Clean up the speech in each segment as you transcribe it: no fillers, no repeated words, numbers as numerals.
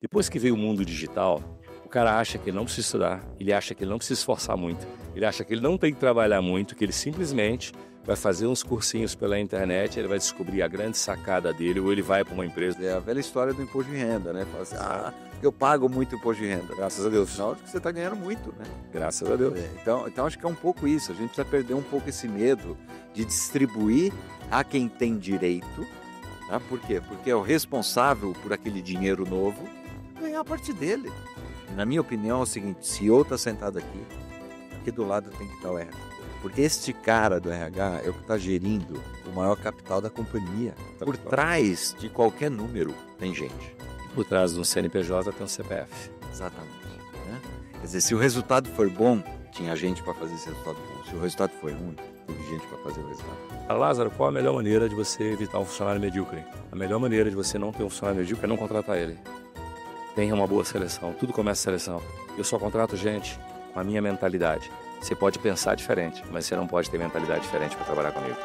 Depois que veio o mundo digital, o cara acha que ele não precisa estudar, ele acha que ele não precisa se esforçar muito, ele acha que ele não tem que trabalhar muito, que ele simplesmente vai fazer uns cursinhos pela internet, ele vai descobrir a grande sacada dele, ou ele vai para uma empresa. É a velha história do imposto de renda, né? Fala assim, eu pago muito imposto de renda. Graças a Deus. Sinal de que você está ganhando muito, né? Graças a Deus. Então acho que é um pouco isso. A gente precisa perder um pouco esse medo de distribuir a quem tem direito. Tá? Por quê? Porque é o responsável por aquele dinheiro novo ganhar a parte dele. Na minha opinião é o seguinte, se eu estou sentado aqui do lado tem que estar o RH. Porque este cara do RH é o que está gerindo o maior capital da companhia. Por trás de qualquer número tem gente. Por trás de um CNPJ tem um CPF. Exatamente. Né? Quer dizer, se o resultado for bom, tinha gente para fazer esse resultado bom. Se o resultado for ruim, teve gente para fazer o resultado. Lázaro, qual a melhor maneira de você evitar um funcionário medíocre? A melhor maneira de você não ter um funcionário medíocre é não contratar ele. Tenha uma boa seleção. Tudo começa a seleção. Eu só contrato gente com a minha mentalidade. Você pode pensar diferente, mas você não pode ter mentalidade diferente para trabalhar comigo.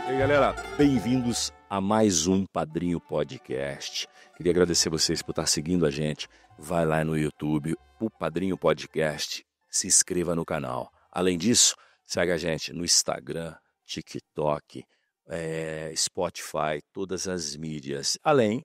E aí, galera, bem-vindos a mais um Padrinho Podcast. Queria agradecer vocês por estar seguindo a gente. Vai lá no YouTube, o Padrinho Podcast, se inscreva no canal. Além disso, segue a gente no Instagram, TikTok, Spotify, todas as mídias, além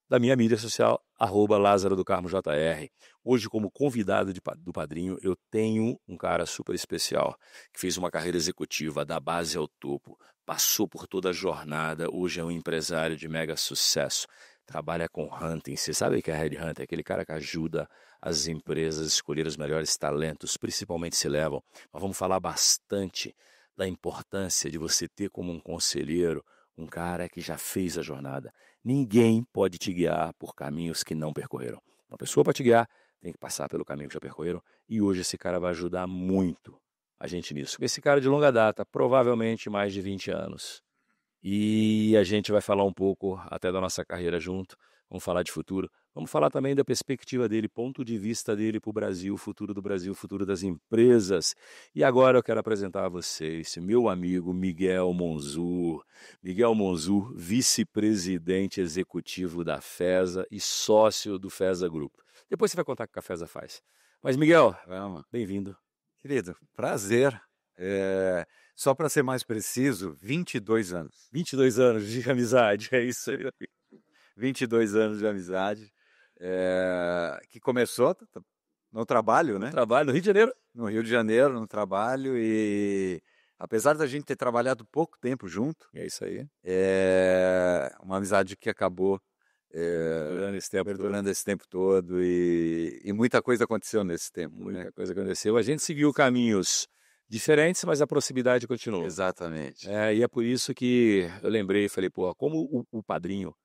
da minha mídia social, @LázaroDoCarmoJR. Hoje, como convidado do Padrinho, eu tenho um cara super especial, que fez uma carreira executiva da base ao topo, passou por toda a jornada, hoje é um empresário de mega sucesso, trabalha com hunting. Você sabe o que é headhunter? Aquele cara que ajuda as empresas a escolher os melhores talentos, principalmente se levam. Mas vamos falar bastante da importância de você ter como um conselheiro um cara que já fez a jornada. Ninguém pode te guiar por caminhos que não percorreram. Uma pessoa para te guiar tem que passar pelo caminho que já percorreram, e hoje esse cara vai ajudar muito a gente nisso. Esse cara é de longa data, provavelmente mais de 20 anos. E a gente vai falar um pouco até da nossa carreira junto, vamos falar de futuro, vamos falar também da perspectiva dele, ponto de vista dele para o Brasil, futuro do Brasil, futuro das empresas. E agora eu quero apresentar a vocês meu amigo Miguel Monzur. Miguel Monzur, vice-presidente executivo da FESA e sócio do FESA Group. Depois você vai contar o que a FESA faz. Mas Miguel, bem-vindo. Querido, prazer. Só para ser mais preciso, 22 anos. 22 anos de amizade, é isso aí. 22 anos de amizade, que começou no trabalho, né? Trabalho no Rio de Janeiro. No Rio de Janeiro, no trabalho, e apesar da gente ter trabalhado pouco tempo junto, É isso aí. uma amizade que acabou perdurando esse tempo todo, e muita coisa aconteceu nesse tempo. Muita coisa aconteceu. A gente seguiu caminhos diferentes, mas a proximidade continuou. Exatamente. E é por isso que eu lembrei e falei, como o Padrinho,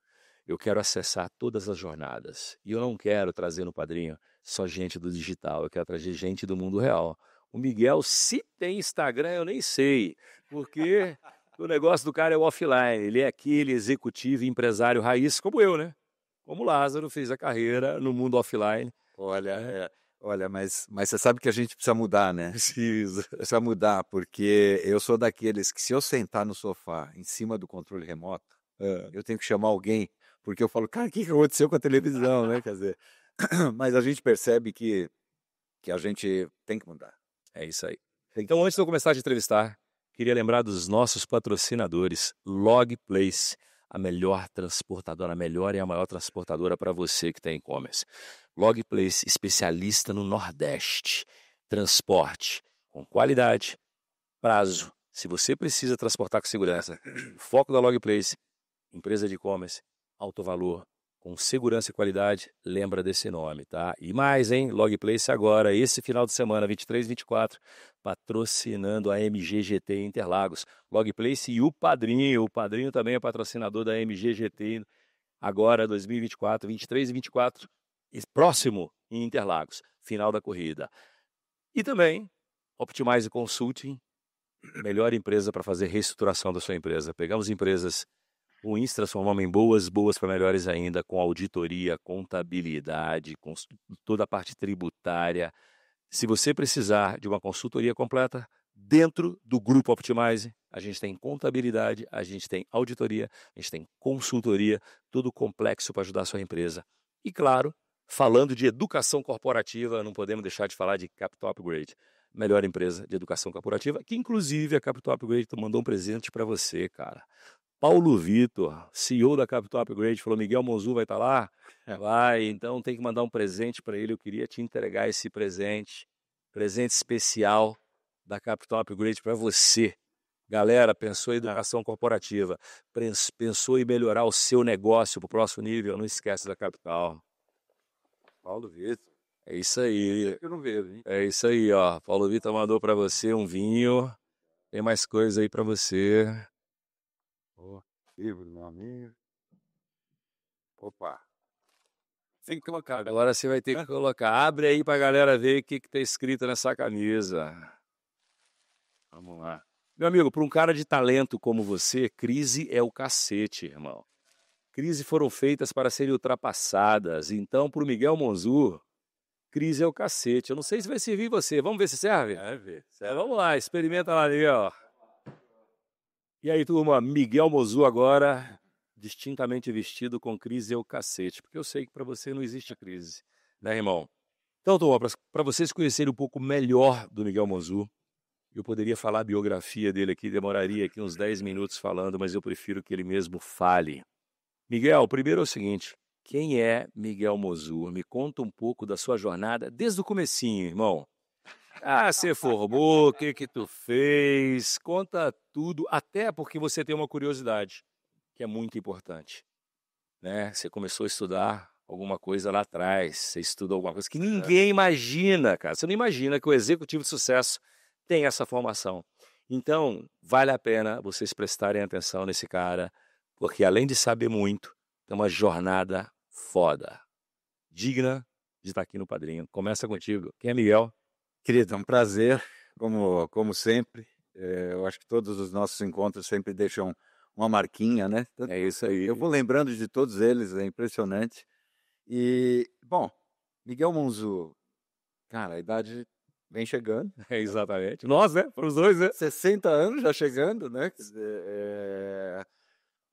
eu quero acessar todas as jornadas. E eu não quero trazer no Padrinho só gente do digital, eu quero trazer gente do mundo real. O Miguel, se tem Instagram, eu nem sei, porque o negócio do cara é o offline. Ele é aquele executivo empresário raiz, como eu, né? Como o Lázaro fez a carreira no mundo offline. Olha, mas você sabe que a gente precisa mudar, né? Precisa mudar, porque eu sou daqueles que, se eu sentar no sofá, em cima do controle remoto, eu tenho que chamar alguém, porque eu falo, cara, o que aconteceu com a televisão, né? Quer dizer, mas a gente percebe que a gente tem que mudar. É isso aí. Então, antes de eu começar a te entrevistar, queria lembrar dos nossos patrocinadores, Logplace, a melhor transportadora, a melhor e a maior transportadora para você que tem e-commerce. Logplace, especialista no Nordeste. Transporte com qualidade, prazo. Se você precisa transportar com segurança, foco da Logplace, empresa de e-commerce, alto valor, com segurança e qualidade, lembra desse nome, tá? E mais, hein? Logplace agora, esse final de semana, 23 e 24, patrocinando a MGGT Interlagos. Logplace e o Padrinho. O Padrinho também é patrocinador da MGGT agora, 2024, 23 e 24, próximo em Interlagos, final da corrida. E também, Optimize Consulting, melhor empresa para fazer reestruturação da sua empresa. Pegamos empresas ruins, transformamos em boas para melhores ainda, com auditoria, contabilidade, com toda a parte tributária, Se você precisar de uma consultoria completa, dentro do Grupo Optimize, a gente tem contabilidade, a gente tem auditoria, a gente tem consultoria, tudo complexo para ajudar a sua empresa. E claro, falando de educação corporativa, não podemos deixar de falar de Capital Upgrade, melhor empresa de educação corporativa, que inclusive a Capital Upgrade mandou um presente para você, cara. Paulo Vitor, CEO da Capital Upgrade, falou: Miguel Monzu vai estar lá? Vai, então tem que mandar um presente para ele. Eu queria te entregar esse presente especial da Capital Upgrade para você. Galera, pensou em educação corporativa, pensou em melhorar o seu negócio para o próximo nível, não esquece da Capital. Paulo Vitor. É isso aí. Eu não vejo, hein? É isso aí, ó. Paulo Vitor mandou para você um vinho. Tem mais coisa aí para você. Livro, meu amigo. Opa. Tem que colocar. Agora você vai ter que colocar. Abre aí pra galera ver o que tá escrito nessa camisa. Vamos lá. Meu amigo, para um cara de talento como você, crise é o cacete, irmão. Crises foram feitas para serem ultrapassadas. Então, pro Miguel Monzu, crise é o cacete. Eu não sei se vai servir você. Vamos ver se serve? Vai ver. Vamos lá, experimenta lá, Miguel. E aí, turma, Miguel Monzu agora, distintamente vestido com crise é o cacete, porque eu sei que para você não existe crise, né, irmão? Então, turma, para vocês conhecerem um pouco melhor do Miguel Monzu, eu poderia falar a biografia dele aqui, demoraria aqui uns 10 minutos falando, mas eu prefiro que ele mesmo fale. Miguel, primeiro é o seguinte, quem é Miguel Monzu? Me conta um pouco da sua jornada desde o comecinho, irmão. Ah, você formou, o que tu fez, conta tudo, até porque você tem uma curiosidade, que é muito importante, né? Você começou a estudar alguma coisa lá atrás, você estudou alguma coisa que ninguém imagina, cara. Você não imagina que o executivo de sucesso tem essa formação. Então, vale a pena vocês prestarem atenção nesse cara, porque além de saber muito, tem uma jornada foda, digna de estar aqui no Padrinho. Começa contigo. Quem é Miguel? Querido, é um prazer, como sempre. Eu acho que todos os nossos encontros sempre deixam uma marquinha, né? É isso aí. Eu vou lembrando de todos eles, é impressionante. E, bom, Miguel Monzu, cara, a idade vem chegando. É, exatamente. Nós, né? Para os dois, né? 60 anos já chegando, né?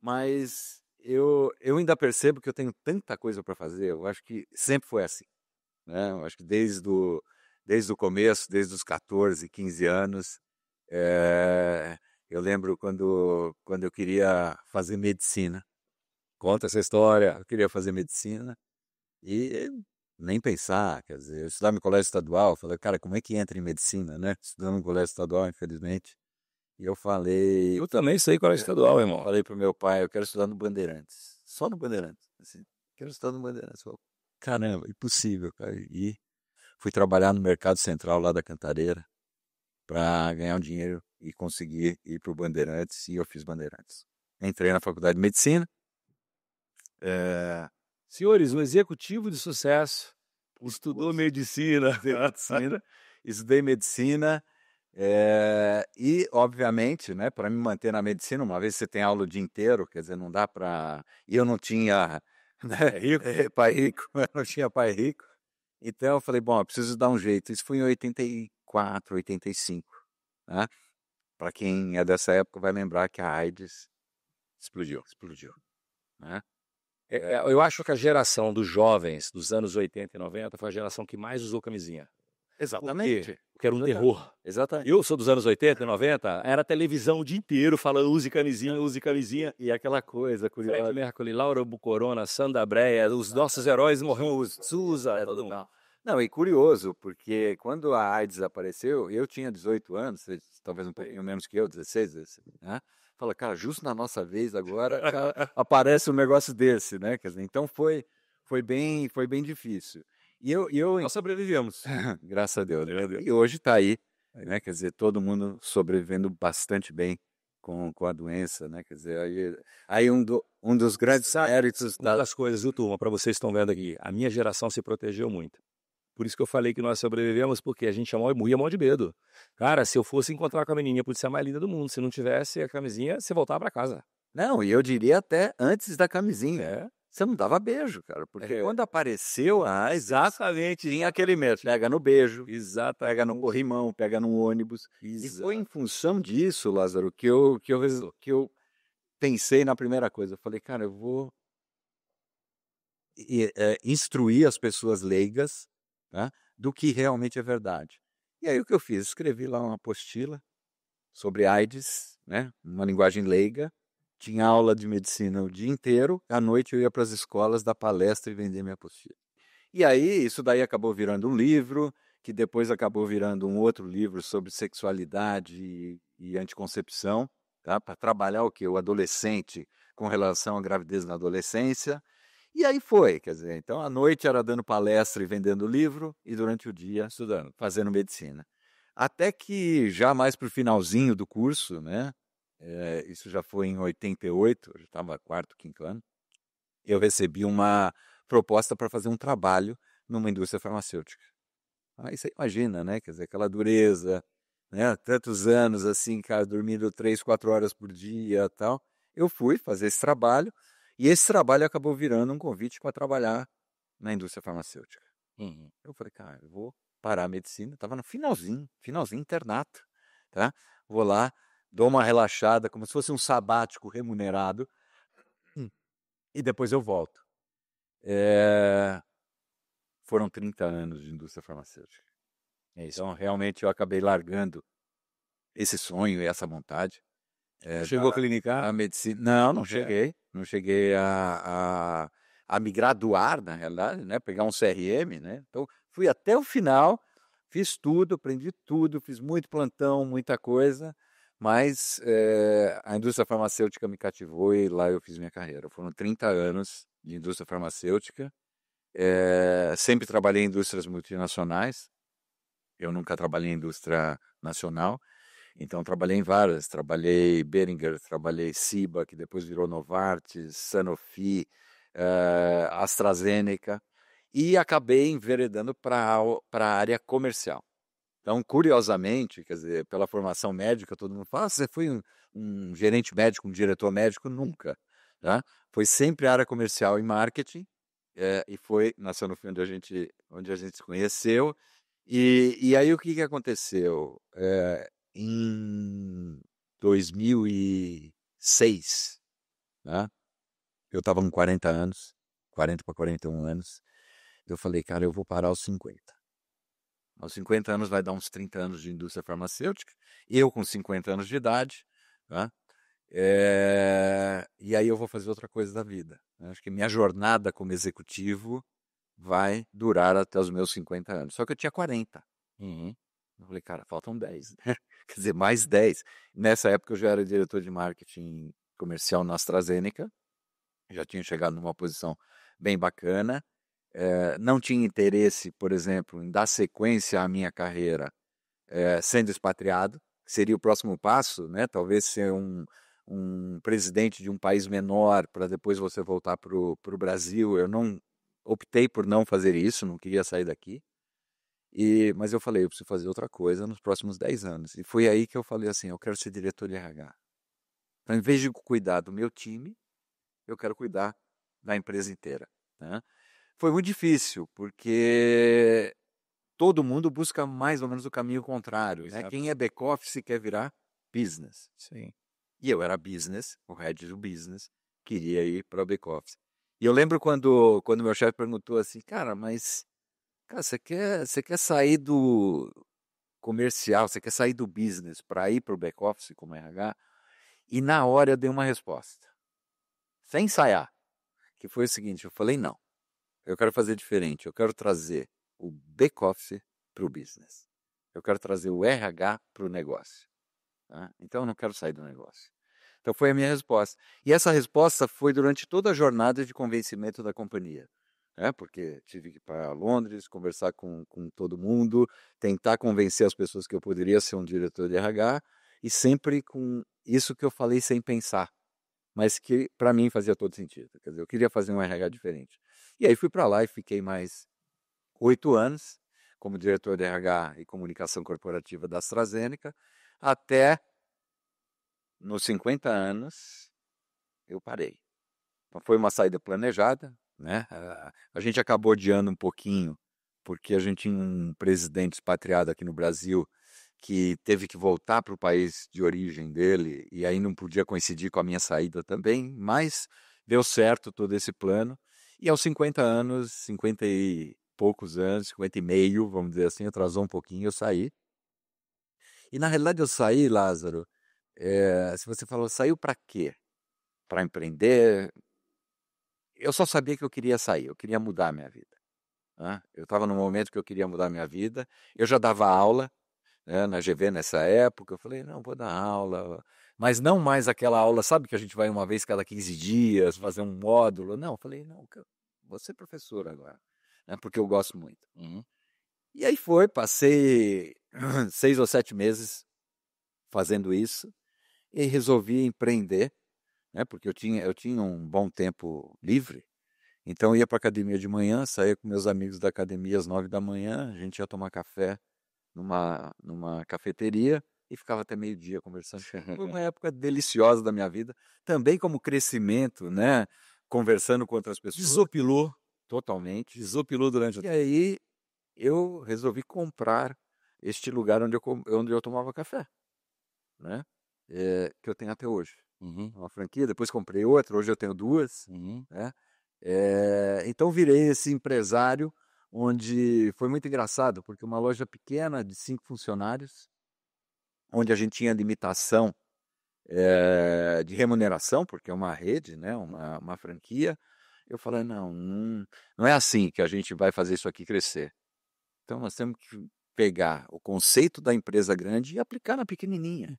Mas eu ainda percebo que eu tenho tanta coisa para fazer. Eu acho que sempre foi assim, né? Eu acho que desde o começo, desde os 14, 15 anos, eu lembro quando eu queria fazer medicina. Conta essa história. Eu queria fazer medicina e nem pensar, quer dizer, eu estudava em colégio estadual, eu falei, cara, como é que entra em medicina, né? Estudando em colégio estadual, infelizmente. E eu falei... Eu também sei colégio estadual, irmão. Falei pro meu pai, eu quero estudar no Bandeirantes. Só no Bandeirantes, assim. Quero estudar no Bandeirantes. Eu falei, caramba, impossível, cara. E fui trabalhar no Mercado Central lá da Cantareira para ganhar um dinheiro e conseguir ir pro Bandeirantes, e eu fiz Bandeirantes. Entrei na faculdade de medicina. Senhores, um executivo de sucesso estudou medicina. Estudei medicina e, obviamente, né, para me manter na medicina, uma vez você tem aula o dia inteiro, quer dizer, não dá para... E eu não tinha pai rico, eu não tinha pai rico. Então eu falei, bom, eu preciso dar um jeito. Isso foi em 84, 85. Né? Para quem é dessa época vai lembrar que a AIDS explodiu. Né? Eu acho que a geração dos jovens dos anos 80 e 90 foi a geração que mais usou camisinha. Exatamente. Porque era um terror. Exatamente. Eu sou dos anos 80 e 90, era televisão o dia inteiro falando use camisinha. E aquela coisa curiosa. Fred Mercury, Laura Bucorona, Sandra Breia, os nossos heróis morreram, Souza, todo mundo. Não, e curioso, porque quando a AIDS apareceu, eu tinha 18 anos, talvez um pouquinho menos que eu, 16, né? Fala, cara, justo na nossa vez agora aparece um negócio desse, né? Quer dizer, então foi bem difícil. Nós sobrevivemos. Graças a Deus. E hoje está aí, né? Quer dizer, todo mundo sobrevivendo bastante bem com a doença, né? Quer dizer, aí um dos grandes méritos das coisas, viu, turma, para vocês que estão vendo aqui, a minha geração se protegeu muito. Por isso que eu falei que nós sobrevivemos, porque a gente morria mal de medo. Cara, se eu fosse encontrar com a menininha, podia ser a mais linda do mundo. Se não tivesse a camisinha, você voltava para casa. Não, e eu diria até antes da camisinha. você não dava beijo, cara, porque É. quando apareceu, Exatamente. tinha aquele medo, pega no beijo, Exatamente. pega no corrimão, pega no ônibus. E Exato. foi em função disso, Lázaro, que eu pensei na primeira coisa. Eu falei, cara, eu vou instruir as pessoas leigas, tá, do que realmente é verdade. E aí o que eu fiz? Escrevi lá uma apostila sobre AIDS, né, uma linguagem leiga. Tinha aula de medicina o dia inteiro. À noite eu ia para as escolas dar palestra e vender minha apostila. E aí isso daí acabou virando um livro, que depois acabou virando um outro livro sobre sexualidade e anticoncepção, tá? Para trabalhar o quê? O adolescente com relação à gravidez na adolescência. E aí foi, quer dizer, então à noite era dando palestra e vendendo livro, e durante o dia Estudando. fazendo medicina. Até que já mais para o finalzinho do curso, né? Isso já foi em 88, eu já estava quarto, quinto ano, eu recebi uma proposta para fazer um trabalho numa indústria farmacêutica. Aí você imagina, né? Quer dizer, aquela dureza, né? Tantos anos assim, cara, dormindo 3, 4 horas por dia, tal. Eu fui fazer esse trabalho e esse trabalho acabou virando um convite para trabalhar na indústria farmacêutica. Uhum. Eu falei, cara, eu vou parar a medicina. Estava no finalzinho, internato, tá? Vou lá, dou uma relaxada, como se fosse um sabático remunerado, e depois eu volto. Foram 30 anos de indústria farmacêutica. É isso. Então, realmente, eu acabei largando esse sonho e essa vontade. Chegou a clinicar? A medicina. Não, não cheguei. Não cheguei a me graduar, na realidade, né? Pegar um CRM, né? Então, fui até o final, fiz tudo, aprendi tudo, fiz muito plantão, muita coisa, mas a indústria farmacêutica me cativou e lá eu fiz minha carreira. Foram 30 anos de indústria farmacêutica. Sempre trabalhei em indústrias multinacionais. Eu nunca trabalhei em indústria nacional. Então, trabalhei em várias. Trabalhei Boehringer, trabalhei Ciba, que depois virou Novartis, Sanofi, AstraZeneca. E acabei enveredando para a área comercial. Então, curiosamente, quer dizer, pela formação médica, todo mundo fala, você foi um gerente médico, um diretor médico? Nunca. Tá? Foi sempre área comercial e marketing. E foi na Sanofi onde a gente se conheceu. E aí o que aconteceu? Em 2006, né? Eu estava com 40 anos, 40 para 41 anos. Eu falei, cara, eu vou parar aos 50. Aos 50 anos vai dar uns 30 anos de indústria farmacêutica. Eu com 50 anos de idade, tá? E aí eu vou fazer outra coisa da vida. Acho que minha jornada como executivo vai durar até os meus 50 anos. Só que eu tinha 40. Uhum. Eu falei, cara, faltam 10. Quer dizer, mais 10. Nessa época eu já era diretor de marketing comercial na AstraZeneca. Já tinha chegado numa posição bem bacana. Não tinha interesse, por exemplo, em dar sequência à minha carreira sendo expatriado. Seria o próximo passo, né? Talvez ser um presidente de um país menor para depois você voltar para o Brasil. Eu não optei por não fazer isso, não queria sair daqui. Mas eu falei, eu preciso fazer outra coisa nos próximos 10 anos. E foi aí que eu falei assim, eu quero ser diretor de RH. Então, em vez de cuidar do meu time, eu quero cuidar da empresa inteira. Né? Foi muito difícil, porque todo mundo busca mais ou menos o caminho contrário. Né? Quem é back-office quer virar business. Sim. E eu era business, o head do business, queria ir para o back-office. E eu lembro quando meu chefe perguntou assim, cara, você quer sair do comercial, você quer sair do business para ir para o back-office como RH? E na hora eu dei uma resposta, sem ensaiar, que foi o seguinte, eu falei, não, eu quero fazer diferente, eu quero trazer o back-office para o business. Eu quero trazer o RH para o negócio. Tá? Então eu não quero sair do negócio. Então foi a minha resposta. E essa resposta foi durante toda a jornada de convencimento da companhia. Porque tive que ir para Londres, conversar com todo mundo, tentar convencer as pessoas que eu poderia ser um diretor de RH, e sempre com isso que eu falei sem pensar, mas que para mim fazia todo sentido. Quer dizer, eu queria fazer um RH diferente. E aí fui para lá e fiquei mais 8 anos como diretor de RH e comunicação corporativa da AstraZeneca, até nos 50 anos eu parei. foi uma saída planejada, né? A gente acabou adiando um pouquinho, porque a gente tinha um presidente expatriado aqui no Brasil que teve que voltar para o país de origem dele, e aí não podia coincidir com a minha saída também, mas deu certo todo esse plano. E aos 50 anos, 50 e poucos anos, 50 e meio, vamos dizer assim, atrasou um pouquinho, eu saí. E na realidade eu saí, Lázaro, se você falou, saiu para quê? Para empreender? Eu só sabia que eu queria sair, eu queria mudar a minha vida, né? Eu estava num momento que eu queria mudar a minha vida, eu já dava aula, né, na GV nessa época, eu falei, não, vou dar aula, mas não mais aquela aula, sabe que a gente vai uma vez cada 15 dias, fazer um módulo, não, eu falei, não, vou ser professor agora, né, porque eu gosto muito. E aí passei 6 ou 7 meses fazendo isso, e resolvi empreender, né, porque eu tinha um bom tempo livre, então eu ia para a academia de manhã, saía com meus amigos da academia às 9 da manhã, a gente ia tomar café numa cafeteria e ficava até meio-dia conversando. Foi uma época deliciosa da minha vida, também como crescimento, né? Conversando com outras pessoas. Desopilou. Totalmente. Desopilou durante o E aí eu resolvi comprar este lugar onde eu tomava café, né? Que eu tenho até hoje. Uma franquia, depois comprei outra, hoje eu tenho 2, né? Então virei esse empresário, onde foi muito engraçado, porque uma loja pequena de 5 funcionários, onde a gente tinha limitação de remuneração, porque é uma rede, né, uma franquia, eu falei, não é assim que a gente vai fazer isso aqui crescer. Então nós temos que pegar o conceito da empresa grande e aplicar na pequenininha,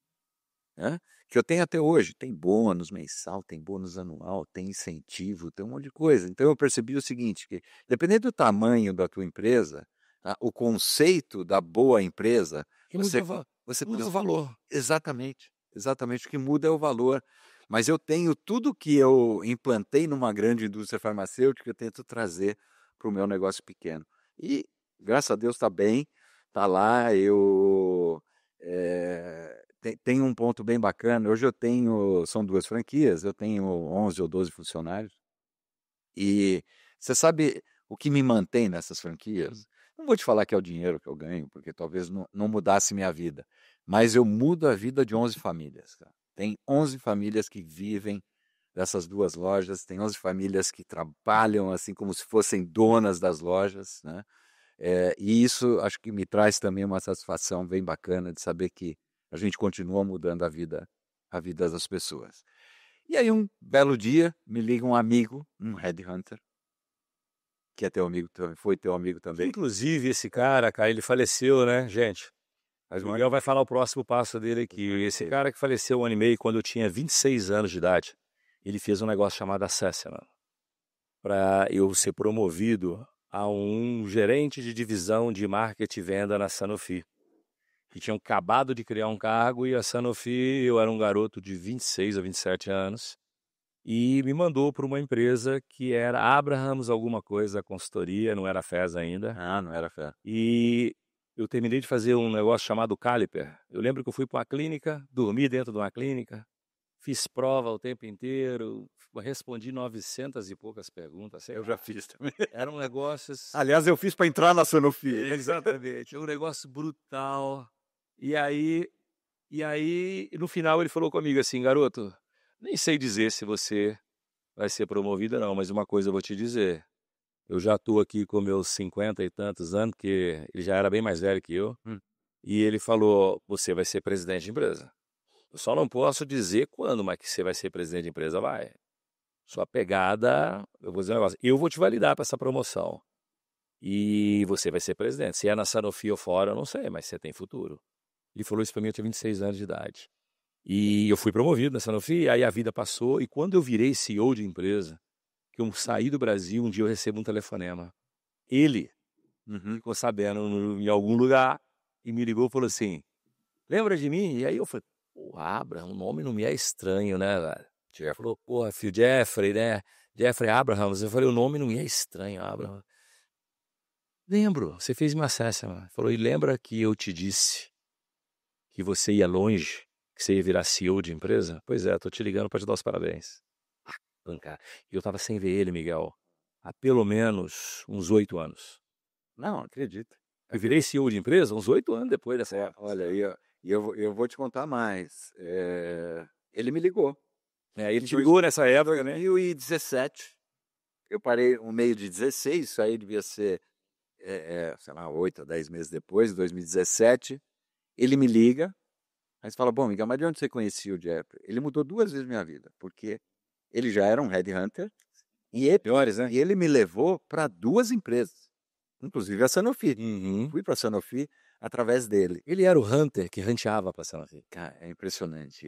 né? Que eu tenho até hoje, tem bônus mensal, tem bônus anual, tem incentivo, tem um monte de coisa. Então eu percebi o seguinte, que dependendo do tamanho da tua empresa, tá, o conceito da boa empresa, você muda o valor. Exatamente, o que muda é o valor. Mas eu tenho tudo que eu implantei numa grande indústria farmacêutica, eu tento trazer para o meu negócio pequeno. E, graças a Deus, está bem, está lá, tem um ponto bem bacana. Hoje são 2 franquias, eu tenho 11 ou 12 funcionários. E você sabe o que me mantém nessas franquias? Não vou te falar que é o dinheiro que eu ganho, porque talvez não mudasse minha vida. Mas eu mudo a vida de 11 famílias, cara. Tem 11 famílias que vivem dessas 2 lojas, tem 11 famílias que trabalham assim como se fossem donas das lojas, né? E isso acho que me traz também uma satisfação bem bacana de saber que a gente continua mudando a vida das pessoas. E aí um belo dia me liga um amigo, um headhunter, que é teu amigo, foi teu amigo também. Inclusive, esse cara, ele faleceu, né, gente? Mas o Miguel vai falar o próximo passo dele aqui. Esse cara que faleceu 1 ano e meio, quando eu tinha 26 anos de idade, ele fez um negócio chamado Assessment, para eu ser promovido a um gerente de divisão de marketing e venda na Sanofi. Que tinham acabado de criar um cargo, e a Sanofi, eu era um garoto de 26 ou 27 anos, e me mandou para uma empresa que era Abrahams alguma coisa, consultoria, não era FES ainda. Não era FES. E eu terminei de fazer um negócio chamado Caliper. Eu lembro que eu fui para uma clínica, dormi dentro de uma clínica, fiz prova o tempo inteiro, respondi 900 e poucas perguntas. Eu já fiz também. Eram negócios... Aliás, eu fiz para entrar na Sanofi. Exatamente, um negócio brutal. E aí, no final ele falou comigo assim, garoto, nem sei dizer se você vai ser promovido ou não, mas uma coisa eu vou te dizer. Eu já estou aqui com meus 50 e tantos anos, porque ele já era bem mais velho que eu. E ele falou, você vai ser presidente de empresa. Eu só não posso dizer quando, mas que você vai ser presidente de empresa, vai. Sua pegada, eu vou dizer um negócio, eu vou te validar para essa promoção. E você vai ser presidente. Se é na Sanofi ou fora, eu não sei, mas você tem futuro. Ele falou isso para mim, eu tinha 26 anos de idade. E eu fui promovido na Sanofi, aí a vida passou, e quando eu virei CEO de empresa, que eu saí do Brasil, um dia eu recebo um telefonema. Ele ficou sabendo em algum lugar e me ligou e falou assim, lembra de mim? E aí eu falei, pô, Abraham, o nome não me é estranho, né, velho? Ele falou, porra, filho, Jeffrey, né? Jeffrey Abrahams. Eu falei, o nome não me é estranho, Abraham. Lembro, você fez meu assessment. Ele falou, e lembra que eu te disse que você ia longe, que você ia virar CEO de empresa? Pois é, tô te ligando para te dar os parabéns. cara. E eu estava sem ver ele, Miguel, há pelo menos uns 8 anos. Não, acredito. Eu virei CEO de empresa uns 8 anos depois dessa época. Olha, eu vou te contar mais. Ele me ligou. Ele te ligou nessa época, né? Em 2017. Eu parei no meio de 16, isso aí devia ser, sei lá, 8 ou 10 meses depois, 2017. Ele me liga, aí você fala, bom, Miguel, mas de onde você conhecia o Jeffrey? Ele mudou 2 vezes minha vida, porque ele já era um headhunter Piores, né? e ele me levou para 2 empresas, inclusive a Sanofi. Uhum. Fui para a Sanofi através dele. Ele era o hunter que ranteava pra Sanofi. Cara, é impressionante.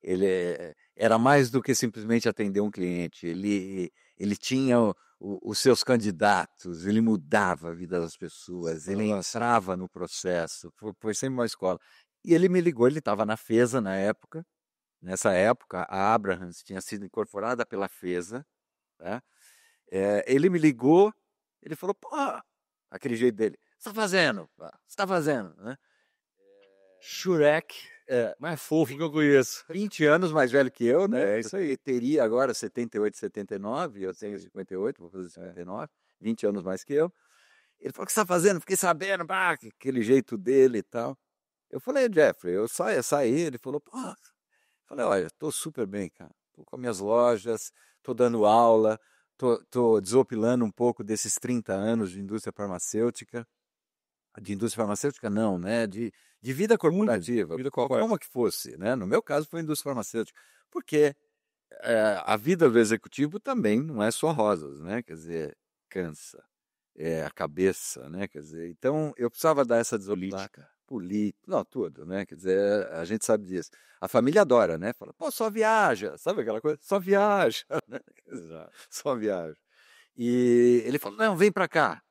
Ele era mais do que simplesmente atender um cliente. Ele tinha os seus candidatos, ele mudava a vida das pessoas, ele entrava no processo. Foi sempre uma escola. E ele me ligou, ele estava na FESA na época. Nessa época, a Abrahams tinha sido incorporada pela FESA. Né? Ele me ligou, ele falou, pô, aquele jeito dele, o que você está fazendo? O que você está fazendo? Né? Shurek, mais fofo que eu conheço. 20 anos mais velho que eu, né? É isso aí. Eu teria agora 78, 79, eu tenho 58, vou fazer 59, 20 anos mais que eu. Ele falou, o que você está fazendo? Fiquei sabendo, aquele jeito dele e tal. Eu falei, Jeffrey, eu só ia sair. Ele falou, pô. Eu falei, olha, estou super bem, cara. Estou com as minhas lojas, estou dando aula, estou desopilando um pouco desses 30 anos de indústria farmacêutica. De indústria farmacêutica, não, né? De vida corporativa, Vida como que fosse, né? No meu caso foi indústria farmacêutica, porque a vida do executivo também não é só rosas, né? Quer dizer, cansa, a cabeça, né? Quer dizer, então eu precisava dar essa política. política, não, tudo, né? Quer dizer, a gente sabe disso. A família adora, né? Fala, pô, só viaja, sabe aquela coisa? Só viaja, né? Só viaja. E ele falou, não, vem para cá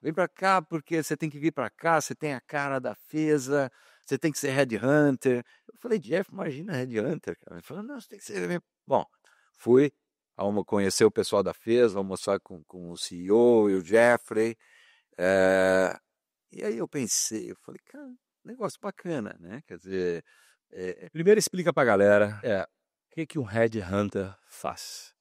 porque você tem que vir para cá, você tem a cara da FESA, você tem que ser headhunter. Eu falei, Jeff, imagina headhunter, cara. Ele falou, não, você tem que ser... Bom, fui conhecer o pessoal da FESA, almoçar com o CEO e o Jeffrey, e aí eu pensei, eu falei, cara, negócio bacana, né? Quer dizer... Primeiro explica pra galera o que um headhunter faz.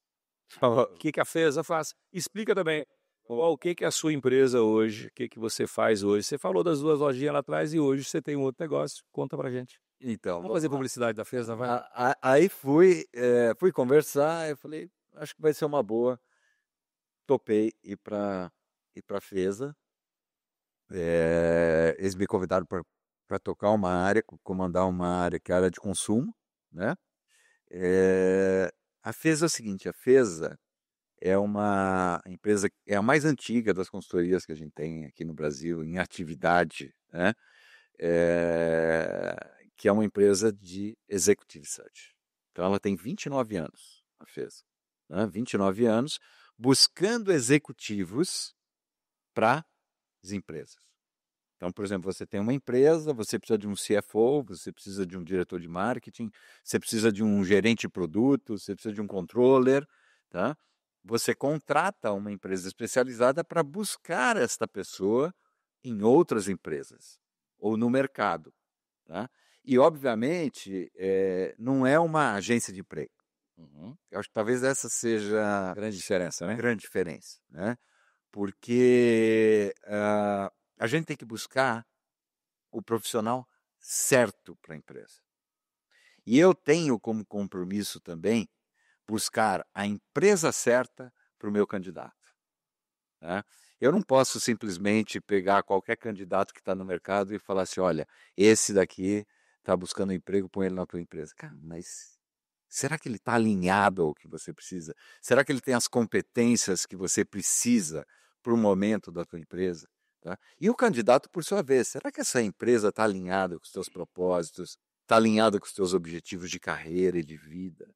O que a FESA faz? Explica também o que a sua empresa hoje, o que você faz hoje. Você falou das 2 lojinhas lá atrás e hoje você tem um outro negócio. Conta pra gente. Então, Vamos fazer publicidade da FESA, vai? Aí fui conversar, eu falei, acho que vai ser uma boa. Topei ir para a FESA. Eles me convidaram para tocar uma área, comandar uma área que é a área de consumo, né? A FESA é o seguinte, a FESA é uma empresa, é a mais antiga das consultorias que a gente tem aqui no Brasil em atividade, né? Que é uma empresa de executive search. Então ela tem 29 anos, a FESA, né? 29 anos, buscando executivos para as empresas. Então, por exemplo, você tem uma empresa, você precisa de um CFO, você precisa de um diretor de marketing, você precisa de um gerente de produto, você precisa de um controller, tá? Você contrata uma empresa especializada para buscar esta pessoa em outras empresas ou no mercado, tá? E, obviamente, não é uma agência de emprego. Eu acho que talvez essa seja a grande diferença, né? Grande diferença, né? Porque a gente tem que buscar o profissional certo para a empresa. E eu tenho como compromisso também buscar a empresa certa para o meu candidato. Né? Eu não posso simplesmente pegar qualquer candidato que está no mercado e falar assim, olha, esse daqui está buscando emprego, põe ele na tua empresa. Cara, mas será que ele está alinhado ao que você precisa? Será que ele tem as competências que você precisa para o momento da tua empresa? Tá? E o candidato, por sua vez, será que essa empresa está alinhada com os teus propósitos? Está alinhada com os teus objetivos de carreira e de vida?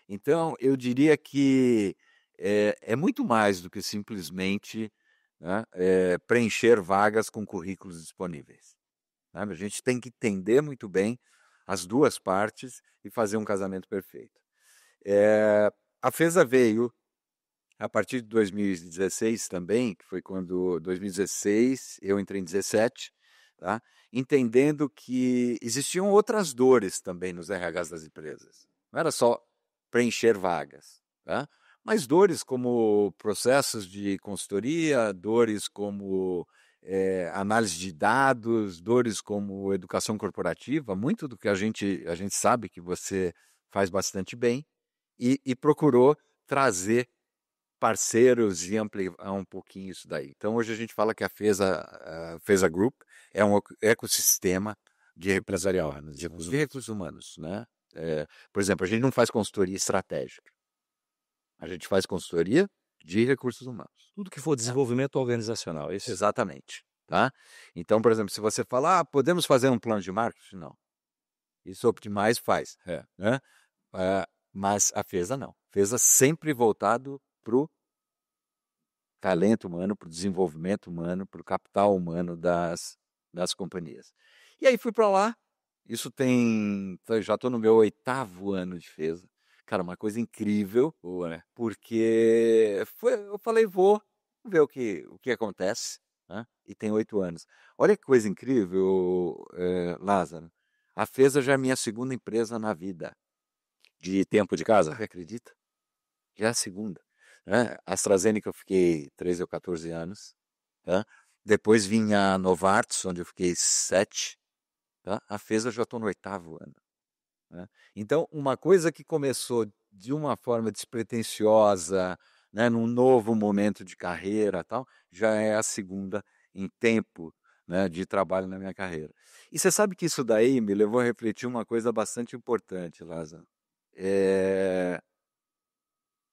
Então, eu diria que é muito mais do que simplesmente, né, preencher vagas com currículos disponíveis. Sabe? A gente tem que entender muito bem as duas partes e fazer um casamento perfeito. A FESA veio a partir de 2016 também, que foi quando 2016, eu entrei em 17, tá? Entendendo que existiam outras dores também nos RHs das empresas. Não era só preencher vagas. tá? Mas dores como processos de consultoria, dores como análise de dados, dores como educação corporativa, muito do que a gente sabe que você faz bastante bem e procurou trazer parceiros e ampliar um pouquinho isso daí. Então, hoje a gente fala que a FESA Group é um ecossistema de Empresarial, né? de recursos humanos, né? Por exemplo, a gente não faz consultoria estratégica. A gente faz consultoria de recursos humanos. Tudo que for desenvolvimento organizacional, é isso? Exatamente, tá? Então, por exemplo, se você falar, podemos fazer um plano de marketing? Não. Isso a Optimize faz, né? Mas a FESA não. FESA sempre voltado para o talento humano, para o desenvolvimento humano, para o capital humano das companhias. E aí fui para lá, já estou no meu 8º ano de FESA. Cara, uma coisa incrível, né? Porque eu falei, vou ver o que acontece, né? E tem 8 anos. Olha que coisa incrível, Lázaro. A FESA já é a minha segunda empresa na vida. De tempo de casa? Você acredita? Já é a segunda. Né? A AstraZeneca eu fiquei 13 ou 14 anos. Tá? Depois vinha a Novartis, onde eu fiquei 7. Tá? A FESA eu já estou no 8º ano. Né? Então, uma coisa que começou de uma forma despretensiosa, né, num novo momento de carreira, tal, já é a segunda em tempo, né, de trabalho na minha carreira. E você sabe que isso daí me levou a refletir uma coisa bastante importante, Lázaro.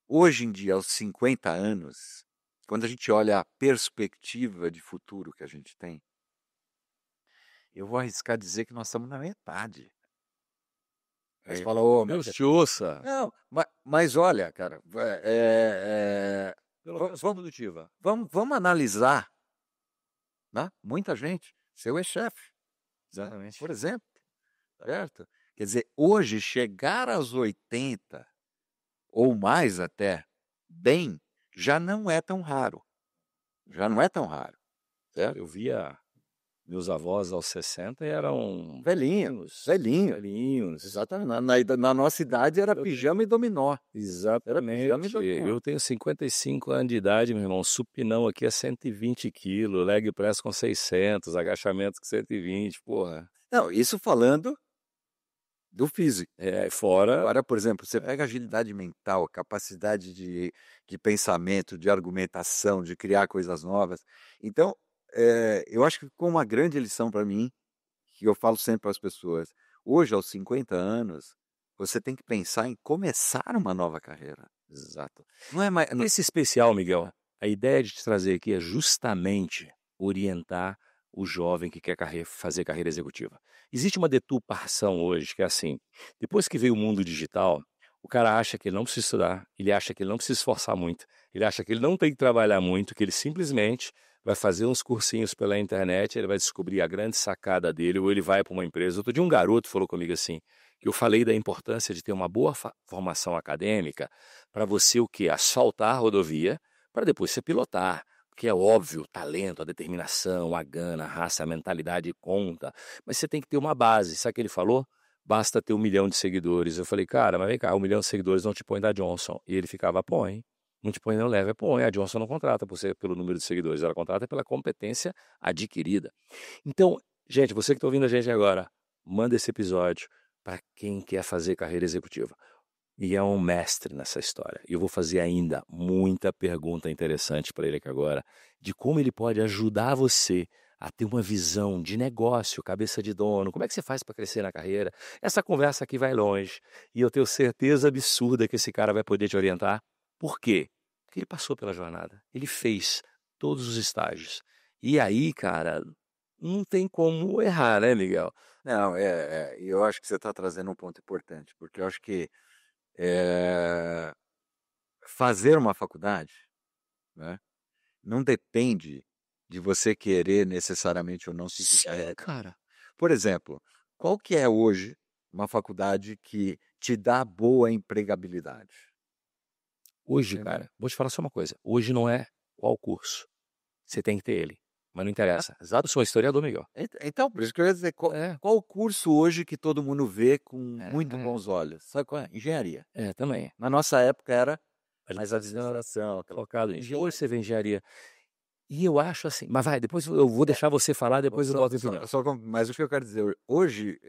Hoje em dia, aos 50 anos, quando a gente olha a perspectiva de futuro que a gente tem, eu vou arriscar dizer que nós estamos na metade. Aí você fala, Deus te ouça. Não, mas olha, cara, Pela pessoa produtiva. vamos analisar, né? Muita gente, seu ex-chefe, Exatamente. por exemplo, certo? Quer dizer, hoje chegar aos 80 ou mais até, bem, já não é tão raro. Já não é tão raro, certo? Eu via meus avós aos 60 e eram Velhinhos. Exatamente. Na nossa idade era pijama e dominó. Exatamente. Era pijama e dominó. Eu tenho 55 anos de idade, meu irmão. Supinão aqui é 120 quilos, leg press com 600, agachamento com 120, porra. Não, isso falando do físico. Fora. Agora, por exemplo, você pega agilidade mental, capacidade de pensamento, de argumentação, de criar coisas novas. Então, eu acho que ficou uma grande lição para mim, que eu falo sempre para as pessoas. Hoje, aos 50 anos, você tem que pensar em começar uma nova carreira. Exato. Não é mais... Esse especial, Miguel, a ideia de te trazer aqui é justamente orientar o jovem que quer fazer carreira executiva. Existe uma deturpação hoje que é assim, depois que veio o mundo digital, o cara acha que ele não precisa estudar, ele acha que ele não precisa se esforçar muito, ele acha que ele não tem que trabalhar muito, que ele simplesmente vai fazer uns cursinhos pela internet, ele vai descobrir a grande sacada dele, ou ele vai para uma empresa. Outro dia um garoto falou comigo assim, que eu falei da importância de ter uma boa formação acadêmica para você o quê? Asfaltar a rodovia, para depois você pilotar. Porque é óbvio, o talento, a determinação, a gana, a raça, a mentalidade conta, mas você tem que ter uma base. Sabe o que ele falou? Basta ter 1 milhão de seguidores. Eu falei, cara, mas vem cá, 1 milhão de seguidores não te põe da Johnson. E ele ficava, põe. Não te põe, não leva, põe. A Johnson não contrata você pelo número de seguidores, ela contrata pela competência adquirida. Então, gente, você que está ouvindo a gente agora, manda esse episódio para quem quer fazer carreira executiva. E é um mestre nessa história. E eu vou fazer ainda muita pergunta interessante para ele aqui agora, de como ele pode ajudar você a ter uma visão de negócio, cabeça de dono, como é que você faz para crescer na carreira. Essa conversa aqui vai longe e eu tenho certeza absurda que esse cara vai poder te orientar. Por quê? Porque ele passou pela jornada, ele fez todos os estágios. E aí, cara, não tem como errar, né, Miguel? Não, eu acho que você está trazendo um ponto importante, porque eu acho que fazer uma faculdade, né, não depende de você querer necessariamente ou não se... cara. Por exemplo, qual que é hoje uma faculdade que te dá boa empregabilidade? Hoje, cara, vou te falar só uma coisa. Hoje não é qual curso. Você tem que ter ele, mas não interessa. Exato. Eu sou historiador, Miguel. Então, por isso que eu ia dizer, qual o curso hoje que todo mundo vê com muito bons olhos? Sabe qual é? Engenharia. Também. Na nossa época era Mais administração, colocado em hoje você vê engenharia. E eu acho assim, mas vai, depois eu vou deixar você falar, depois eu boto em primeiro. Mas o que eu quero dizer, hoje,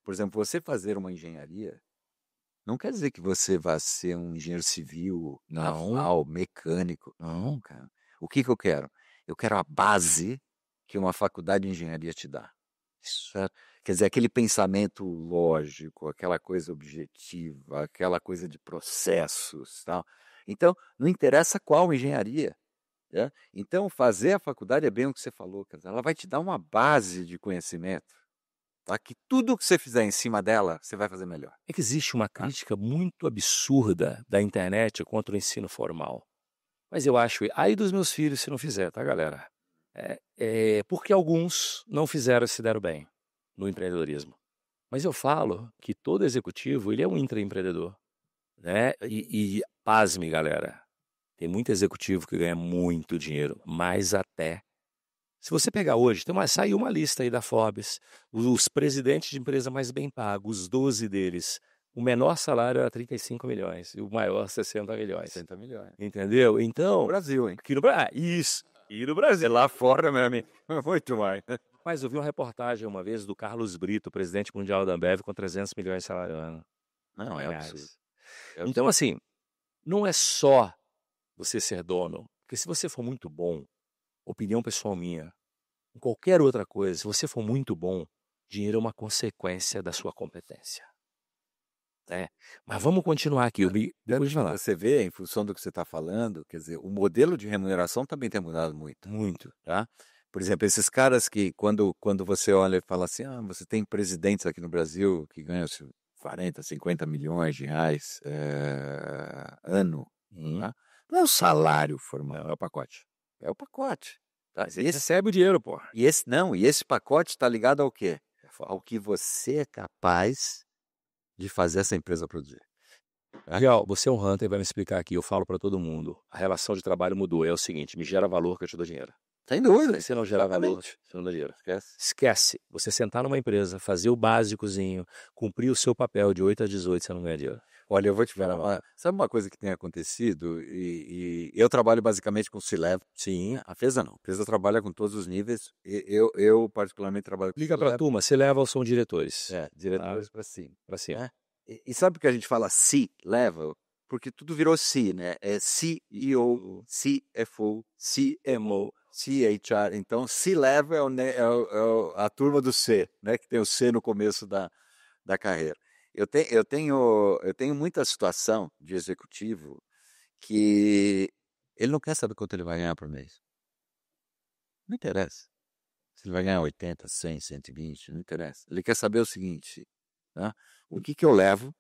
por exemplo, você fazer uma engenharia, não quer dizer que você vai ser um engenheiro civil, naval, mecânico. Não, cara. O que eu quero? Eu quero a base que uma faculdade de engenharia te dá. Certo? Quer dizer, aquele pensamento lógico, aquela coisa objetiva, aquela coisa de processos, tal. Então, não interessa qual engenharia. Né? Então, fazer a faculdade é bem o que você falou, quer dizer, ela vai te dar uma base de conhecimento, tá? Que tudo que você fizer em cima dela, você vai fazer melhor. É que existe uma crítica muito absurda da internet contra o ensino formal. Mas eu acho, aí dos meus filhos se não fizer, tá, galera? Porque alguns não fizeram e se deram bem no empreendedorismo. Mas eu falo que todo executivo, ele é um intraempreendedor, né? E pasme, galera, tem muito executivo que ganha muito dinheiro, mas até... Se você pegar hoje, saiu uma lista aí da Forbes, os presidentes de empresa mais bem pagos, os 12 deles, o menor salário era 35 milhões e o maior 60 milhões. 60 milhões. Entendeu? Então... No Brasil, hein? Aqui no Brasil. Isso. E no Brasil. Lá fora, meu amigo. Muito mais. Mas eu vi uma reportagem uma vez do Carlos Brito, presidente mundial da Ambev, com 300 milhões de salário ano. Não, é absurdo. Então, assim, não é só você ser dono. Porque se você for muito bom, opinião pessoal minha, em qualquer outra coisa, se você for muito bom, dinheiro é uma consequência da sua competência. Mas vamos continuar aqui. Depois de falar. Você vê, em função do que você está falando, quer dizer, o modelo de remuneração também tem mudado muito. Muito. Tá? Por exemplo, esses caras que, quando você olha e fala assim, você tem presidentes aqui no Brasil que ganham 40, 50 milhões de reais ano. Tá? Não é o salário formal, é o pacote. É o pacote. Tá? Mas ele recebe o dinheiro, pô. E esse pacote está ligado ao quê? Ao que você é capaz de fazer essa empresa produzir. Legal, você é um hunter, vai me explicar aqui, eu falo para todo mundo, a relação de trabalho mudou, é o seguinte, me gera valor que eu te dou dinheiro. Sem dúvida. Se não gerar valor, você não dá dinheiro. Esquece. Você sentar numa empresa, fazer o básicozinho, cumprir o seu papel de 8 a 18, você não ganha dinheiro. Olha, eu vou te falar, sabe uma coisa que tem acontecido? E eu trabalho basicamente com C-Level. Sim. A empresa não. A empresa trabalha com todos os níveis. Eu particularmente trabalho com Liga para a turma, C-Level são diretores. Diretores para cima. Para cima. E sabe por que a gente fala C-Level? Porque tudo virou C, né? É CEO, CFO, CMO, CHR. Então, C-Level é a turma do C, né? Que tem o C no começo da carreira. Eu tenho muita situação de executivo que ele não quer saber quanto ele vai ganhar por mês. Não interessa. Se ele vai ganhar 80, 100, 120, não interessa. Ele quer saber o seguinte, tá? O que eu levo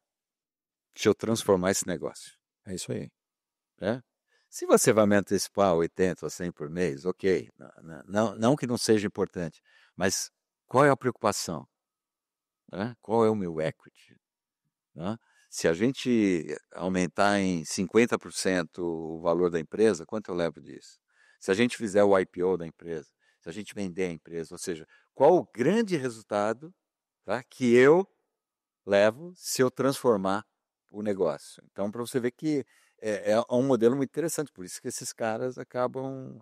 se eu transformar esse negócio? É isso aí. Se você vai me antecipar 80 ou 100 por mês, ok. Não que não seja importante, mas qual é a preocupação? Qual é o meu equity? Se a gente aumentar em 50% o valor da empresa, quanto eu levo disso? Se a gente fizer o IPO da empresa, se a gente vender a empresa, ou seja, qual o grande resultado, que eu levo se eu transformar o negócio? Então, para você ver que é um modelo muito interessante, por isso que esses caras acabam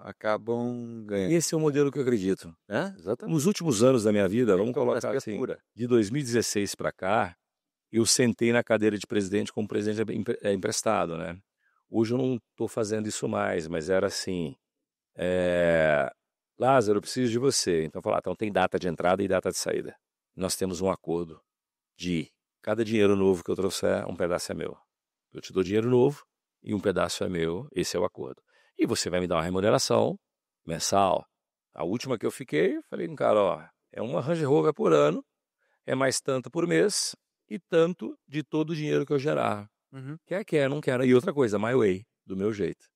ganhando. Esse é o modelo que eu acredito. Exatamente. Nos últimos anos da minha vida, vamos colocar assim, de 2016 para cá, eu sentei na cadeira de presidente como presidente emprestado, né? Hoje eu não estou fazendo isso mais, mas era assim, Lázaro, eu preciso de você. Então eu falei, então tem data de entrada e data de saída. Nós temos um acordo de cada dinheiro novo que eu trouxer, um pedaço é meu. Eu te dou dinheiro novo e um pedaço é meu, esse é o acordo. E você vai me dar uma remuneração mensal. A última que eu fiquei, falei, cara, é uma Range Rover por ano, é mais tanto por mês e tanto de todo o dinheiro que eu gerar. Quer, não quer. E outra coisa, my way, do meu jeito.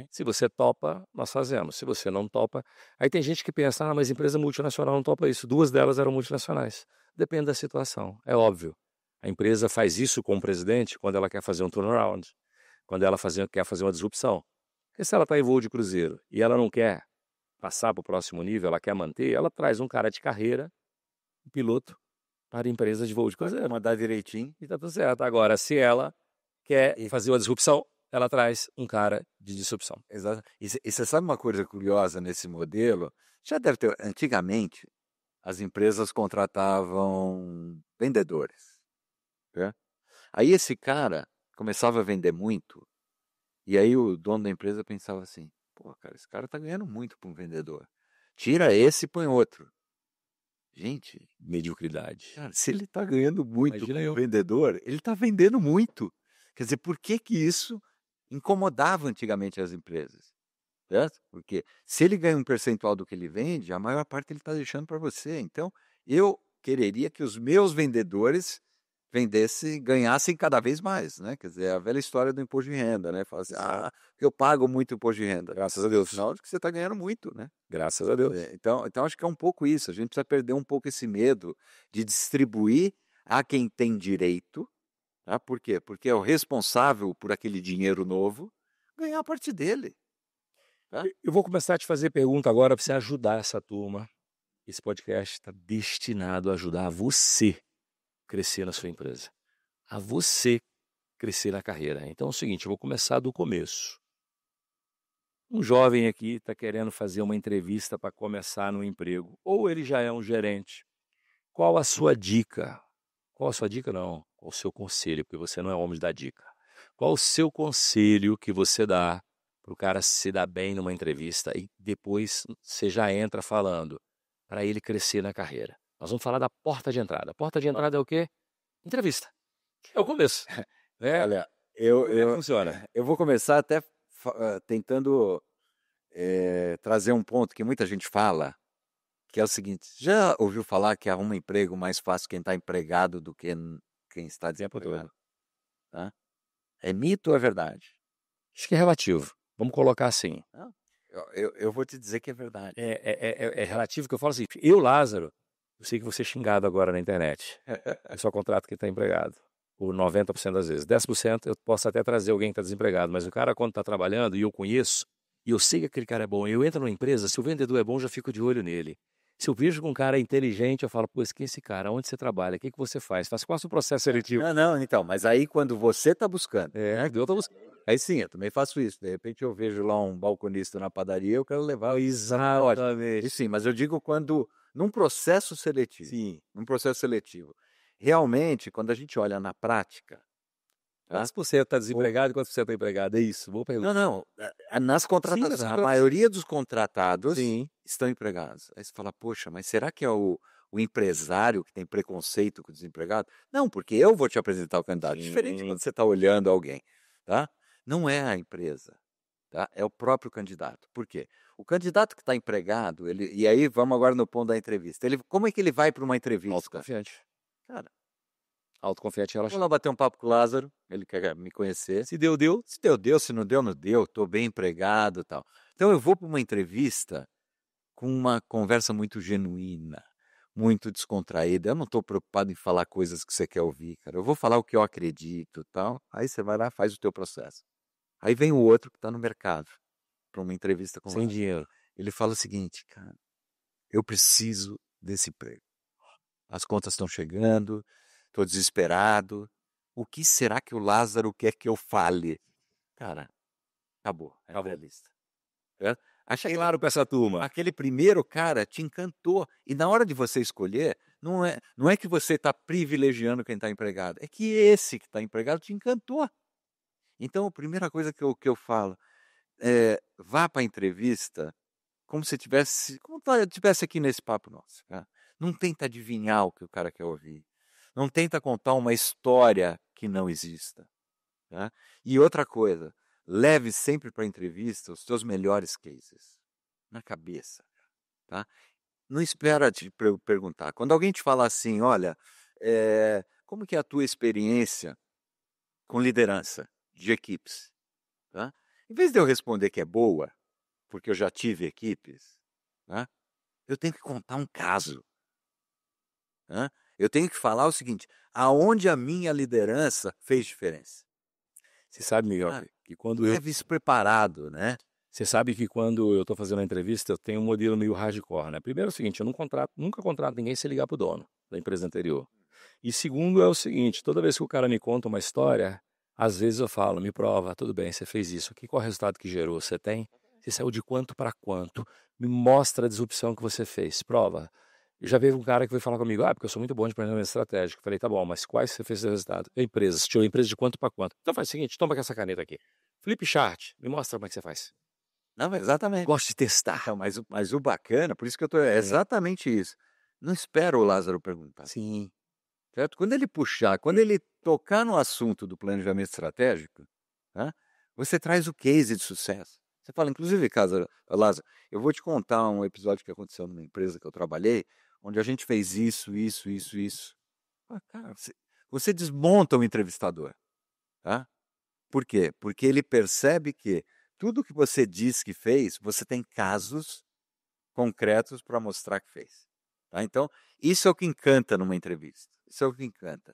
Se você topa, nós fazemos. Se você não topa... Aí tem gente que pensa, mas empresa multinacional não topa isso. 2 delas eram multinacionais. Depende da situação, é óbvio. A empresa faz isso com o presidente quando ela quer fazer um turnaround, quando ela quer fazer uma disrupção. Porque se ela está em voo de cruzeiro e ela não quer passar para o próximo nível, ela quer manter, ela traz um cara de carreira, um piloto, para a empresa de voo de cruzeiro. Mandar direitinho. E está tudo certo. Agora, se ela quer fazer uma disrupção, ela traz um cara de disrupção. Exato. E você sabe uma coisa curiosa nesse modelo? Já deve ter. Antigamente, as empresas contratavam vendedores. Né? Aí esse cara começava a vender muito, e aí o dono da empresa pensava assim: pô, cara, esse cara tá ganhando muito para um vendedor. Tira esse e põe outro. Gente, Mediocridade. cara, se ele tá ganhando muito Imagina com eu. o vendedor, ele tá vendendo muito. Quer dizer, por que que isso incomodava antigamente as empresas? Certo? Porque se ele ganha um percentual do que ele vende, a maior parte ele está deixando para você. Então, eu quereria que os meus vendedores ganhassem cada vez mais, né? Quer dizer, a velha história do imposto de renda, né? Fala assim, eu pago muito imposto de renda. Graças a Deus. Sinal de que você está ganhando muito, né? Graças a Deus. Então, acho que é um pouco isso. A gente precisa perder um pouco esse medo de distribuir a quem tem direito. Tá? Por quê? Porque é o responsável por aquele dinheiro novo ganhar a parte dele. Tá? Eu vou começar a te fazer pergunta agora para você ajudar essa turma. Esse podcast está destinado a ajudar você crescer na sua empresa, a você crescer na carreira. Então é o seguinte, eu vou começar do começo. Um jovem aqui está querendo fazer uma entrevista para começar no emprego, ou ele já é um gerente. Qual a sua dica? Qual a sua dica não? Qual o seu conselho? Porque você não é homem de dar dica. Qual o seu conselho que você dá para o cara se dar bem numa entrevista e depois você já entra falando para ele crescer na carreira? Nós vamos falar da porta de entrada. A porta de entrada é o quê? Entrevista. É o começo. Né? Olha, Como é que funciona? eu vou começar até tentando trazer um ponto que muita gente fala, que é o seguinte: já ouviu falar que arruma emprego mais fácil quem está empregado do que quem está desempregado? Tá? É mito ou é verdade? Acho que é relativo. Vamos colocar assim. Não, eu vou te dizer que é verdade. É relativo que eu falo assim. Eu, Lázaro, eu sei que você é xingado agora na internet. Eu só contrato quem está empregado. Por 90% das vezes. 10% eu posso até trazer alguém que está desempregado. Mas o cara, quando está trabalhando, e eu conheço, e eu sei que aquele cara é bom, eu entro numa empresa, se o vendedor é bom, eu já fico de olho nele. Se eu vejo que um cara é inteligente, eu falo, pô, quem é esse cara? Onde você trabalha? O que você faz? Faz qual é o processo seletivo? Não, então, mas aí quando você está buscando, Eu tô buscando. aí sim, eu também faço isso. De repente eu vejo lá um balconista na padaria, eu quero levar. Exatamente. E sim, mas eu digo quando, num processo seletivo. Sim. Num processo seletivo. Realmente, quando a gente olha na prática. Quantos por cento está desempregado e quantos por cento está empregado? É isso, boa pergunta. Não. Nas contratações, Sim, a maioria dos contratados Sim. estão empregados. Aí você fala, poxa, mas será que é o empresário que tem preconceito com o desempregado? Não, porque eu vou te apresentar o candidato. Sim. Diferente quando você está olhando alguém, tá? Não é a empresa, tá? É o próprio candidato. Por quê? O candidato que está empregado, e aí vamos agora no ponto da entrevista. Como é que ele vai para uma entrevista? Autoconfiante. Cara, Autoconfiante, vou lá bater um papo com o Lázaro, ele quer me conhecer. Se deu, deu. Se deu, se não deu, não deu, estou bem empregado e tal. Então eu vou para uma entrevista com uma conversa muito genuína, muito descontraída. Eu não estou preocupado em falar coisas que você quer ouvir, cara. Eu vou falar o que eu acredito e tal. Aí você vai lá, faz o teu processo. Aí vem o outro que está no mercado para uma entrevista com Sem dinheiro. Ele fala o seguinte, cara, eu preciso desse emprego. As contas estão chegando, estou desesperado. O que será que o Lázaro quer que eu fale? Cara, acabou. Acabou. A lista. Acha Claro para essa turma. Aquele primeiro cara te encantou. E na hora de você escolher, não é que você está privilegiando quem está empregado. É que esse que está empregado te encantou. Então, a primeira coisa que eu falo é, vá para a entrevista como se tivesse aqui nesse papo nosso. Tá? Não tenta adivinhar o que o cara quer ouvir. Não tenta contar uma história que não exista. Tá? E outra coisa, leve sempre para a entrevista os seus melhores cases na cabeça. Tá? Não espera te perguntar. Quando alguém te falar assim, olha, como que é a tua experiência com liderança de equipes? Tá? Em vez de eu responder que é boa, porque eu já tive equipes, tá? Eu tenho que contar um caso. Tá? Eu tenho que falar o seguinte, aonde a minha liderança fez diferença. Você sabe, Miguel, que quando eu... Leve isso preparado, né? Você sabe que quando eu estou fazendo a entrevista, eu tenho um modelo meio hardcore, né? Primeiro é o seguinte, eu nunca contrato ninguém sem ligar para o dono da empresa anterior. E segundo é o seguinte, toda vez que o cara me conta uma história, Às vezes eu falo, me prova, tudo bem, você fez isso aqui, qual é o resultado que gerou? Você tem? Você saiu de quanto para quanto? Me mostra a disrupção que você fez, prova. Eu já veio um cara que veio falar comigo, porque eu sou muito bom de planejamento estratégico. Eu falei, tá bom, mas quais você fez o resultado? Empresas, tirou a empresa de quanto para quanto? Então faz o seguinte, toma com essa caneta aqui. Flip chart, me mostra como é que você faz. Não, exatamente. Gosto de testar. Então, mas o bacana, por isso que eu tô, é exatamente isso. Não espera o Lázaro perguntar. Sim. Certo? Quando ele puxar, quando ele tocar no assunto do planejamento estratégico, tá? Você traz o case de sucesso. Você fala, inclusive, Lázaro, eu vou te contar um episódio que aconteceu numa empresa que eu trabalhei, onde a gente fez isso. Cara, você desmonta o entrevistador. Tá? Por quê? Porque ele percebe que tudo que você diz que fez, você tem casos concretos para mostrar que fez. Tá? Então, isso é o que encanta numa entrevista. Isso é o que encanta.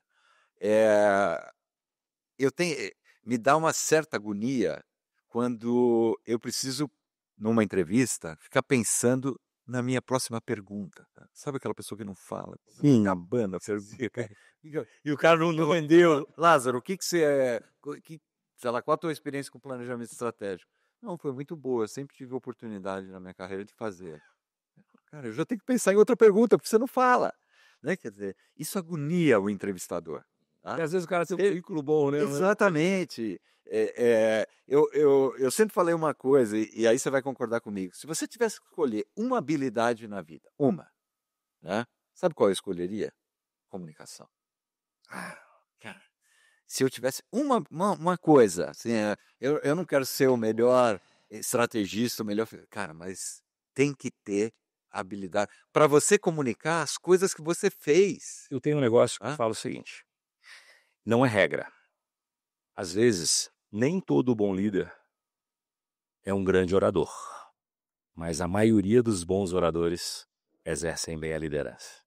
Me dá uma certa agonia quando eu preciso, numa entrevista, ficar pensando na minha próxima pergunta. Tá? Sabe aquela pessoa que não fala? Acabando a pergunta. E o cara não rendeu. Lázaro, o que você é? Sei lá, qual a tua experiência com planejamento estratégico? Não, foi muito boa. Eu sempre tive oportunidade na minha carreira de fazer. Cara, eu já tenho que pensar em outra pergunta, porque você não fala. Né? Quer dizer, isso agonia o entrevistador. Tá? E às vezes o cara tem um currículo bom, né? Exatamente. Eu sempre falei uma coisa, e aí você vai concordar comigo. Se você tivesse que escolher uma habilidade na vida, né? Sabe qual eu escolheria? Comunicação. Cara, se eu tivesse uma coisa, assim, eu não quero ser o melhor estrategista, o melhor... Cara, mas tem que ter habilidade para você comunicar as coisas que você fez. Eu tenho um negócio que fala o seguinte, não é regra. Às vezes, nem todo bom líder é um grande orador, mas a maioria dos bons oradores exercem bem a liderança.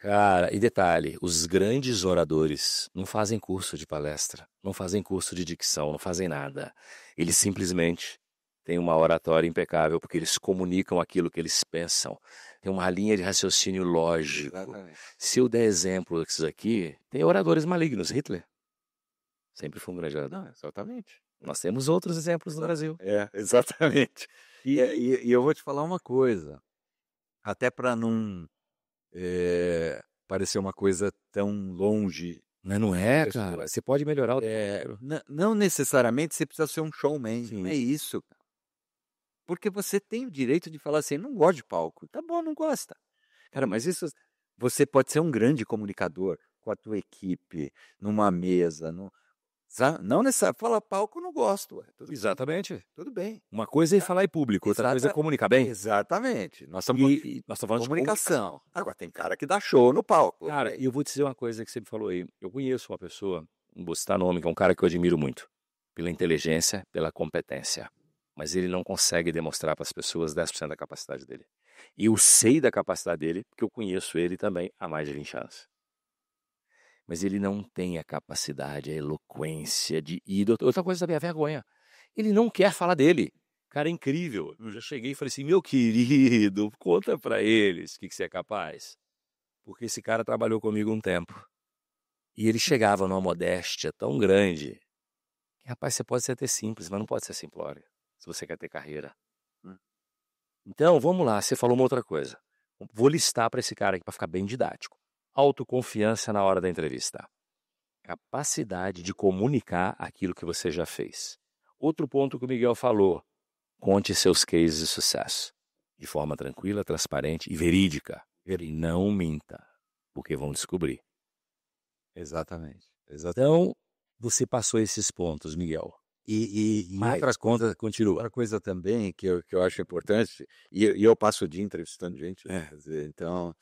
Cara, e detalhe, os grandes oradores não fazem curso de palestra, não fazem curso de dicção, não fazem nada. Eles simplesmente têm uma oratória impecável, porque eles comunicam aquilo que eles pensam. Tem uma linha de raciocínio lógico. Exatamente. Se eu der exemplo disso aqui, tem oradores malignos. Hitler sempre foi um grande orador. Exatamente. Nós temos outros exemplos no Brasil. Exatamente. E eu vou te falar uma coisa, até para não parecer uma coisa tão longe. Não é, cara. Você pode melhorar o não necessariamente você precisa ser um showman. Sim. Não é isso. Porque você tem o direito de falar assim, não gosto de palco. Tá bom, não gosta. Cara, mas isso... Você pode ser um grande comunicador com a tua equipe, numa mesa, não necessariamente. Fala palco, não gosto. Exatamente. Tudo bem. Uma coisa é falar em público, outra coisa é comunicar bem. Exatamente. Nós estamos falando de comunicação. Agora, tem cara que dá show no palco. Cara, e eu vou te dizer uma coisa que você me falou aí. Eu conheço uma pessoa, não vou citar nome, que é um cara que eu admiro muito. Pela inteligência, pela competência. Mas ele não consegue demonstrar para as pessoas 10% da capacidade dele. E eu sei da capacidade dele, porque eu conheço ele também há mais de 20 anos. Mas ele não tem a capacidade, a eloquência de ir. Outra coisa também, a vergonha. Ele não quer falar dele. Cara, é incrível. Eu já cheguei e falei assim, meu querido, conta para eles o que você é capaz. Porque esse cara trabalhou comigo um tempo. E ele chegava numa modéstia tão grande que, rapaz, você pode ser até simples, mas não pode ser simplório, se você quer ter carreira. Então, vamos lá, você falou uma outra coisa. Vou listar para esse cara aqui para ficar bem didático. Autoconfiança na hora da entrevista. Capacidade de comunicar aquilo que você já fez. Outro ponto que o Miguel falou. Conte seus cases de sucesso. De forma tranquila, transparente e verídica. E não minta, porque vão descobrir. Exatamente. Então, você passou esses pontos, Miguel. E outra coisa, continua. Outra coisa também que eu acho importante, e eu passo o dia entrevistando gente, né? Então,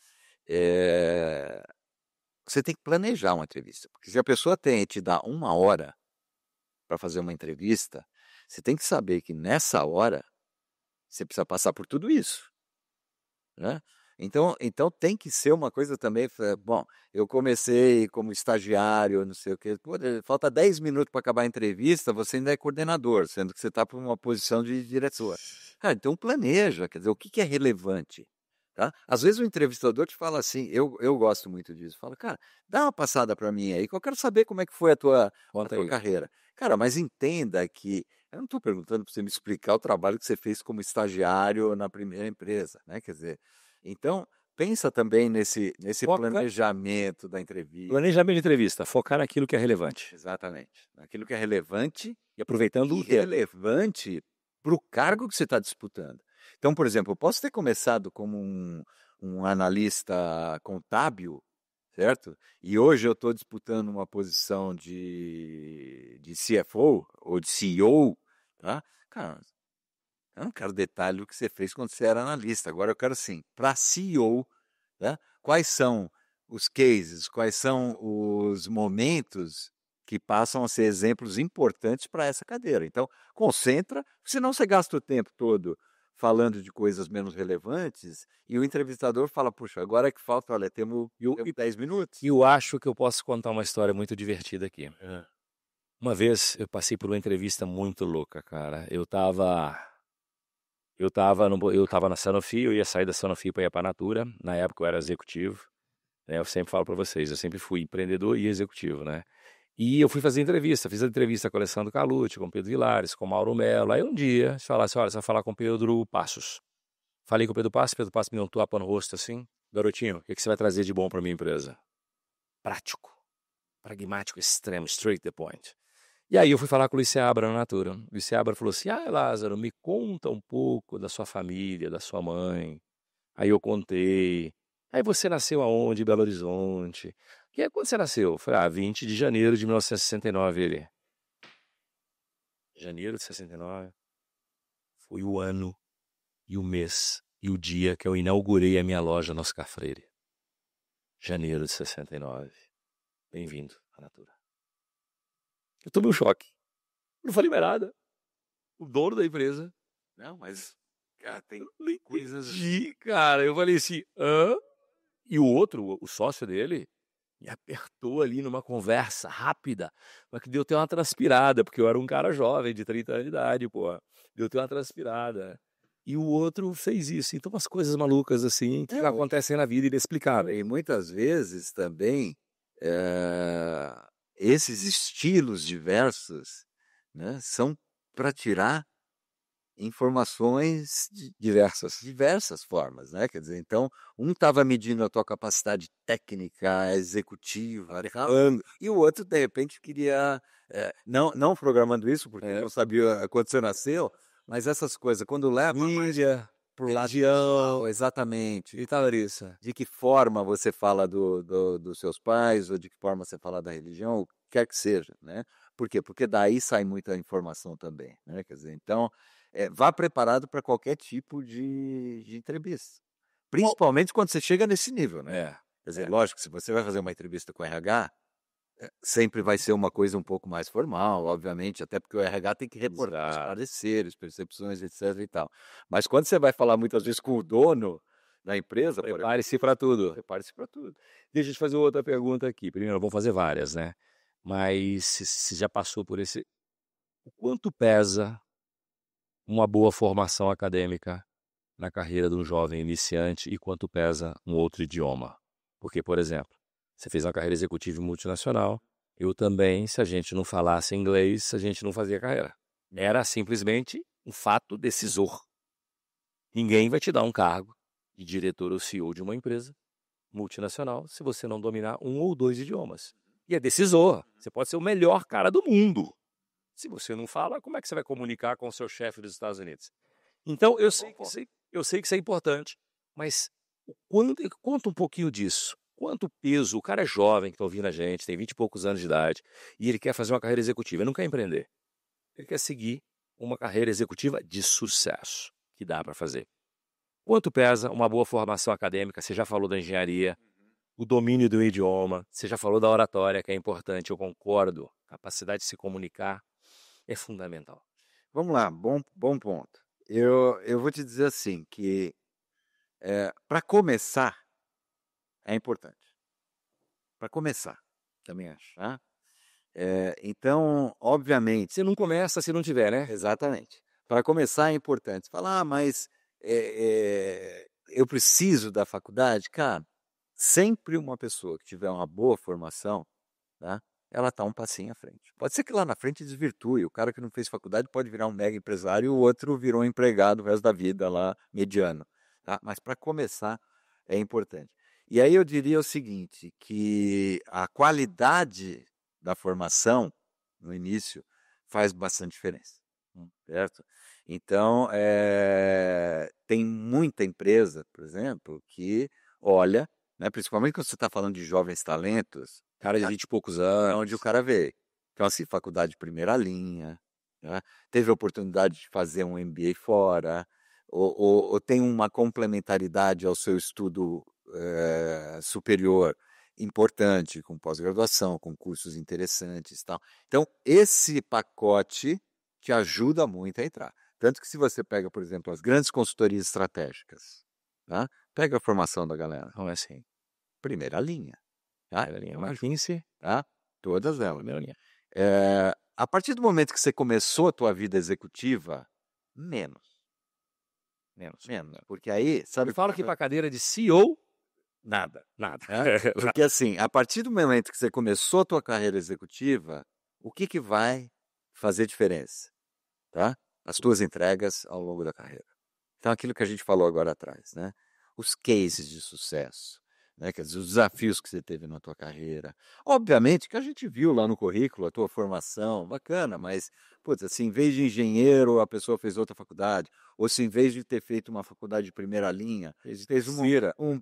você tem que planejar uma entrevista. Porque se a pessoa te dá 1 hora para fazer uma entrevista, você tem que saber que nessa hora você precisa passar por tudo isso. Né? Então tem que ser uma coisa também, bom, eu comecei como estagiário, não sei o quê, falta 10 minutos para acabar a entrevista, você ainda é coordenador, sendo que você está por uma posição de diretor. Cara, então planeja, quer dizer, o que é relevante? Tá? Às vezes o entrevistador te fala assim, eu gosto muito disso, fala, cara, dá uma passada para mim aí, que eu quero saber como é que foi a tua Conta aí. carreira. Cara, mas entenda que eu não estou perguntando para você me explicar o trabalho que você fez como estagiário na primeira empresa, né? Quer dizer, então pensa também nesse Foca planejamento da entrevista. planejamento de entrevista, focar naquilo que é relevante. Exatamente. Naquilo que é relevante E aproveitando e o tempo. relevante para o cargo que você está disputando. Então, por exemplo, eu posso ter começado como um analista contábil, certo? E hoje eu estou disputando uma posição de CFO ou de CEO, tá? Cara, eu não quero detalhe do que você fez quando você era analista. Agora eu quero, assim, para CEO, né? Quais são os cases, quais são os momentos que passam a ser exemplos importantes para essa cadeira. Então, concentra, senão você gasta o tempo todo falando de coisas menos relevantes e o entrevistador fala, puxa, agora é que falta, olha, temos 10 minutos. E eu acho que eu posso contar uma história muito divertida aqui. Uma vez eu passei por uma entrevista muito louca, cara. Eu tava na Sanofi, eu ia sair da Sanofi para ir para a Natura. Na época eu era executivo, né? Eu sempre falo para vocês, eu sempre fui empreendedor e executivo, né? E eu fui fazer entrevista, fiz a entrevista com o Alessandro Calucci, com o Pedro Vilares, com o Mauro Mello. Aí um dia, eles falaram assim, olha, você vai falar com o Pedro Passos. Falei com o Pedro Passos me deu um tapa no rosto assim. Garotinho, o que você vai trazer de bom para minha empresa? Prático, pragmático, extremo, straight to the point. E aí eu fui falar com o Luiz Seabra na Natura. O Luiz Seabra falou assim, Lázaro, me conta um pouco da sua família, da sua mãe. Aí eu contei. Aí você nasceu aonde? Em Belo Horizonte. E aí quando você nasceu? Eu falei, 20 de janeiro de 1969, ele. Janeiro de 69 foi o ano e o mês e o dia que eu inaugurei a minha loja no Oscar Freire. Janeiro de 69. Bem-vindo à Natura. Eu tomei um choque. Não falei mais nada. O dono da empresa. Não, mas, cara, tem Não coisas... entendi, cara. Eu falei assim, hã? E o outro, o sócio dele, me apertou ali numa conversa rápida, mas que deu até uma transpirada, porque eu era um cara jovem, de 30 anos de idade, pô. Deu até uma transpirada. E o outro fez isso. Então, umas coisas malucas assim, que acontecem na vida inexplicáveis. E muitas vezes também esses estilos diversos, né, são para tirar informações de diversas formas, né? Quer dizer, então, um estava medindo a tua capacidade técnica, executiva, e o outro, de repente, queria, não programando isso, porque não sabia quando você nasceu, mas essas coisas, quando leva pro lado exatamente. E tal, Larissa? De que forma você fala dos seus pais, ou de que forma você fala da religião, o que quer que seja, né? Por quê? Porque daí sai muita informação também, né? Quer dizer, então, vá preparado para qualquer tipo de entrevista. Principalmente quando você chega nesse nível, né? Quer dizer, lógico, se você vai fazer uma entrevista com o RH, sempre vai ser uma coisa um pouco mais formal, obviamente, até porque o RH tem que reportar, esclarecer as percepções, etc e tal. Mas quando você vai falar muitas vezes com o dono da empresa, Prepare-se para tudo. prepare-se para tudo. Deixa eu te fazer outra pergunta aqui. Primeiro, vamos fazer várias, né? Mas se já passou por esse... O quanto pesa uma boa formação acadêmica na carreira de um jovem iniciante e quanto pesa um outro idioma? Porque, por exemplo, você fez uma carreira executiva multinacional, eu também, se a gente não falasse inglês, a gente não fazia carreira. Era simplesmente um fato decisor. Ninguém vai te dar um cargo de diretor ou CEO de uma empresa multinacional se você não dominar um ou dois idiomas. E é decisor. Você pode ser o melhor cara do mundo. Se você não fala, como é que você vai comunicar com o seu chefe dos Estados Unidos? Então, eu sei que isso é importante, mas conta um pouquinho disso. Quanto peso, o cara é jovem que está ouvindo a gente, tem 20 e poucos anos de idade, e ele quer fazer uma carreira executiva, ele não quer empreender. Ele quer seguir uma carreira executiva de sucesso, que dá para fazer. Quanto pesa uma boa formação acadêmica? Você já falou da engenharia, o domínio do idioma, você já falou da oratória, que é importante, eu concordo. Capacidade de se comunicar é fundamental. Vamos lá, bom ponto. Eu vou te dizer assim, que para começar, é importante. Para começar, também acho. Tá? Então, obviamente... Você não começa se não tiver, né? Exatamente. Para começar é importante. Falar, mas eu preciso da faculdade, cara, sempre uma pessoa que tiver uma boa formação, tá? Ela está um passinho à frente. Pode ser que lá na frente desvirtue. O cara que não fez faculdade pode virar um mega empresário e o outro virou um empregado o resto da vida lá, mediano. Tá? Mas para começar, é importante. E aí eu diria o seguinte, que a qualidade da formação, no início, faz bastante diferença. Certo? Então, tem muita empresa, por exemplo, que olha, né, principalmente quando você está falando de jovens talentos, Cara de 20 e poucos anos. onde o cara veio. Então, assim, faculdade de primeira linha, né? Teve a oportunidade de fazer um MBA fora, ou tem uma complementaridade ao seu estudo superior importante, com pós-graduação, com cursos interessantes e tal. Então, esse pacote te ajuda muito a entrar. Tanto que se você pega, por exemplo, as grandes consultorias estratégicas, tá? Pega a formação da galera. Não é assim. Primeira linha. Tá? Primeira linha. McKinsey, Tá? Todas elas. primeira linha. A partir do momento que você começou a tua vida executiva, menos. Porque aí, sabe... Eu falo que para a cadeira de CEO, Nada. nada. Porque assim, a partir do momento que você começou a tua carreira executiva, o que vai fazer diferença? Tá? As tuas entregas ao longo da carreira. Então, aquilo que a gente falou agora atrás, né? Os cases de sucesso, né? Quer dizer, os desafios que você teve na tua carreira. Obviamente que a gente viu lá no currículo a tua formação, bacana, mas, putz, assim, em vez de engenheiro, a pessoa fez outra faculdade, ou se em vez de ter feito uma faculdade de primeira linha, fez uma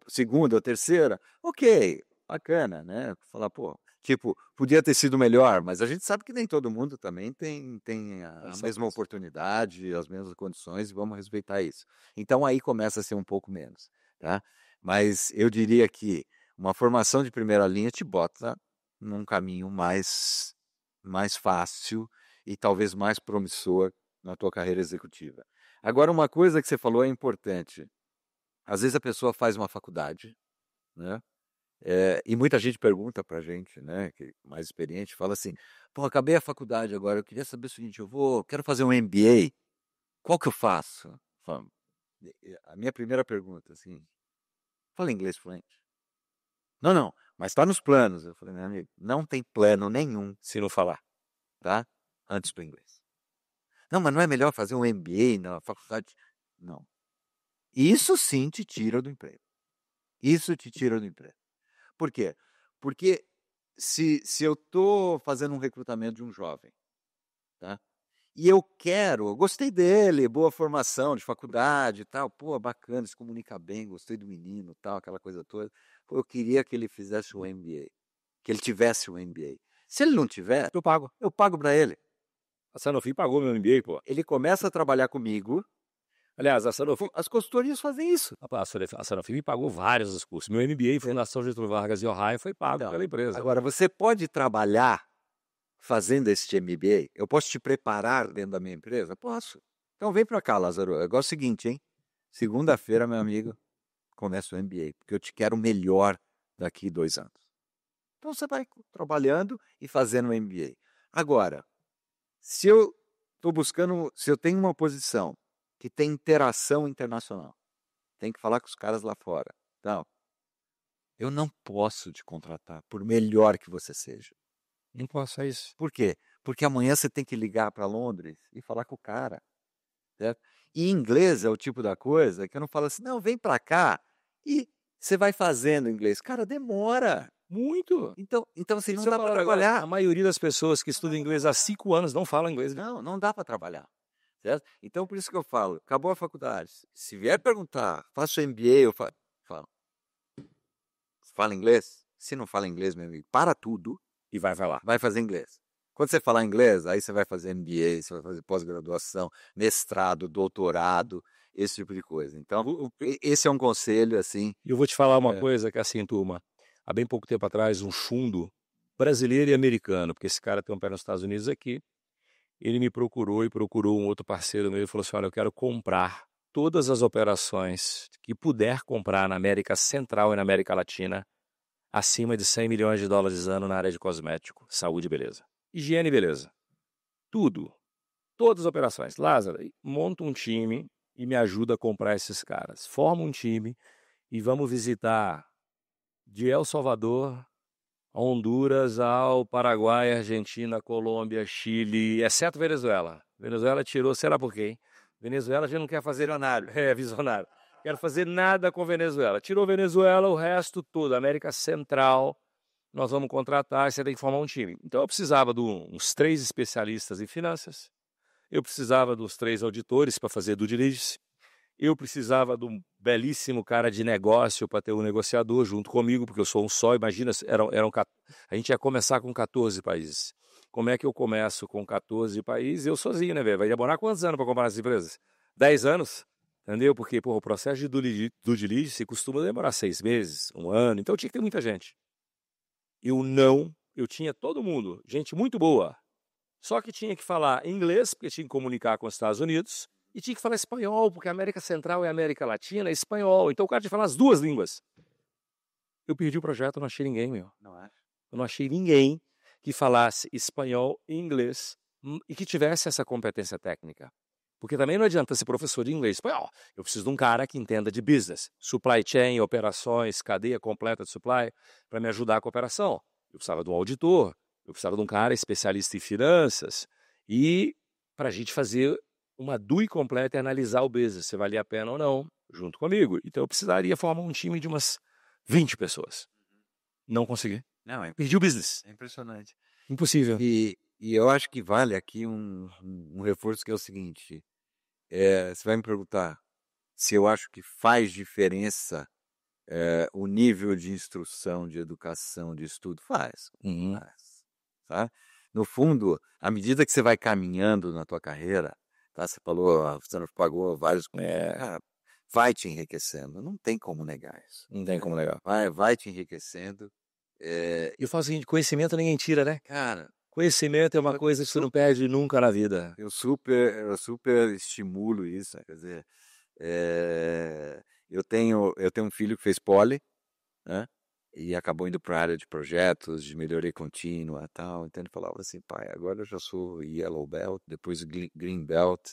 segunda ou terceira, ok, bacana, né? Falar, pô, tipo, podia ter sido melhor, mas a gente sabe que nem todo mundo também tem a mesma oportunidade, as mesmas condições, e vamos respeitar isso. Então aí começa a ser um pouco menos, tá? Mas eu diria que uma formação de primeira linha te bota num caminho mais fácil e talvez mais promissor na tua carreira executiva. Agora, uma coisa que você falou é importante. Às vezes a pessoa faz uma faculdade, né? E muita gente pergunta pra gente, né, que é mais experiente, fala assim, pô, acabei a faculdade agora, eu queria saber o seguinte, quero fazer um MBA, qual que eu faço? A minha primeira pergunta, assim, fala inglês fluente? Não, mas está nos planos. Eu falei, meu amigo, não tem plano nenhum Se não falar. tá? Antes do inglês. Não, mas não é melhor fazer um MBA na faculdade? Não. Isso sim te tira do emprego. Isso te tira do emprego. Por quê? Porque se eu estou fazendo um recrutamento de um jovem, tá? E eu gostei dele, boa formação de faculdade e tal, pô, bacana, se comunica bem, gostei do menino tal, aquela coisa toda. Pô, eu queria que ele fizesse o MBA, que ele tivesse o MBA. Se ele não tiver, Eu pago. eu pago para ele. A Sanofi pagou meu MBA, pô. Ele começa a trabalhar comigo. Aliás, a Sanofi... As consultorias fazem isso. A Sanofi me pagou vários dos cursos. Meu MBA, Fundação Getúlio Vargas e Ohio, foi pago pela empresa. Agora, você pode trabalhar fazendo esse MBA? Eu posso te preparar dentro da minha empresa? Posso. Então vem para cá, Lázaro. É igual o seguinte, hein? Segunda-feira, meu amigo, começa o MBA, porque eu te quero melhor daqui 2 anos. Então você vai trabalhando e fazendo o MBA. Agora, se eu tenho uma posição que tem interação internacional, tem que falar com os caras lá fora, então, eu não posso te contratar, por melhor que você seja. Não posso, é isso. Por quê? Porque amanhã você tem que ligar para Londres e falar com o cara. Certo? E inglês é o tipo da coisa que eu não falo assim, não, vem para cá e você vai fazendo inglês. Cara, demora. Muito. Então assim, não Se eu dá falar para agora, trabalhar. a maioria das pessoas que estudam inglês há 5 anos não falam inglês. Não dá para trabalhar. Certo? Então, por isso que eu falo, acabou a faculdade. Se vier perguntar, faço MBA, eu falo, fala inglês? Se não fala inglês, meu amigo, para tudo E vai falar. vai fazer inglês. Quando você falar inglês, aí você vai fazer MBA, você vai fazer pós-graduação, mestrado, doutorado, esse tipo de coisa. Então, esse é um conselho, assim. E eu vou te falar uma coisa que, assim, turma, há bem pouco tempo atrás, um fundo brasileiro e americano, porque esse cara tem um pé nos Estados Unidos aqui, ele me procurou e procurou um outro parceiro meu e falou assim, olha, eu quero comprar todas as operações que puder comprar na América Central e na América Latina acima de $100 milhões ano na área de cosmético, saúde e beleza. Higiene e beleza. Tudo. Todas as operações. Lázaro, monta um time e me ajuda a comprar esses caras. Forma um time e vamos visitar de El Salvador a Honduras, ao Paraguai, Argentina, Colômbia, Chile, exceto Venezuela. Venezuela tirou, será por quê, hein? Venezuela a gente não quer fazer... Visionário. Visionário. Quero fazer nada com Venezuela. Tirou Venezuela, o resto tudo, América Central, nós vamos contratar, você tem que formar um time. Então eu precisava de uns 3 especialistas em finanças, eu precisava dos 3 auditores para fazer due diligence, eu precisava de um belíssimo cara de negócio para ter um negociador junto comigo, porque eu sou um só, imagina, a gente ia começar com 14 países. Como é que eu começo com 14 países? Eu sozinho, né, velho? Vai demorar quantos anos para comprar as empresas? 10 anos? Entendeu? Porque o processo de due diligence costuma demorar 6 meses, 1 ano, então tinha que ter muita gente. Eu tinha todo mundo, gente muito boa, só que tinha que falar inglês, porque tinha que comunicar com os Estados Unidos, e tinha que falar espanhol, porque a América Central e a América Latina é espanhol. Então o cara tinha que falar as 2 línguas. Eu perdi o projeto, não achei ninguém, meu. Não é? Eu não achei ninguém que falasse espanhol e inglês e que tivesse essa competência técnica. Porque também não adianta ser professor de inglês e espanhol. Eu preciso de um cara que entenda de business, supply chain, operações, cadeia completa de supply, para me ajudar com a operação. Eu precisava de um auditor, eu precisava de um cara especialista em finanças e para a gente fazer uma DUI completa e analisar o business, se valia a pena ou não, junto comigo. Então eu precisaria formar um time de umas 20 pessoas. Não consegui. Não, Perdi o business. é impressionante. Impossível. E eu acho que vale aqui um reforço que é o seguinte, você vai me perguntar se eu acho que faz diferença o nível de instrução, de educação, de estudo. Faz. Faz. Tá? No fundo, à medida que você vai caminhando na tua carreira, tá? Você falou, você pagou vários... Cara, vai te enriquecendo. Não tem como negar isso. Não tem como negar. Vai te enriquecendo. Eu falo o seguinte, conhecimento ninguém tira, né? Cara, conhecimento é uma coisa que você não perde nunca na vida. Eu super estimulo isso, quer dizer, eu tenho um filho que fez poli, né? E acabou indo para a área de projetos, de melhoria contínua e tal. Então ele falava assim, pai, agora eu já sou Yellow Belt, depois Green Belt.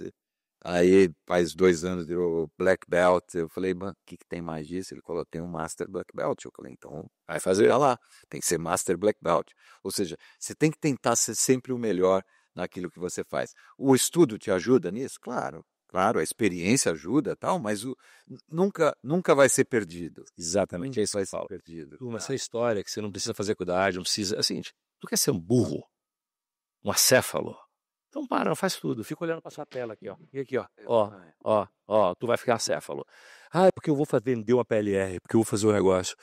Aí faz 2 anos virou Black Belt. Eu falei, mano, o que tem mais disso? Ele falou, tem um Master Black Belt. Eu falei, então vai fazer lá, tem que ser Master Black Belt. Ou seja, você tem que tentar ser sempre o melhor naquilo que você faz. O estudo te ajuda nisso? Claro, a experiência ajuda, tal, mas nunca vai ser perdido. Exatamente, é isso que eu falo. Turma, essa história que você não precisa fazer cuidado, não precisa... É o seguinte, tu quer ser um burro, um acéfalo? Então para, não faz tudo, fica olhando para sua tela aqui, ó. E aqui, ó, tu vai ficar acéfalo. Ah, é porque eu vou vender uma PLR, porque eu vou fazer um negócio.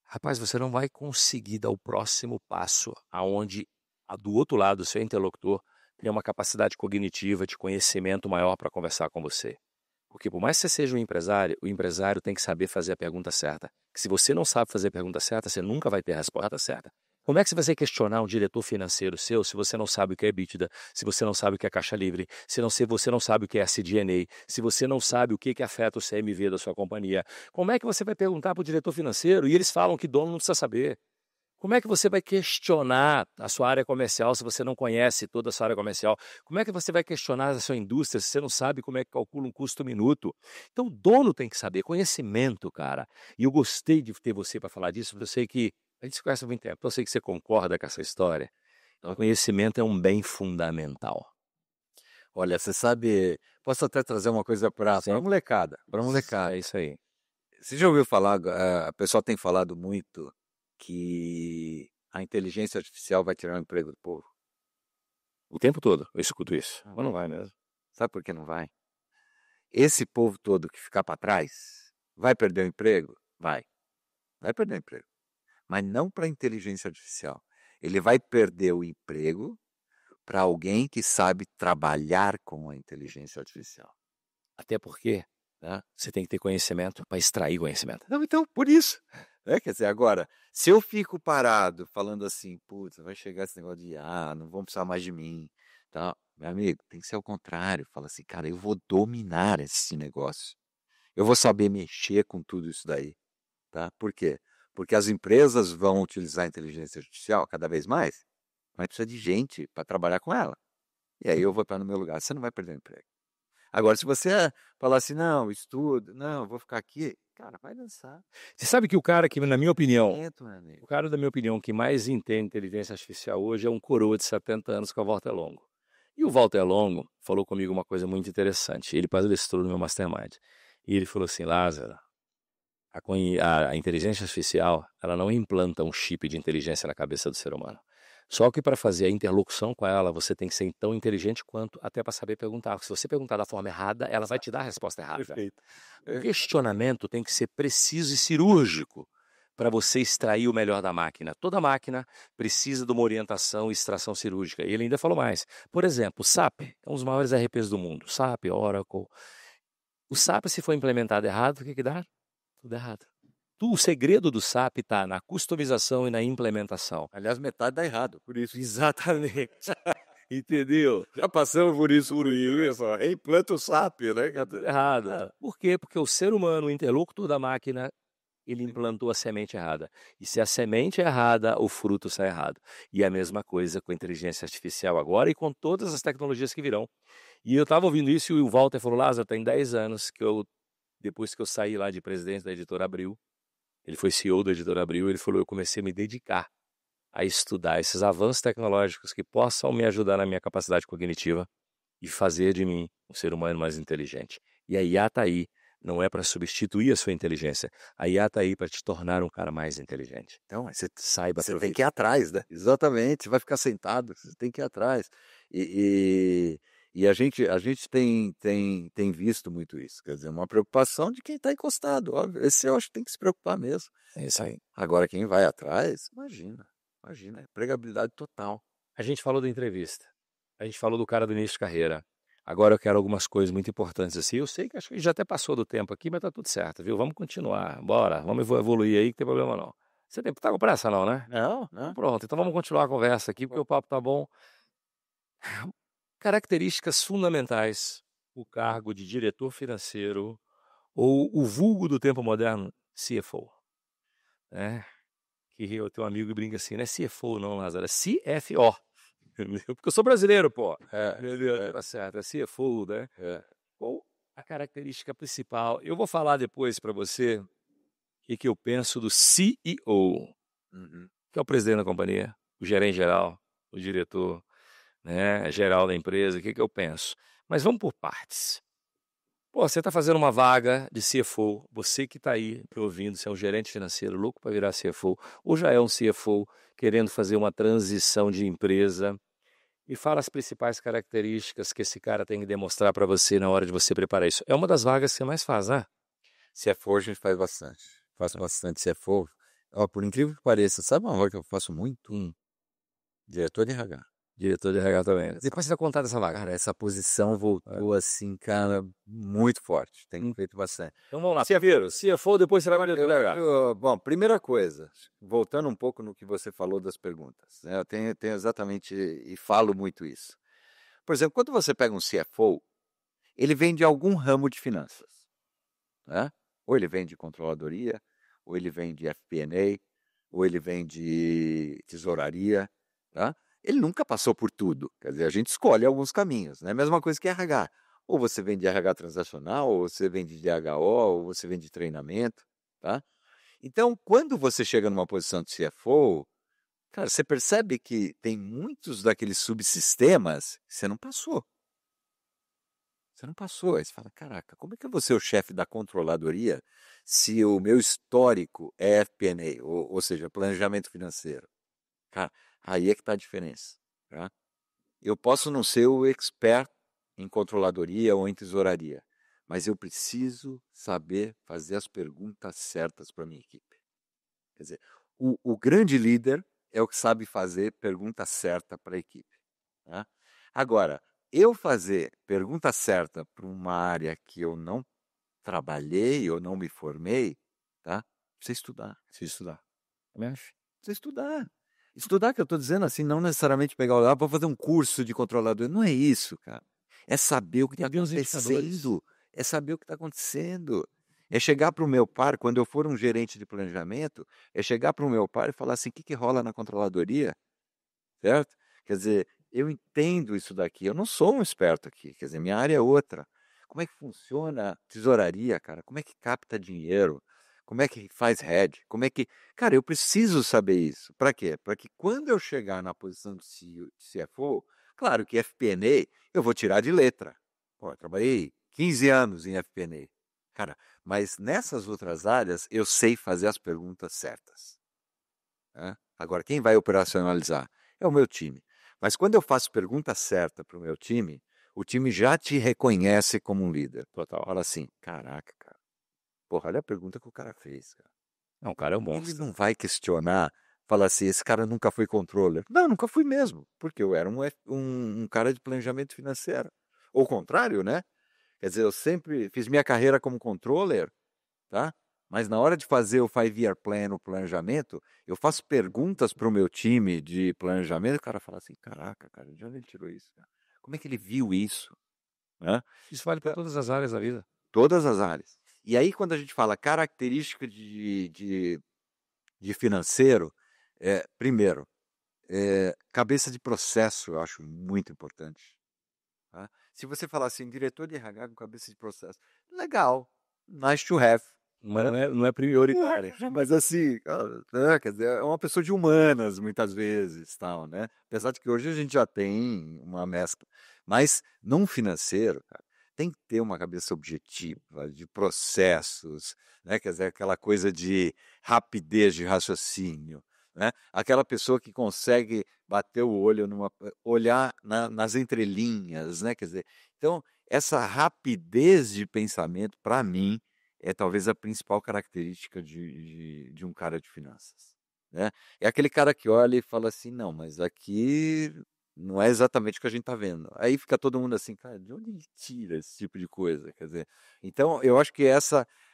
Rapaz, você não vai conseguir dar o próximo passo aonde do outro lado, o seu interlocutor, tem uma capacidade cognitiva de conhecimento maior para conversar com você. Porque por mais que você seja um empresário, o empresário tem que saber fazer a pergunta certa. Que se você não sabe fazer a pergunta certa, você nunca vai ter a resposta certa. Como é que você vai questionar um diretor financeiro seu se você não sabe o que é EBITDA, se você não sabe o que é caixa livre, se você não sabe o que é SG&A, se você não sabe o que afeta o CMV da sua companhia? Como é que você vai perguntar para o diretor financeiro e eles falam que dono não precisa saber? Como é que você vai questionar a sua área comercial se você não conhece toda a sua área comercial? Como é que você vai questionar a sua indústria se você não sabe como é que calcula um custo minuto? Então o dono tem que saber, conhecimento, cara. E eu gostei de ter você para falar disso, porque eu sei que a gente se conhece há muito tempo, então eu sei que você concorda com essa história. Então o conhecimento é um bem fundamental. Olha, você sabe, posso até trazer uma coisa para a molecada. É isso aí. Você já ouviu falar, a pessoa tem falado muito que a inteligência artificial vai tirar o emprego do povo? O tempo todo eu escuto isso, mas não vai mesmo. Sabe por que não vai? Esse povo todo que ficar para trás vai perder o emprego? Vai perder o emprego. Mas não para a inteligência artificial. Ele vai perder o emprego para alguém que sabe trabalhar com a inteligência artificial. Até porque você tem que ter conhecimento para extrair conhecimento. Não, então, por isso. Quer dizer, agora, se eu fico parado falando assim, putz, vai chegar esse negócio de não vão precisar mais de mim, tá? Meu amigo, tem que ser o contrário. Fala assim, cara, eu vou dominar esse negócio. Eu vou saber mexer com tudo isso daí, tá? Por quê? Porque as empresas vão utilizar a inteligência artificial cada vez mais, mas precisa de gente para trabalhar com ela. E aí eu vou estar no meu lugar. Você não vai perder o emprego. Agora, se você falar assim, não, estudo, não, vou ficar aqui, cara, vai dançar. Você sabe que o cara que, na minha opinião, Lento, meu amigo. o cara, da minha opinião, que mais entende inteligência artificial hoje é um coroa de 70 anos, que é o Walter Longo. E o Walter Longo falou comigo uma coisa muito interessante. Ele palestrou no meu mastermind. E ele falou assim, Lázaro, a inteligência artificial, ela não implanta um chip de inteligência na cabeça do ser humano. Só que para fazer a interlocução com ela, você tem que ser tão inteligente quanto até para saber perguntar. Se você perguntar da forma errada, ela vai te dar a resposta errada. Perfeito. O questionamento tem que ser preciso e cirúrgico para você extrair o melhor da máquina. Toda máquina precisa de uma orientação e extração cirúrgica. E ele ainda falou mais. Por exemplo, o SAP é um dos maiores RPs do mundo. SAP, Oracle. O SAP, se for implementado errado, o que dá? Tudo errado. O segredo do SAP está na customização e na implementação. Aliás, metade dá errado, por isso. Exatamente. Entendeu? Já passamos por isso, implanta o SAP, né? Errado. Por quê? Porque o ser humano, o interlocutor da máquina, ele implantou a semente errada. E se a semente é errada, o fruto sai errado. E a mesma coisa com a inteligência artificial agora e com todas as tecnologias que virão. E eu estava ouvindo isso e o Walter falou, Lázaro, tem 10 anos que depois que eu saí lá de presidente da Editora Abril, ele foi CEO da Editora Abril, ele falou, eu comecei a me dedicar a estudar esses avanços tecnológicos que possam me ajudar na minha capacidade cognitiva e fazer de mim um ser humano mais inteligente. E a IA está aí, não é para substituir a sua inteligência, a IA está aí para te tornar um cara mais inteligente. Então, você Saiba tem aproveitar. que ir atrás, né? Exatamente, você vai ficar sentado, você tem que ir atrás. E a gente tem visto muito isso, quer dizer, uma preocupação de quem está encostado, óbvio. Esse eu acho que tem que se preocupar mesmo. É isso aí. Agora, quem vai atrás, imagina, é pregabilidade total. A gente falou da entrevista, a gente falou do cara do início de carreira. Agora eu quero algumas coisas muito importantes assim. Eu sei que acho que já até passou do tempo aqui, mas tá tudo certo, viu? Vamos continuar, bora, vamos evoluir aí, que tem problema não. Você tá com pressa não, né? Não. Pronto, então vamos continuar a conversa aqui, porque o papo tá bom. Características fundamentais, o cargo de diretor financeiro ou o vulgo do tempo moderno, CFO. Né? Que eu tenho um amigo que brinca assim, não é CFO não, Lázaro, é CFO. Porque eu sou brasileiro, pô. Tá certo, é CFO, né? Qual a característica principal? Eu vou falar depois para você o que eu penso do CEO, que é o presidente da companhia, o gerente geral, o diretor, né, geral da empresa, o que eu penso. Mas vamos por partes. Pô, você está fazendo uma vaga de CFO, você que está aí me ouvindo, você é um gerente financeiro louco para virar CFO, ou já é um CFO querendo fazer uma transição de empresa, e fala as principais características que esse cara tem que demonstrar para você na hora de você preparar isso. É uma das vagas que você mais faz, né? CFO a gente faz bastante. Faço bastante CFO. Ó, por incrível que pareça, sabe uma vaga que eu faço muito? Diretor de RH. Diretor de RH também. Depois você vai contar dessa vaga. Cara, essa posição voltou assim, cara, muito forte. Tenho feito bastante. Então vamos lá. CFO, depois você vai para diretor de RH. Bom, primeira coisa, voltando um pouco no que você falou das perguntas, né? Eu tenho exatamente, e falo muito isso. Por exemplo, quando você pega um CFO, ele vem de algum ramo de finanças, né? Ou ele vem de controladoria, ou ele vem de FP&A, ou ele vem de tesouraria, tá? Ele nunca passou por tudo, quer dizer, a gente escolhe alguns caminhos, né? Mesma coisa que RH. Ou você vem de RH transacional, ou você vem de DHO, ou você vem de treinamento, tá? Então, quando você chega numa posição de CFO, cara, você percebe que tem muitos daqueles subsistemas que você não passou. Você não passou. Aí você fala, caraca, como é que eu vou ser o chefe da controladoria se o meu histórico é FP&A, ou seja, planejamento financeiro? Cara, aí é que está a diferença. Tá? Eu posso não ser o expert em controladoria ou em tesouraria, mas eu preciso saber fazer as perguntas certas para a minha equipe. Quer dizer, o grande líder é o que sabe fazer pergunta certa para a equipe. Tá? Agora, eu fazer pergunta certa para uma área que eu não trabalhei ou não me formei, tá? Precisa estudar. Precisa estudar. Estudar, que eu estou dizendo assim, não necessariamente pegar o lá, vou fazer um curso de controlador. Não é isso, cara. É saber o que está acontecendo. É saber o que está acontecendo. É chegar para o meu par, quando eu for um gerente de planejamento, é chegar para o meu par e falar assim, o que rola na controladoria? Certo? Quer dizer, eu entendo isso daqui. Eu não sou um experto aqui. Quer dizer, minha área é outra. como é que funciona a tesouraria, cara, como é que capta dinheiro, como é que faz hedge, como é que... Cara, eu preciso saber isso. Para quê? Para que quando eu chegar na posição de CFO, claro que FP&A eu vou tirar de letra. Pô, eu trabalhei 15 anos em FP&A. Cara, mas nessas outras áreas eu sei fazer as perguntas certas. Né? Agora, quem vai operacionalizar? É o meu time. Mas quando eu faço pergunta certa para o meu time, o time já te reconhece como um líder. Total. Fala assim, caraca, cara. Porra, olha a pergunta que o cara fez, cara. Não, o cara é um Ele monstro. não vai questionar, falar assim, esse cara nunca foi controller. Não, nunca fui mesmo, porque eu era um cara de planejamento financeiro. Ou o contrário, né? Quer dizer, eu sempre fiz minha carreira como controller, tá? Mas na hora de fazer o 5-year plan, o planejamento, eu faço perguntas para o meu time de planejamento, e o cara fala assim, caraca, cara, de onde ele tirou isso? Cara? Como é que ele viu isso? Né? Isso vale para todas as áreas da vida. Todas as áreas. E aí, quando a gente fala característica de financeiro, primeiro, cabeça de processo eu acho muito importante. Tá? Se você falar assim, diretor de RH com cabeça de processo, legal, nice to have. Mas não é prioritário. Mas assim, quer dizer, é uma pessoa de humanas muitas vezes, tal, né? Apesar de que hoje a gente já tem uma mescla. Mas num financeiro, cara, tem que ter uma cabeça objetiva, de processos, né? Quer dizer, aquela coisa de rapidez de raciocínio, né? Aquela pessoa que consegue bater o olho olhar nas entrelinhas, né? Quer dizer, então essa rapidez de pensamento, para mim, é talvez a principal característica de um cara de finanças, né? É aquele cara que olha e fala assim, não, mas aqui não é exatamente o que a gente está vendo. Aí fica todo mundo assim, cara, de onde ele tira esse tipo de coisa? Quer dizer, então eu acho que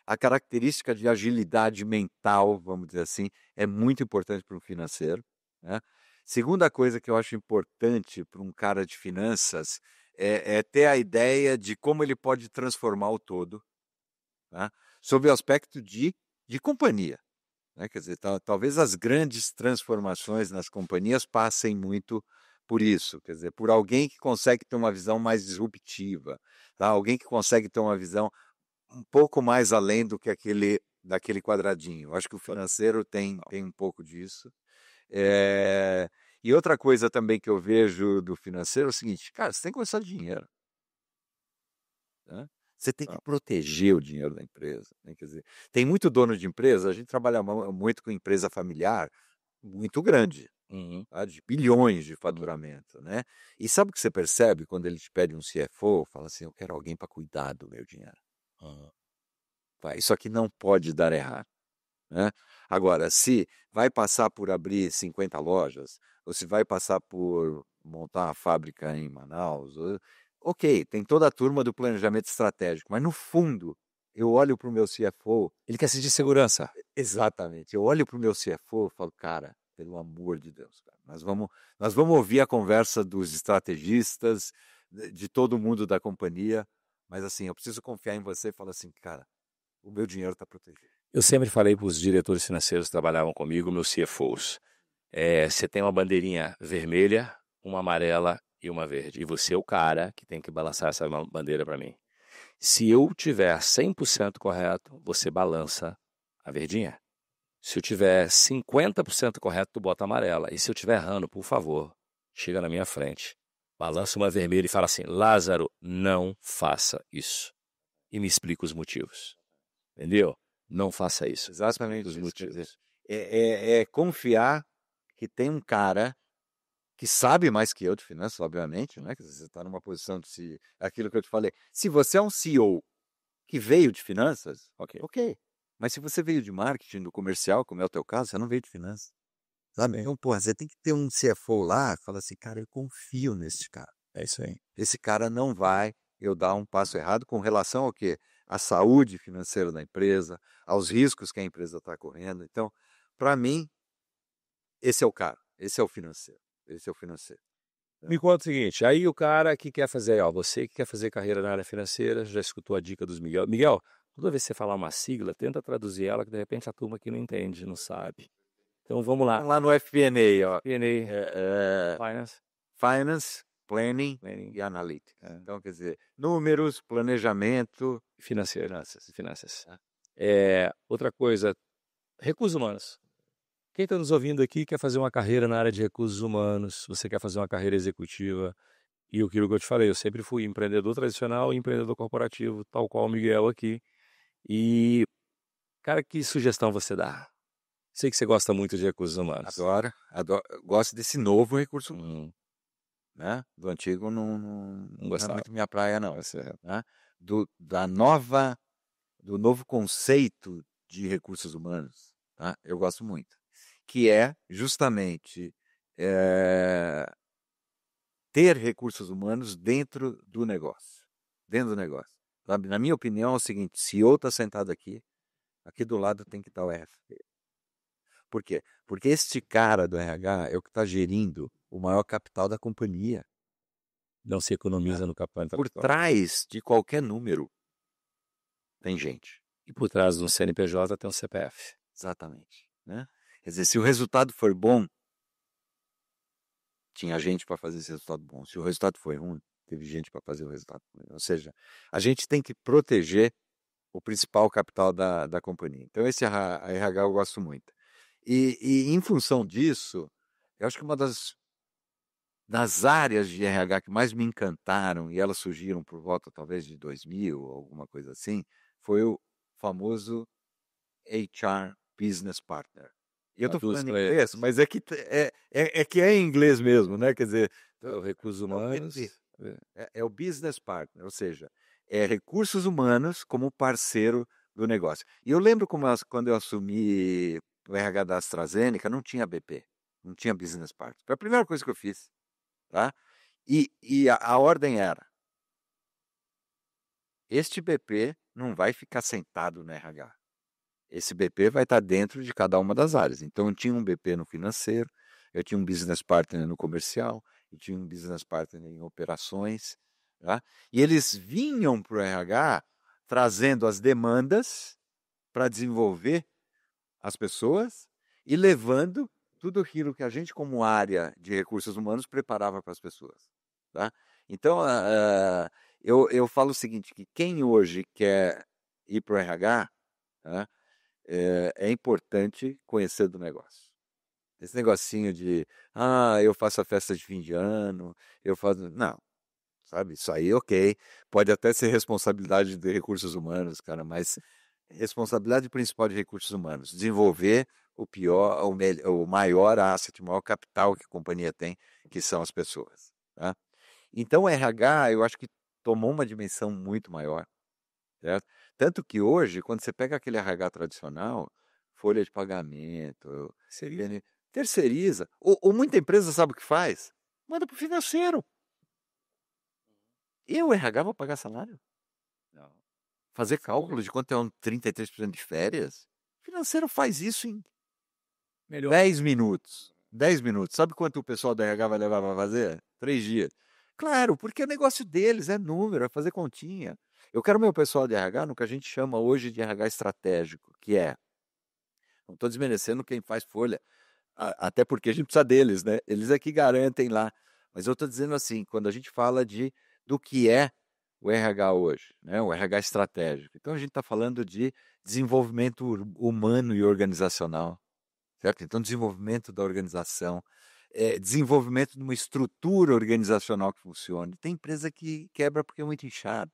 a característica de agilidade mental, vamos dizer assim, é muito importante para um financeiro, né? Segunda coisa que eu acho importante para um cara de finanças é ter a ideia de como ele pode transformar o todo, tá? Sob o aspecto de companhia. Né? Quer dizer, talvez as grandes transformações nas companhias passem muito por isso, quer dizer, por alguém que consegue ter uma visão mais disruptiva, tá? Alguém que consegue ter uma visão um pouco mais além do que daquele quadradinho. Eu acho que o financeiro tem um pouco disso. E outra coisa também que eu vejo do financeiro é o seguinte, cara, você tem que gostar de dinheiro. Né? Você tem que proteger o dinheiro da empresa. Né? Quer dizer, tem muito dono de empresa, a gente trabalha muito com empresa familiar, muito grande, tá? De bilhões de faturamento. Né? E sabe o que você percebe quando ele te pede um CFO? Fala assim, eu quero alguém para cuidar do meu dinheiro. Isso aqui não pode dar errado. Né? Agora, se vai passar por abrir 50 lojas, ou se vai passar por montar uma fábrica em Manaus, ok, tem toda a turma do planejamento estratégico, mas no fundo, eu olho para o meu CFO... Ele quer sentir segurança. Exatamente. Eu olho para o meu CFO e falo, cara, pelo amor de Deus, cara, nós vamos ouvir a conversa dos estrategistas, de todo mundo da companhia, mas assim, eu preciso confiar em você e falar assim, cara, o meu dinheiro está protegido. Eu sempre falei para os diretores financeiros que trabalhavam comigo, meus CFOs, você tem uma bandeirinha vermelha, uma amarela e uma verde. E você é o cara que tem que balançar essa bandeira para mim. Se eu tiver 100% correto, você balança a verdinha. Se eu tiver 50% correto, tu bota a amarela. E se eu estiver errando, por favor, chega na minha frente, balança uma vermelha e fala assim, Lázaro, não faça isso. E me explica os motivos. Entendeu? Não faça isso. Exatamente os isso. motivos. Quer dizer, é confiar que tem um cara que sabe mais que eu de finanças, obviamente, né? Quer dizer, você está numa posição de aquilo que eu te falei. Se você é um CEO que veio de finanças, ok. Mas se você veio de marketing, do comercial, como é o teu caso, você não veio de finanças. Sabe? Então, porra, você tem que ter um CFO lá que fala assim, cara, eu confio nesse cara. É isso aí. Esse cara não vai eu dar um passo errado com relação ao quê? À saúde financeira da empresa, aos riscos que a empresa está correndo. Então, para mim, esse é o cara, esse é o financeiro. Esse é o financeiro. Me conta o seguinte, aí o cara que quer fazer, você que quer fazer carreira na área financeira, já escutou a dica dos Miguel. Miguel, toda vez que você falar uma sigla, tenta traduzir ela, que de repente a turma aqui não entende, não sabe. Então vamos lá. Vamos lá no FP&A, ó. FP&A, Finance. Finance, planning Planning. e analytics. É. Então, quer dizer, números, planejamento. Finanças. Outra coisa, recursos humanos. Quem está nos ouvindo aqui quer fazer uma carreira na área de recursos humanos, você quer fazer uma carreira executiva, e aquilo que eu te falei, eu sempre fui empreendedor tradicional e empreendedor corporativo, tal qual o Miguel aqui. E, cara, que sugestão você dá? Sei que você gosta muito de recursos humanos. Adoro. Gosto desse novo recurso humano, Hum, né? Do antigo não é gostava. muito minha praia, não. Tá certo. Né? Do novo conceito de recursos humanos, tá? Eu gosto muito. Que é justamente ter recursos humanos dentro do negócio. Dentro do negócio. Sabe? Na minha opinião é o seguinte, se eu está sentado aqui do lado tem que estar o RH. Por quê? Porque este cara do RH é o que está gerindo o maior capital da companhia. Não se economiza no capital Por intelectual. trás de qualquer número tem gente. E por trás de um CNPJ tem um CPF. Exatamente. Né? Quer dizer, se o resultado for bom, tinha gente para fazer esse resultado bom. Se o resultado foi ruim, teve gente para fazer o resultado ruim. Ou seja, a gente tem que proteger o principal capital da companhia. Então, esse RH eu gosto muito. E em função disso, eu acho que uma das áreas de RH que mais me encantaram, e elas surgiram por volta talvez de 2000, alguma coisa assim, foi o famoso HR Business Partner. E eu estou falando em inglês, mas é que é em inglês mesmo, né? Quer dizer, Os recursos humanos. é o business partner, ou seja, é recursos humanos como parceiro do negócio. E eu lembro quando eu assumi o RH da AstraZeneca, não tinha BP, não tinha business partner. Foi a primeira coisa que eu fiz. Tá? E a ordem era, este BP não vai ficar sentado no RH. Esse BP vai estar dentro de cada uma das áreas. Então, eu tinha um BP no financeiro, eu tinha um business partner no comercial, eu tinha um business partner em operações. Tá? E eles vinham para o RH trazendo as demandas para desenvolver as pessoas e levando tudo aquilo que a gente, como área de recursos humanos, preparava para as pessoas. Tá? Então, eu falo o seguinte, que quem hoje quer ir para o RH, tá? É importante conhecer do negócio. Esse negocinho de, eu faço a festa de fim de ano, eu faço... Não, sabe? Isso aí, ok. Pode até ser responsabilidade de recursos humanos, cara, mas responsabilidade principal de recursos humanos, desenvolver o maior asset, o maior capital que a companhia tem, que são as pessoas. Tá? Então, o RH, eu acho que tomou uma dimensão muito maior. Certo? Tanto que hoje, quando você pega aquele RH tradicional, folha de pagamento, terceiriza, ou muita empresa sabe o que faz? Manda para o financeiro. E o RH vai pagar salário? Não. Fazer cálculo de quanto é um 33% de férias? O financeiro faz isso em 10 minutos. 10 minutos. Sabe quanto o pessoal da RH vai levar para fazer? 3 dias. Claro, porque o negócio deles é número, é fazer continha. Eu quero meu pessoal de RH no que a gente chama hoje de RH estratégico, que é, não estou desmerecendo quem faz folha, até porque a gente precisa deles, né? Eles é que garantem lá. Mas eu estou dizendo assim, quando a gente fala do que é o RH hoje, né? O RH estratégico. Então a gente está falando de desenvolvimento humano e organizacional, certo? Então desenvolvimento da organização, desenvolvimento de uma estrutura organizacional que funcione. Tem empresa que quebra porque é muito inchado.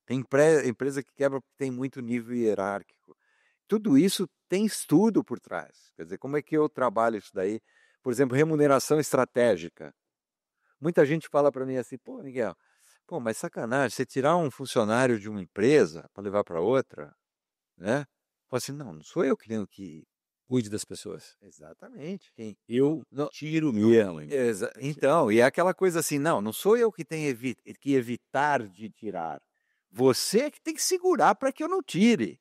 Tem empresa que quebra porque tem muito nível hierárquico. Tudo isso tem estudo por trás. Quer dizer, como é que eu trabalho isso daí? Por exemplo, remuneração estratégica. Muita gente fala para mim assim, pô, Miguel, mas sacanagem, você tirar um funcionário de uma empresa para levar para outra, né? Fala assim, não sou eu que tenho que... Cuide das pessoas. Exatamente. Eu tiro mesmo. Então, e é aquela coisa assim, não sou eu que tenho que evitar de tirar. Você é que tem que segurar para que eu não tire.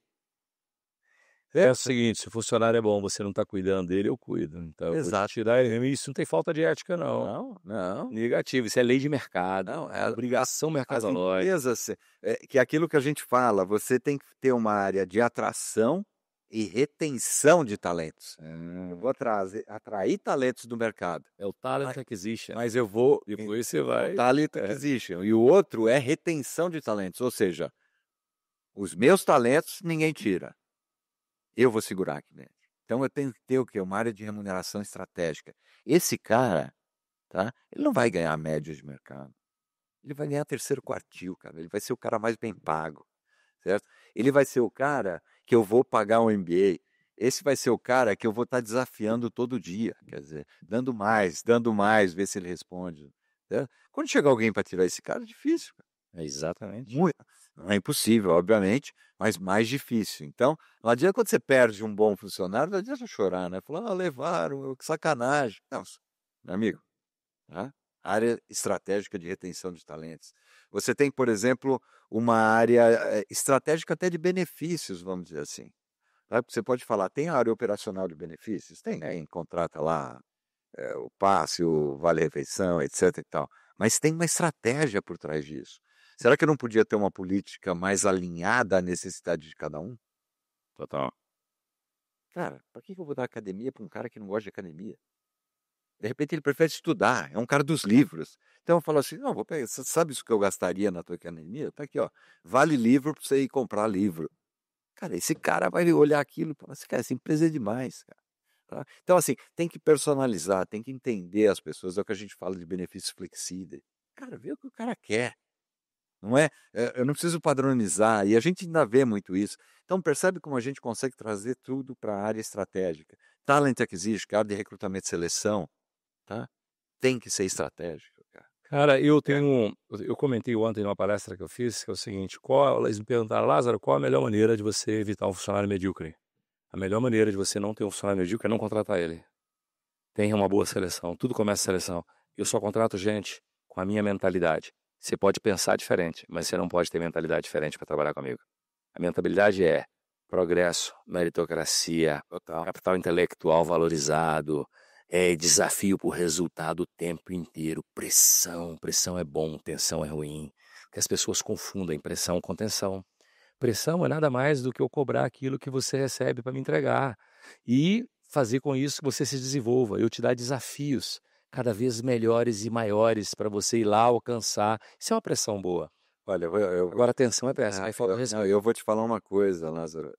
É o seguinte, se o funcionário é bom, você não está cuidando dele, eu cuido. Então, eu vou te tirar ele. Isso não tem falta de ética, não. Não. Negativo, isso é lei de mercado. Não, é obrigação mercadológica. As empresas, que é aquilo que a gente fala, você tem que ter uma área de atração e retenção de talentos. Eu vou atrair talentos do mercado. É o talent acquisition. Mas eu vou... Depois você vai... O talent acquisition. E o outro é retenção de talentos. Ou seja, os meus talentos ninguém tira. Eu vou segurar aqui dentro. Então eu tenho que ter o quê? Uma área de remuneração estratégica. Esse cara, tá? Ele não vai ganhar a média de mercado. Ele vai ganhar terceiro quartil, cara. Ele vai ser o cara mais bem pago, certo? Ele vai ser o cara que eu vou pagar um MBA. Esse vai ser o cara que eu vou estar desafiando todo dia, quer dizer, dando mais, ver se ele responde. Certo? Quando chegar alguém para tirar esse cara, é difícil. É exatamente. Não é impossível, obviamente, mas mais difícil. Então, não adianta quando você perde um bom funcionário, não adianta chorar, né? Falar, levaram, que sacanagem. Não, meu amigo, tá? Área estratégica de retenção de talentos. Você tem, por exemplo, uma área estratégica até de benefícios, vamos dizer assim. Tá? Você pode falar, tem a área operacional de benefícios? Tem, né? Contrata lá o passe, o vale-refeição, etc. e tal. Mas tem uma estratégia por trás disso. Será que eu não podia ter uma política mais alinhada à necessidade de cada um? Total. Cara, para que eu vou dar academia para um cara que não gosta de academia? De repente ele prefere estudar, é um cara dos livros. Então eu falo assim, não, vou pegar, você sabe isso que eu gastaria na tua academia? Tá aqui, ó, vale livro para você ir comprar livro. Cara, esse cara vai olhar aquilo e falar assim, cara, essa empresa é demais, cara. Tá? Então assim, tem que personalizar, tem que entender as pessoas, é o que a gente fala de benefícios flexíveis. Cara, vê o que o cara quer. Não é? Eu não preciso padronizar, e a gente ainda vê muito isso. Então, percebe como a gente consegue trazer tudo para a área estratégica. Talent acquisition, área de recrutamento e seleção, tá? Tem que ser estratégico, cara. Cara, eu comentei ontem numa palestra que eu fiz, que é o seguinte, eles me perguntaram, Lázaro, qual a melhor maneira de você evitar um funcionário medíocre? A melhor maneira de você não ter um funcionário medíocre é não contratar ele. Tenha uma boa seleção, tudo começa a seleção. Eu só contrato gente com a minha mentalidade. Você pode pensar diferente, mas você não pode ter mentalidade diferente para trabalhar comigo. A mentalidade é progresso, meritocracia, capital intelectual valorizado, desafio por resultado o tempo inteiro, pressão. Pressão é bom, tensão é ruim. Porque as pessoas confundem pressão com tensão. Pressão é nada mais do que eu cobrar aquilo que você recebe para me entregar. E fazer com isso que você se desenvolva. Eu te dar desafios cada vez melhores e maiores para você ir lá alcançar. Isso é uma pressão boa. Olha, Agora a tensão é péssima. Aí falta não, eu vou te falar uma coisa, Lázaro.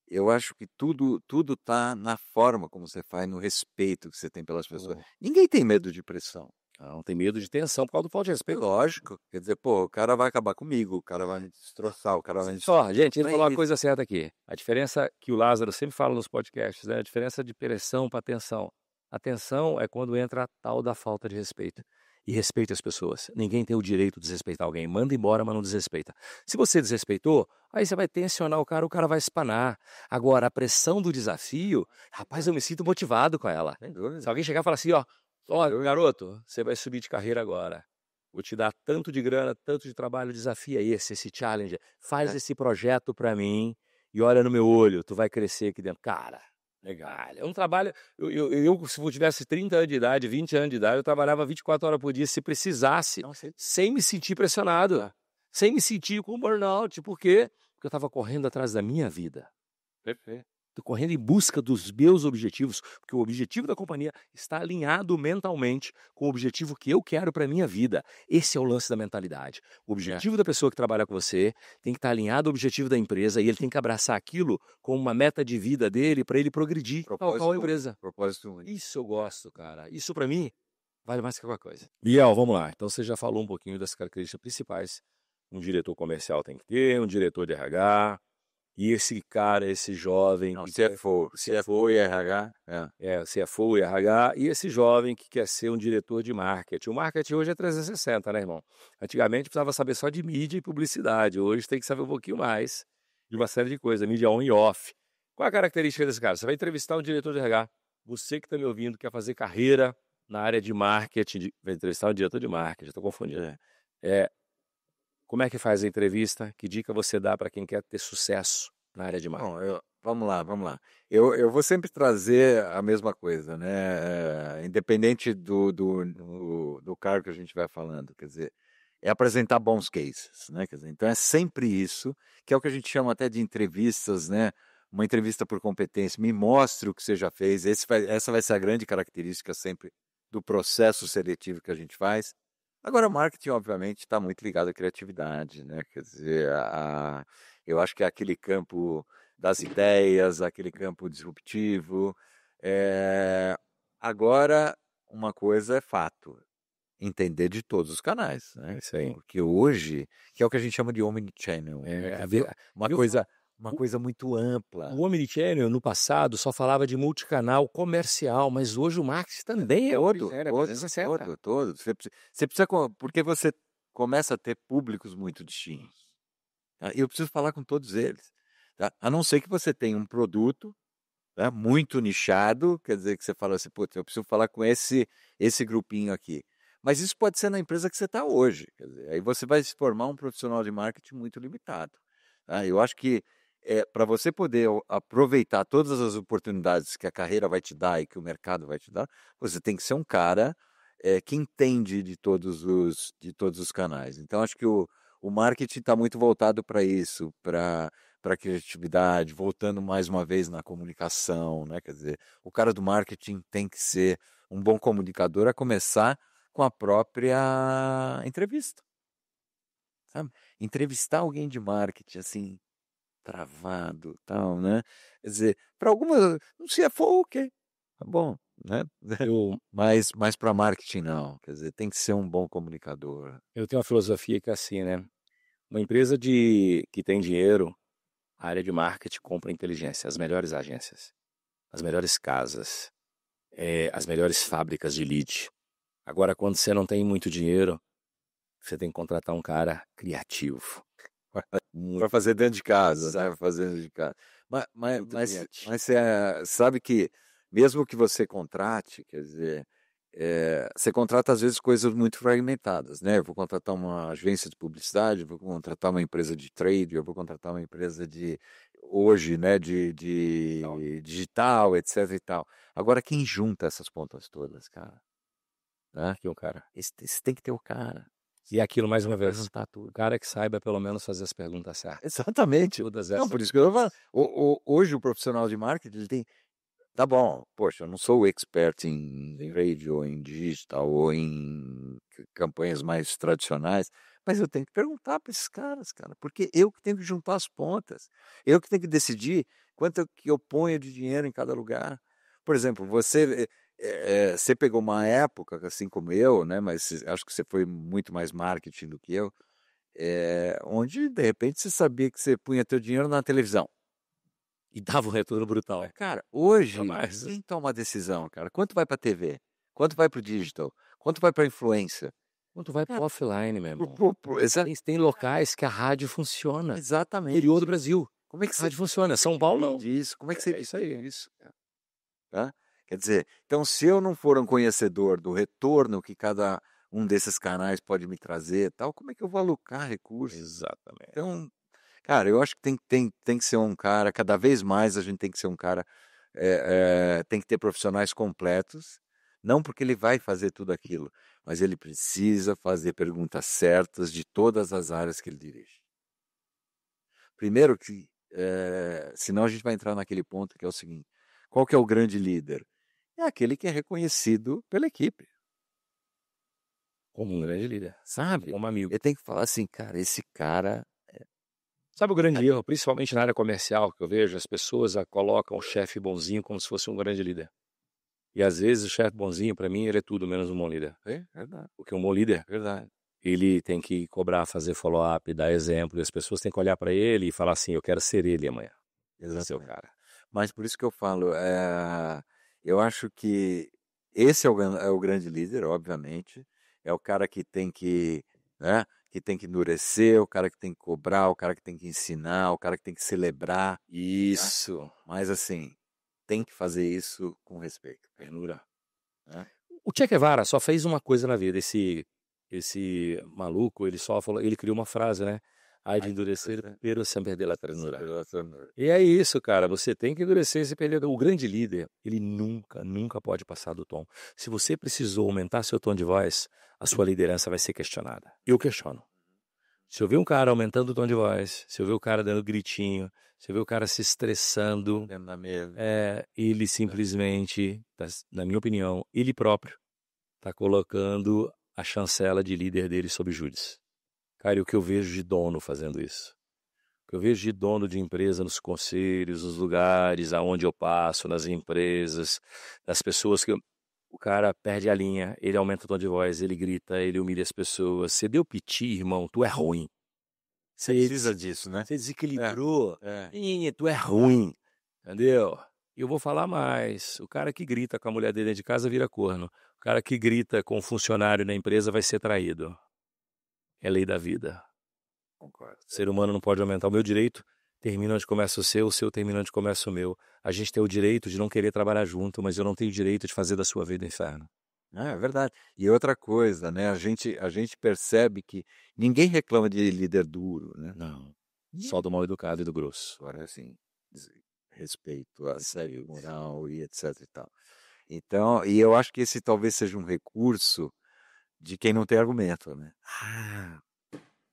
Eu acho que tudo está na forma como você faz, no respeito que você tem pelas pessoas. Ninguém tem medo de pressão. Não tem medo de tensão por causa do falta de respeito. Lógico. Quer dizer, pô, o cara vai acabar comigo, o cara vai me destroçar, o cara vai me... Só, gente, ele falou uma coisa certa aqui. A diferença que o Lázaro sempre fala nos podcasts, né? A diferença de pressão para tensão. A tensão é quando entra a tal da falta de respeito. E respeite as pessoas. Ninguém tem o direito de desrespeitar alguém. Manda embora, mas não desrespeita. Se você desrespeitou, aí você vai tensionar o cara vai espanar. Agora, a pressão do desafio, rapaz, eu me sinto motivado com ela. Se alguém chegar e falar assim, ó, garoto, você vai subir de carreira agora. Vou te dar tanto de grana, tanto de trabalho, desafia esse challenge. Faz esse projeto para mim e olha no meu olho, tu vai crescer aqui dentro. Cara, legal. É um trabalho. Eu, se eu tivesse 30 anos de idade, 20 anos de idade, eu trabalhava 24 horas por dia se precisasse, sem me sentir pressionado, sem me sentir com burnout. Por quê? Porque eu estava correndo atrás da minha vida. Perfeito. Estou correndo em busca dos meus objetivos, porque o objetivo da companhia está alinhado mentalmente com o objetivo que eu quero para a minha vida. Esse é o lance da mentalidade. O objetivo da pessoa que trabalha com você tem que estar alinhado ao objetivo da empresa e ele tem que abraçar aquilo como uma meta de vida dele para ele progredir. Qual a empresa? Propósito único. Isso eu gosto, cara. Isso para mim vale mais que qualquer coisa. Biel, vamos lá. Então você já falou um pouquinho das características principais. Um diretor comercial tem que ter, um diretor de RH... E esse cara, esse jovem... Não, CFO e RH. CFO e RH. E esse jovem que quer ser um diretor de marketing. O marketing hoje é 360, né, irmão? Antigamente precisava saber só de mídia e publicidade. Hoje tem que saber um pouquinho mais de uma série de coisas. Mídia on e off. Qual é a característica desse cara? Você vai entrevistar um diretor de RH. Você que está me ouvindo, quer fazer carreira na área de marketing. Vai entrevistar um diretor de marketing. Estou confundindo. Como é que faz a entrevista? Que dica você dá para quem quer ter sucesso na área de marketing? Bom, vamos lá. Eu vou sempre trazer a mesma coisa, né? Independente do cargo que a gente vai falando. Quer dizer, é apresentar bons cases, né? Quer dizer, então é sempre isso, que é o que a gente chama até de entrevistas, né? Uma entrevista por competência. Me mostre o que você já fez. Essa vai ser a grande característica sempre do processo seletivo que a gente faz. Agora, o marketing, obviamente, está muito ligado à criatividade, né? Quer dizer, eu acho que é aquele campo das ideias, aquele campo disruptivo. Agora, uma coisa é fato, entender de todos os canais, né? Isso aí. Porque hoje, que é o que a gente chama de omnichannel, né? Uma coisa muito ampla. O omnichannel, no passado, só falava de multicanal comercial, mas hoje o marketing também é todo. Você precisa, porque você começa a ter públicos muito distintos. Tá? E eu preciso falar com todos eles. Tá? A não ser que você tenha um produto, tá, muito nichado, quer dizer que você fala assim, putz, eu preciso falar com esse grupinho aqui. Mas isso pode ser na empresa que você está hoje. Quer dizer, aí você vai se formar um profissional de marketing muito limitado. Tá? Eu acho que para você poder aproveitar todas as oportunidades que a carreira vai te dar e que o mercado vai te dar, você tem que ser um cara que entende de todos os canais. Então, acho que o marketing está muito voltado para isso, para a criatividade, voltando mais uma vez na comunicação, né? Quer dizer, o cara do marketing tem que ser um bom comunicador, a começar com a própria entrevista. Sabe? Entrevistar alguém de marketing, assim, travado, tal, né? Quer dizer, para algumas, se for, ok, tá bom, né? Mas para marketing não, quer dizer, tem que ser um bom comunicador. Eu tenho uma filosofia que é assim, né? Uma empresa que tem dinheiro, a área de marketing compra inteligência, as melhores agências, as melhores casas, as melhores fábricas de lead. Agora, quando você não tem muito dinheiro, você tem que contratar um cara criativo. Para fazer dentro de casa, né? Fazer dentro de casa. Mas você sabe que, mesmo que você contrate, quer dizer, você contrata às vezes coisas muito fragmentadas, né? Eu vou contratar uma agência de publicidade, eu vou contratar uma empresa de trade, eu vou contratar uma empresa hoje, né, de digital, etc e tal. Agora, quem junta essas pontas todas, cara? Né? Que um cara. Esse tem que ter o cara. E aquilo, mais uma vez, tudo. o cara que saiba pelo menos fazer as perguntas certas. Exatamente. Todas Não, essas. por isso que eu tô falando. Hoje o profissional de marketing, ele tem... Tá bom, poxa, eu não sou expert em radio, ou em digital, ou em campanhas mais tradicionais, mas eu tenho que perguntar para esses caras, cara, porque eu que tenho que juntar as pontas. Eu que tenho que decidir quanto que eu ponho de dinheiro em cada lugar. Por exemplo, você pegou uma época, assim como eu, né? Mas acho que você foi muito mais marketing do que eu, onde de repente você sabia que você punha teu dinheiro na televisão e dava um retorno brutal. Cara, hoje quem toma a decisão, cara? Quanto vai para TV? Quanto vai para o digital? Quanto vai para influência? Quanto vai para offline, meu irmão? Tem locais que a rádio funciona. Exatamente. Interior do Brasil. Como é que a rádio funciona? São Paulo não. Isso. Como é que você isso aí? Isso. Tá? Quer dizer, então se eu não for um conhecedor do retorno que cada um desses canais pode me trazer, tal, como é que eu vou alocar recursos? Exatamente. Então, cara, eu acho que tem que ser um cara, cada vez mais a gente tem que ser um cara, tem que ter profissionais completos, não porque ele vai fazer tudo aquilo, mas ele precisa fazer perguntas certas de todas as áreas que ele dirige. Primeiro que, senão a gente vai entrar naquele ponto que é o seguinte, qual que é o grande líder? É aquele que é reconhecido pela equipe. Como um grande líder. Sabe? Como amigo. Ele tem que falar assim, cara, esse cara... Sabe o grande erro, principalmente na área comercial, que eu vejo? As pessoas colocam o chefe bonzinho como se fosse um grande líder. E às vezes o chefe bonzinho, para mim, ele é tudo menos um bom líder. É verdade. Porque um bom líder, Verdade. ele tem que cobrar, fazer follow-up, dar exemplo, e as pessoas têm que olhar para ele e falar assim, eu quero ser ele amanhã. Exato. Seu cara. Mas por isso que eu falo, eu acho que esse é o grande líder, obviamente. É o cara que tem que, né, que tem que endurecer, o cara que tem que cobrar, o cara que tem que ensinar, o cara que tem que celebrar. Isso. Né? Mas assim, tem que fazer isso com respeito. Ternura. Né? O Che Guevara só fez uma coisa na vida. Esse maluco, ele só falou, ele criou uma frase, né? Há de endurecer, pero sem perder a ternura. Pela ternura. E é isso, cara. Você tem que endurecer sem perder. O grande líder, ele nunca pode passar do tom. Se você precisou aumentar seu tom de voz, a sua liderança vai ser questionada. Eu questiono. Se eu ver um cara aumentando o tom de voz, se eu ver o cara dando gritinho, se eu ver o cara se estressando, Dentro da mesa. ele simplesmente, na minha opinião, ele próprio está colocando a chancela de líder dele sob júdice. Cara, e o que eu vejo de dono fazendo isso? O que eu vejo de dono de empresa nos conselhos, nos lugares aonde eu passo, nas empresas, das pessoas que... O cara perde a linha, ele aumenta o tom de voz, ele grita, ele humilha as pessoas. Você deu piti, irmão, tu é ruim. Você precisa disso, né? Você desequilibrou. Tu é ruim, entendeu? E eu vou falar mais. O cara que grita com a mulher dele dentro de casa vira corno. O cara que grita com o funcionário na empresa vai ser traído. É lei da vida. Concordo. O ser humano não pode aumentar o meu direito, termina onde começa o seu termina onde começa o meu. A gente tem o direito de não querer trabalhar junto, mas eu não tenho o direito de fazer da sua vida inferno. É verdade. E outra coisa, né? A gente percebe que ninguém reclama de líder duro, né? Não. Só do mal educado e do grosso. Agora, assim, respeito, assédio moral e etc e tal. Então, e eu acho que esse talvez seja um recurso de quem não tem argumento, né?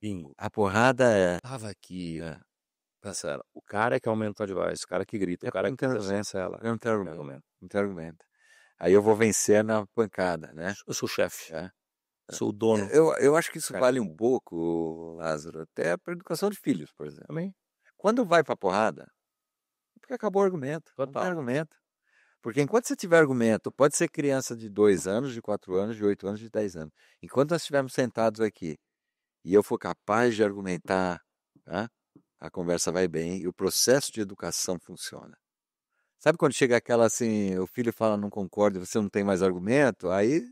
Bingo. A porrada é... Tava aqui, Cancela. O cara que aumenta a voz, o cara que grita, o cara que cancela. Eu não tenho argumento. Não tenho argumento. Aí eu vou vencer na pancada, né? Eu sou o chefe. Sou o dono. Eu acho que isso vale um pouco, Lázaro, até para educação de filhos, por exemplo. Também. Quando vai pra porrada, é porque acabou o argumento. Total. Não tem argumento. Porque enquanto você tiver argumento, pode ser criança de 2 anos, de 4 anos, de 8 anos, de 10 anos. Enquanto nós estivermos sentados aqui e eu for capaz de argumentar, tá? A conversa vai bem e o processo de educação funciona. Sabe quando chega aquela assim, o filho fala não concorda e você não tem mais argumento? Aí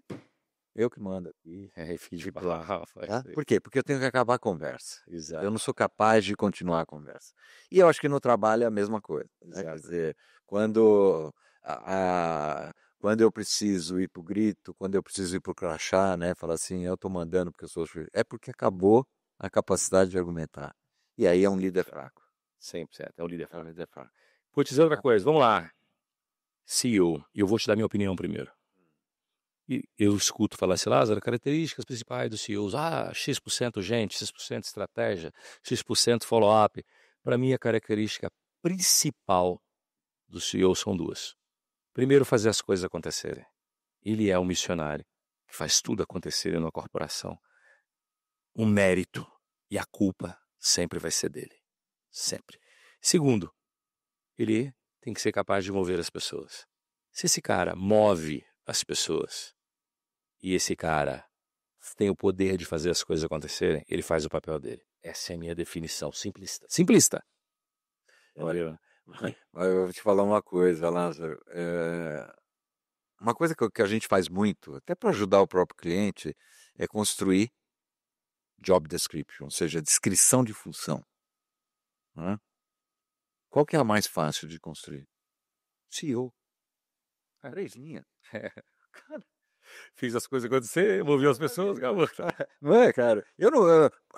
eu que mando aqui. Filho de lá. Tá? Por quê? Porque eu tenho que acabar a conversa. Exato. Eu não sou capaz de continuar a conversa. E eu acho que no trabalho é a mesma coisa. Né? Quer dizer, quando eu preciso ir pro grito, quando eu preciso ir pro crachá, né? Falar assim, eu tô mandando porque eu sou... É porque acabou a capacidade de argumentar. E aí é um líder fraco. 100%. É o líder fraco. Vou te dizer outra coisa. Vamos lá. CEO. E eu vou te dar minha opinião primeiro. E eu escuto falar assim, Lázaro, características principais dos CEOs. X% gente, X% estratégia, X% follow-up. Para mim, a característica principal do CEO são 2. Primeiro, fazer as coisas acontecerem. Ele é um missionário que faz tudo acontecer na corporação. O mérito e a culpa sempre vai ser dele. Sempre. Segundo, ele tem que ser capaz de mover as pessoas. Se esse cara move as pessoas e esse cara tem o poder de fazer as coisas acontecerem, ele faz o papel dele. Essa é a minha definição. Simplista. Simplista. Olha, eu vou te falar uma coisa, Lázaro. Uma coisa que a gente faz muito, até para ajudar o próprio cliente, é construir job description, ou seja, descrição de função. Né? Qual que é a mais fácil de construir? CEO. 3 linhas. Cara, fiz as coisas acontecer, movi as pessoas, acabou. Não é, cara?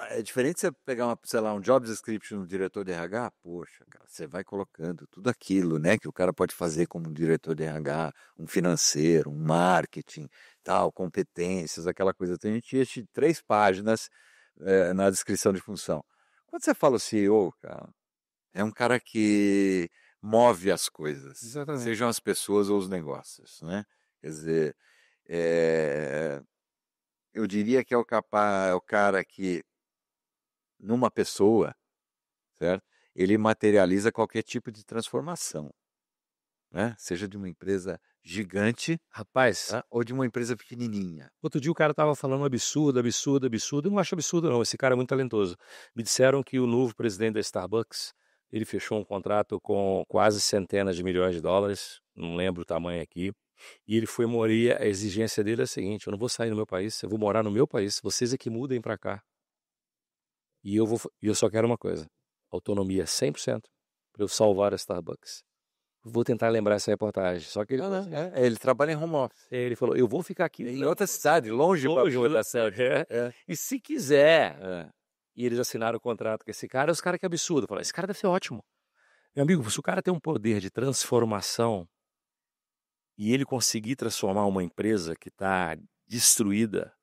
É diferente você pegar um job description do diretor de RH, poxa, cara, você vai colocando tudo aquilo, né, que o cara pode fazer como diretor de RH, um financeiro, um marketing, tal, competências, aquela coisa. Então, a gente enche 3 páginas na descrição de função. Quando você fala o CEO, cara, é um cara que move as coisas, Exatamente. Sejam as pessoas ou os negócios, né? Quer dizer, eu diria que é o cara que, numa pessoa, certo? Ele materializa qualquer tipo de transformação, né? Seja de uma empresa gigante, Rapaz, tá? Ou de uma empresa pequenininha. outro dia o cara tava falando absurdo. Eu não acho absurdo não, esse cara é muito talentoso. Me disseram que o novo presidente da Starbucks, ele fechou um contrato com quase centenas de milhões de dólares, não lembro o tamanho aqui, e ele foi morar, a exigência dele é a seguinte, eu não vou sair do meu país, eu vou morar no meu país, vocês é que mudem para cá. E eu só quero uma coisa, autonomia 100% para eu salvar a Starbucks. Vou tentar lembrar essa reportagem, só que Ele trabalha em home office. ele falou, eu vou ficar aqui Em outra cidade, longe da cidade. E se quiser e eles assinaram o contrato com esse cara, e os caras, que absurdo, falaram, esse cara deve ser ótimo. Meu amigo, se o cara tem um poder de transformação e ele conseguir transformar uma empresa que está destruída,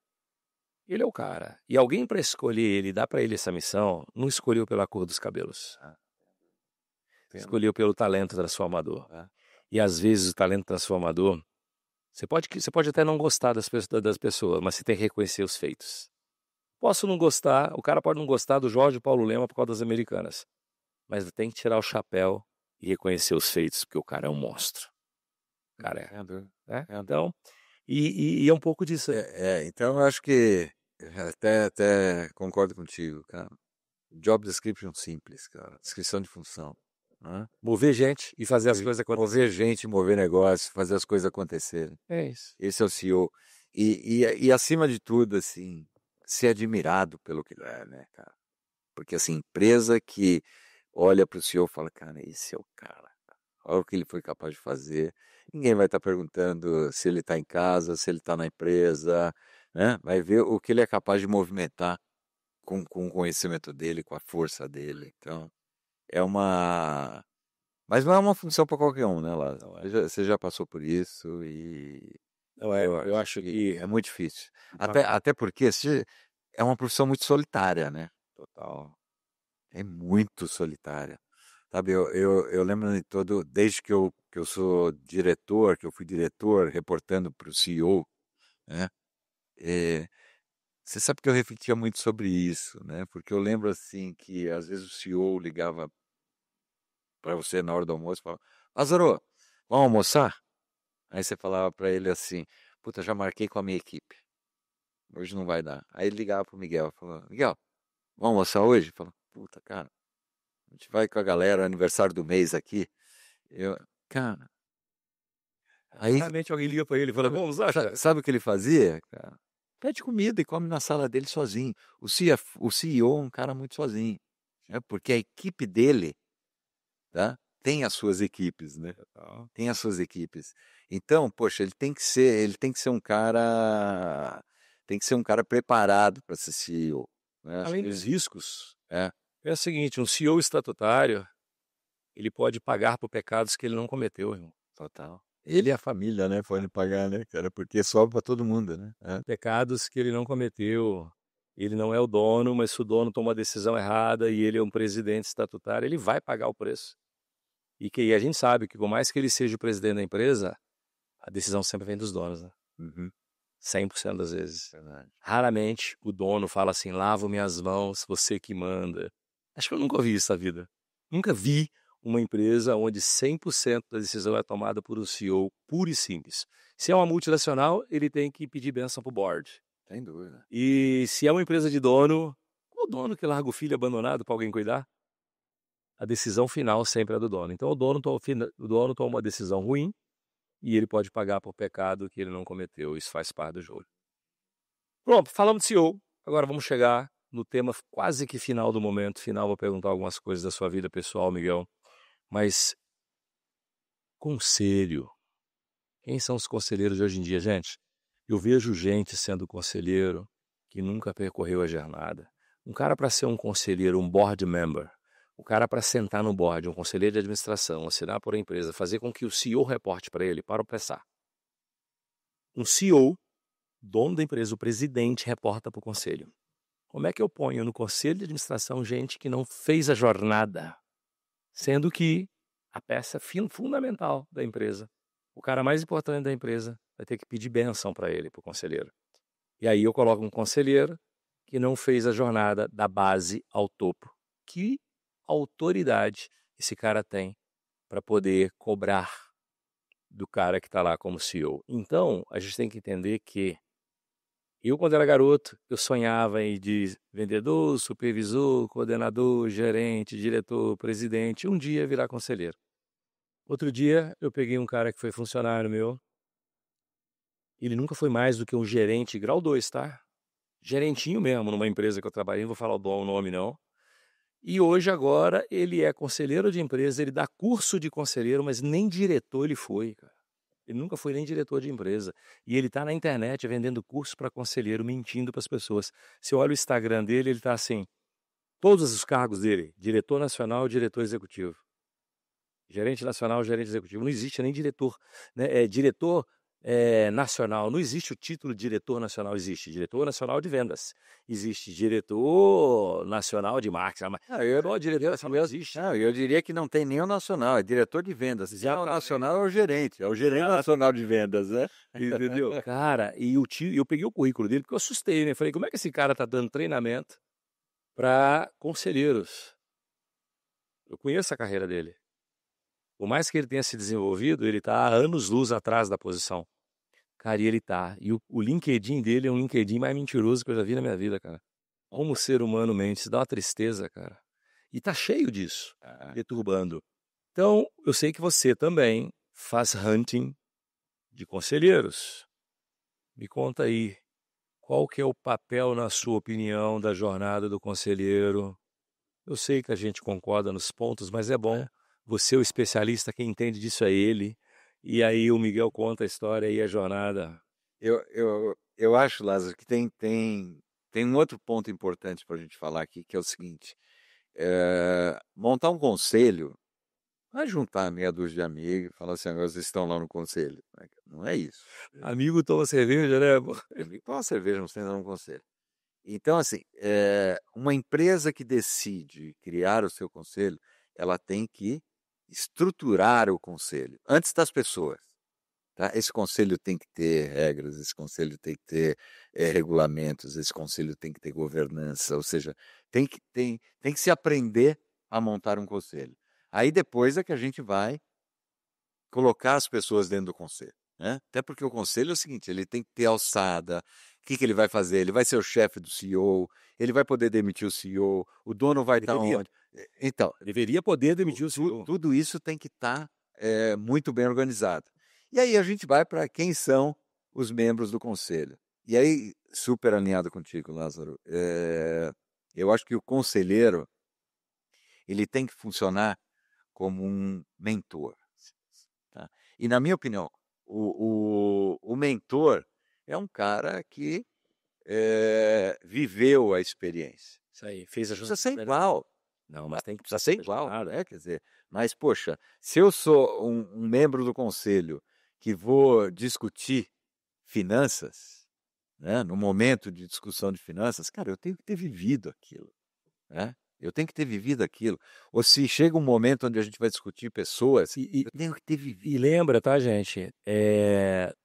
ele é o cara. E alguém para escolher ele, dar para ele essa missão, não escolheu pela cor dos cabelos. Escolheu pelo talento transformador. E às vezes o talento transformador, você pode até não gostar das pessoas, mas você tem que reconhecer os feitos. Posso não gostar, o cara pode não gostar do Jorge Paulo Lema por causa das Americanas, mas tem que tirar o chapéu e reconhecer os feitos, porque o cara é um monstro. O cara Então, e é um pouco disso. Então eu acho que até concordo contigo, cara. Job description simples, cara. Descrição de função. Né? Mover gente e fazer as coisas acontecerem. Mover gente, mover negócio, fazer as coisas acontecerem. É isso. Esse é o CEO. E acima de tudo, assim, ser admirado pelo que ele é, né, cara? Porque, assim, empresa que olha para o CEO e fala, cara, esse é o cara. Olha o que ele foi capaz de fazer. Ninguém vai estar perguntando se ele está em casa, se ele está na empresa, né? Vai ver o que ele é capaz de movimentar com o conhecimento dele, com a força dele. Então, mas não é uma função para qualquer um, né, Lázaro? Você já passou por isso e eu acho que é muito difícil. Até porque é uma profissão muito solitária, né? Total. É muito solitária. Sabe, eu lembro de desde que eu sou diretor, que eu fui diretor, reportando para o CEO, né? Você sabe que eu refletia muito sobre isso, né? Porque eu lembro, assim, que às vezes o CEO ligava para você na hora do almoço e falava, Lázaro, vamos almoçar? Aí você falava para ele assim, puta, já marquei com a minha equipe. Hoje não vai dar. Aí ele ligava pro Miguel, falou, Miguel, vamos almoçar hoje? Falou, puta, cara, a gente vai com a galera, aniversário do mês aqui. Cara... Aí, realmente alguém liga para ele e fala, vamos almoçar. Sabe o que ele fazia? Cara? Pede comida e come na sala dele sozinho. O CEO é um cara muito sozinho. Né? Porque a equipe dele, tá? Tem as suas equipes, né? Tem as suas equipes. Então, poxa, ele tem que ser um cara, preparado para ser CEO. Né? Além dos riscos, é o seguinte, um CEO estatutário, ele pode pagar por pecados que ele não cometeu, irmão. Total. Ele e a família, né? Podem pagar, né, cara? Porque sobe para todo mundo, né? Pecados que ele não cometeu. Ele não é o dono, mas se o dono toma uma decisão errada e ele é um presidente estatutário, ele vai pagar o preço. E a gente sabe que, por mais que ele seja o presidente da empresa, a decisão sempre vem dos donos, né? 100% das vezes. Verdade. Raramente o dono fala assim, lavo minhas mãos, você que manda. Acho que eu nunca ouvi isso na vida. Nunca vi uma empresa onde 100% da decisão é tomada por um CEO puro e simples. Se é uma multinacional, ele tem que pedir bênção pro board. Sem dúvida. E se é uma empresa de dono, o dono que larga o filho abandonado para alguém cuidar, a decisão final sempre é do dono. Então o dono toma uma decisão ruim e ele pode pagar por pecado que ele não cometeu. Isso faz parte do jogo. Pronto, falamos de CEO. Agora vamos chegar no tema quase que final do momento. Final, vou perguntar algumas coisas da sua vida pessoal, Miguel. Mas, conselho. Quem são os conselheiros de hoje em dia, gente? Eu vejo gente sendo conselheiro que nunca percorreu a jornada. Um cara para ser um conselheiro, um board member, o cara para sentar no board, um conselheiro de administração, assinar por a empresa, fazer com que o CEO reporte para ele, para pensar. Um CEO, dono da empresa, o presidente, reporta para o conselho. Como é que eu ponho no conselho de administração gente que não fez a jornada? Sendo que a peça fundamental da empresa, o cara mais importante da empresa, vai ter que pedir bênção para ele, para o conselheiro. E aí eu coloco um conselheiro que não fez a jornada da base ao topo. Que autoridade esse cara tem para poder cobrar do cara que está lá como CEO? Então, a gente tem que entender que eu, quando era garoto, eu sonhava em de vendedor, supervisor, coordenador, gerente, diretor, presidente, um dia virar conselheiro. Outro dia, eu peguei um cara que foi funcionário meu, ele nunca foi mais do que um gerente grau 2, tá? Gerentinho mesmo, numa empresa que eu trabalhei, não vou falar o nome não. E hoje, agora, ele é conselheiro de empresa, ele dá curso de conselheiro, mas nem diretor ele foi, cara. Ele nunca foi nem diretor de empresa. E ele está na internet vendendo curso para conselheiro, mentindo para as pessoas. Se eu olho o Instagram dele, ele está assim, Todos os cargos dele, diretor nacional, diretor executivo. Gerente nacional, gerente executivo. Não existe nem diretor, né? Diretor nacional. Não existe o título de diretor nacional. Existe diretor nacional de vendas. Existe diretor nacional de marketing. Só diretor nacional existe. Não, eu diria que não tem nem o nacional, é diretor de vendas. Já o nacional é o gerente nacional de vendas, né? Entendeu? Cara, e eu peguei o currículo dele porque eu assustei, né? Falei, como é que esse cara tá dando treinamento para conselheiros? Eu conheço a carreira dele. Por mais que ele tenha se desenvolvido, ele está há anos-luz atrás da posição. Cara, e ele tá. E o LinkedIn dele é um LinkedIn mais mentiroso que eu já vi na minha vida, cara. Como o ser humano mente, isso dá uma tristeza, cara. E tá cheio disso, perturbando. Então, eu sei que você também faz hunting de conselheiros. Me conta aí, qual que é o papel, na sua opinião, da jornada do conselheiro? Eu sei que a gente concorda nos pontos, mas é bom. Você, o especialista, quem entende disso é ele. E aí o Miguel conta a história e a jornada. Eu acho, Lázaro, que tem um outro ponto importante para a gente falar aqui, que é o seguinte: montar um conselho não é juntar meia dúzia de amigos e falar assim, agora vocês estão lá no conselho. Não é isso. Amigo toma cerveja, né? Amigo toma cerveja, não senta no conselho. Então, assim, uma empresa que decide criar o seu conselho, ela tem que estruturar o conselho antes das pessoas. Tá? Esse conselho tem que ter regras, esse conselho tem que ter regulamentos, esse conselho tem que ter governança, ou seja, tem que se aprender a montar um conselho. Aí depois é que a gente vai colocar as pessoas dentro do conselho. Né? Até porque o conselho é o seguinte, ele tem que ter alçada. O que ele vai fazer? Ele vai ser o chefe do CEO, ele vai poder demitir o CEO, o dono vai estar onde? Então, deveria poder demitir o CEO. Tudo isso tem que estar muito bem organizado. E aí a gente vai para quem são os membros do conselho. E aí, super alinhado contigo, Lázaro, eu acho que o conselheiro ele tem que funcionar como um mentor. Tá? E na minha opinião, o mentor é um cara que viveu a experiência. Isso aí, fez a jornada. Precisa ser igual. Não, mas tem que precisa ser igual. Quer dizer, mas, poxa, se eu sou um membro do conselho que vou discutir finanças, né, no momento de discussão de finanças, cara, eu tenho que ter vivido aquilo. Né? Eu tenho que ter vivido aquilo. Ou se chega um momento onde a gente vai discutir pessoas, eu tenho que ter vivido. E lembra, tá, gente?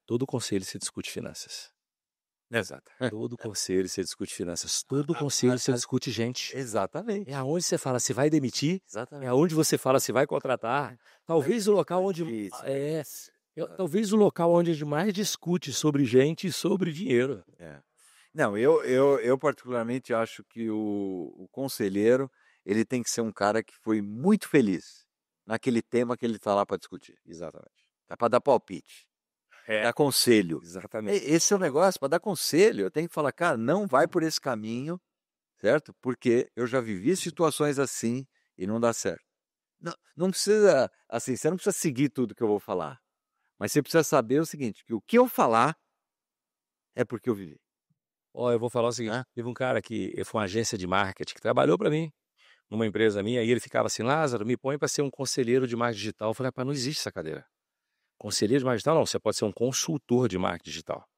Todo conselho se discute finanças. Exato. Todo conselho se discute finanças. Todo conselho se discute gente. Exatamente. É aonde você fala se vai demitir. Exatamente. É aonde você fala se vai contratar. Talvez o local onde talvez o local onde a gente mais discute sobre gente e sobre dinheiro. Não, eu particularmente acho que o conselheiro ele tem que ser um cara que foi muito feliz naquele tema que ele está lá para discutir. Exatamente. Tá para dar palpite. Dar conselho. Exatamente. Esse é o negócio, para dar conselho. Eu tenho que falar, cara, não vai por esse caminho, certo? Porque eu já vivi situações assim e não dá certo. Não precisa, assim, você não precisa seguir tudo que eu vou falar. Mas você precisa saber o seguinte, que o que eu falar é porque eu vivi. Eu vou falar o seguinte, teve um cara que foi uma agência de marketing que trabalhou para mim, numa empresa minha, e ele ficava assim, Lázaro, me põe para ser um conselheiro de marketing digital. Eu falei, não existe essa cadeira. Conselheiro de marketing digital não, você pode ser um consultor de marketing digital.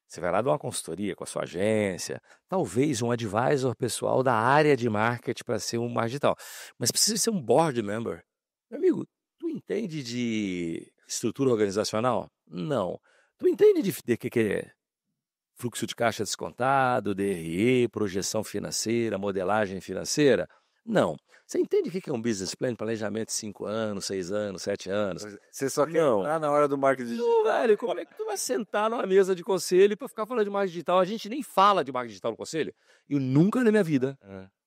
Você vai lá dar uma consultoria com a sua agência, talvez um advisor pessoal da área de marketing para ser um marketing digital. Mas precisa ser um board member. Meu amigo, tu entende de estrutura organizacional? Não. Tu entende de que é fluxo de caixa descontado, DRE, projeção financeira, modelagem financeira? Não. Você entende o que é um business plan, planejamento de 5 anos, 6 anos, 7 anos? Você só quer entrar na hora do marketing digital. Não, velho, como é que tu vai sentar numa mesa de conselho para ficar falando de marketing digital? A gente nem fala de marketing digital no conselho. Eu nunca na minha vida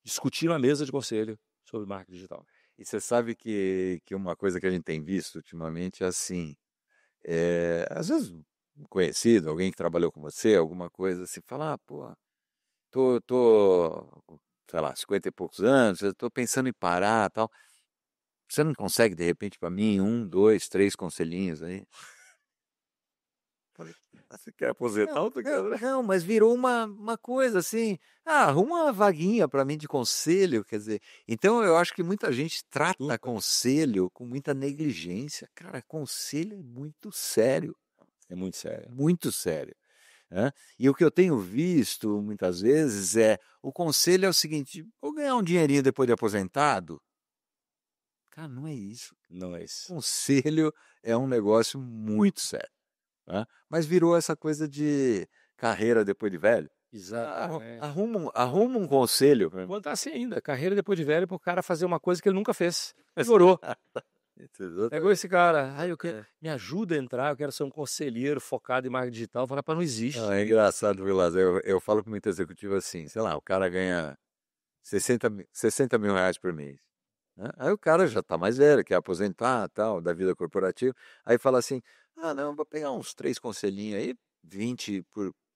discuti numa mesa de conselho sobre marketing digital. E você sabe que uma coisa que a gente tem visto ultimamente é assim, às vezes um conhecido, alguém que trabalhou com você, alguma coisa assim, fala, tô sei lá, 50 e poucos anos, eu tô pensando em parar e tal. Você não consegue, de repente, para mim, 1, 2, 3 conselhinhos aí? Você quer aposentar Não, ou tu quer... não, mas virou uma coisa assim, arruma uma vaguinha para mim de conselho, quer dizer, então eu acho que muita gente trata Super. conselho com muita negligência. Cara, conselho é muito sério, É muito sério. muito sério, né? E o que eu tenho visto muitas vezes é, o conselho é o seguinte: vou ganhar um dinheirinho depois de aposentado. Cara, não é isso. Não é isso. Conselho é um negócio muito sério, né? Mas virou essa coisa de carreira depois de velho. Exatamente. Arruma um conselho. Vou estar assim ainda, carreira depois de velho, para o cara fazer uma coisa que ele nunca fez. Melhorou. Pegou esse cara, eu quero, me ajuda a entrar, eu quero ser um conselheiro focado em marketing digital. Falar, não existe. Não, é engraçado, Vilas. Eu falo para muito executivo assim, sei lá, o cara ganha 60 mil reais por mês, né? Aí o cara já está mais velho, quer aposentar, tal, da vida corporativa. Aí fala assim, não, vou pegar uns 3 conselhinhos aí, 20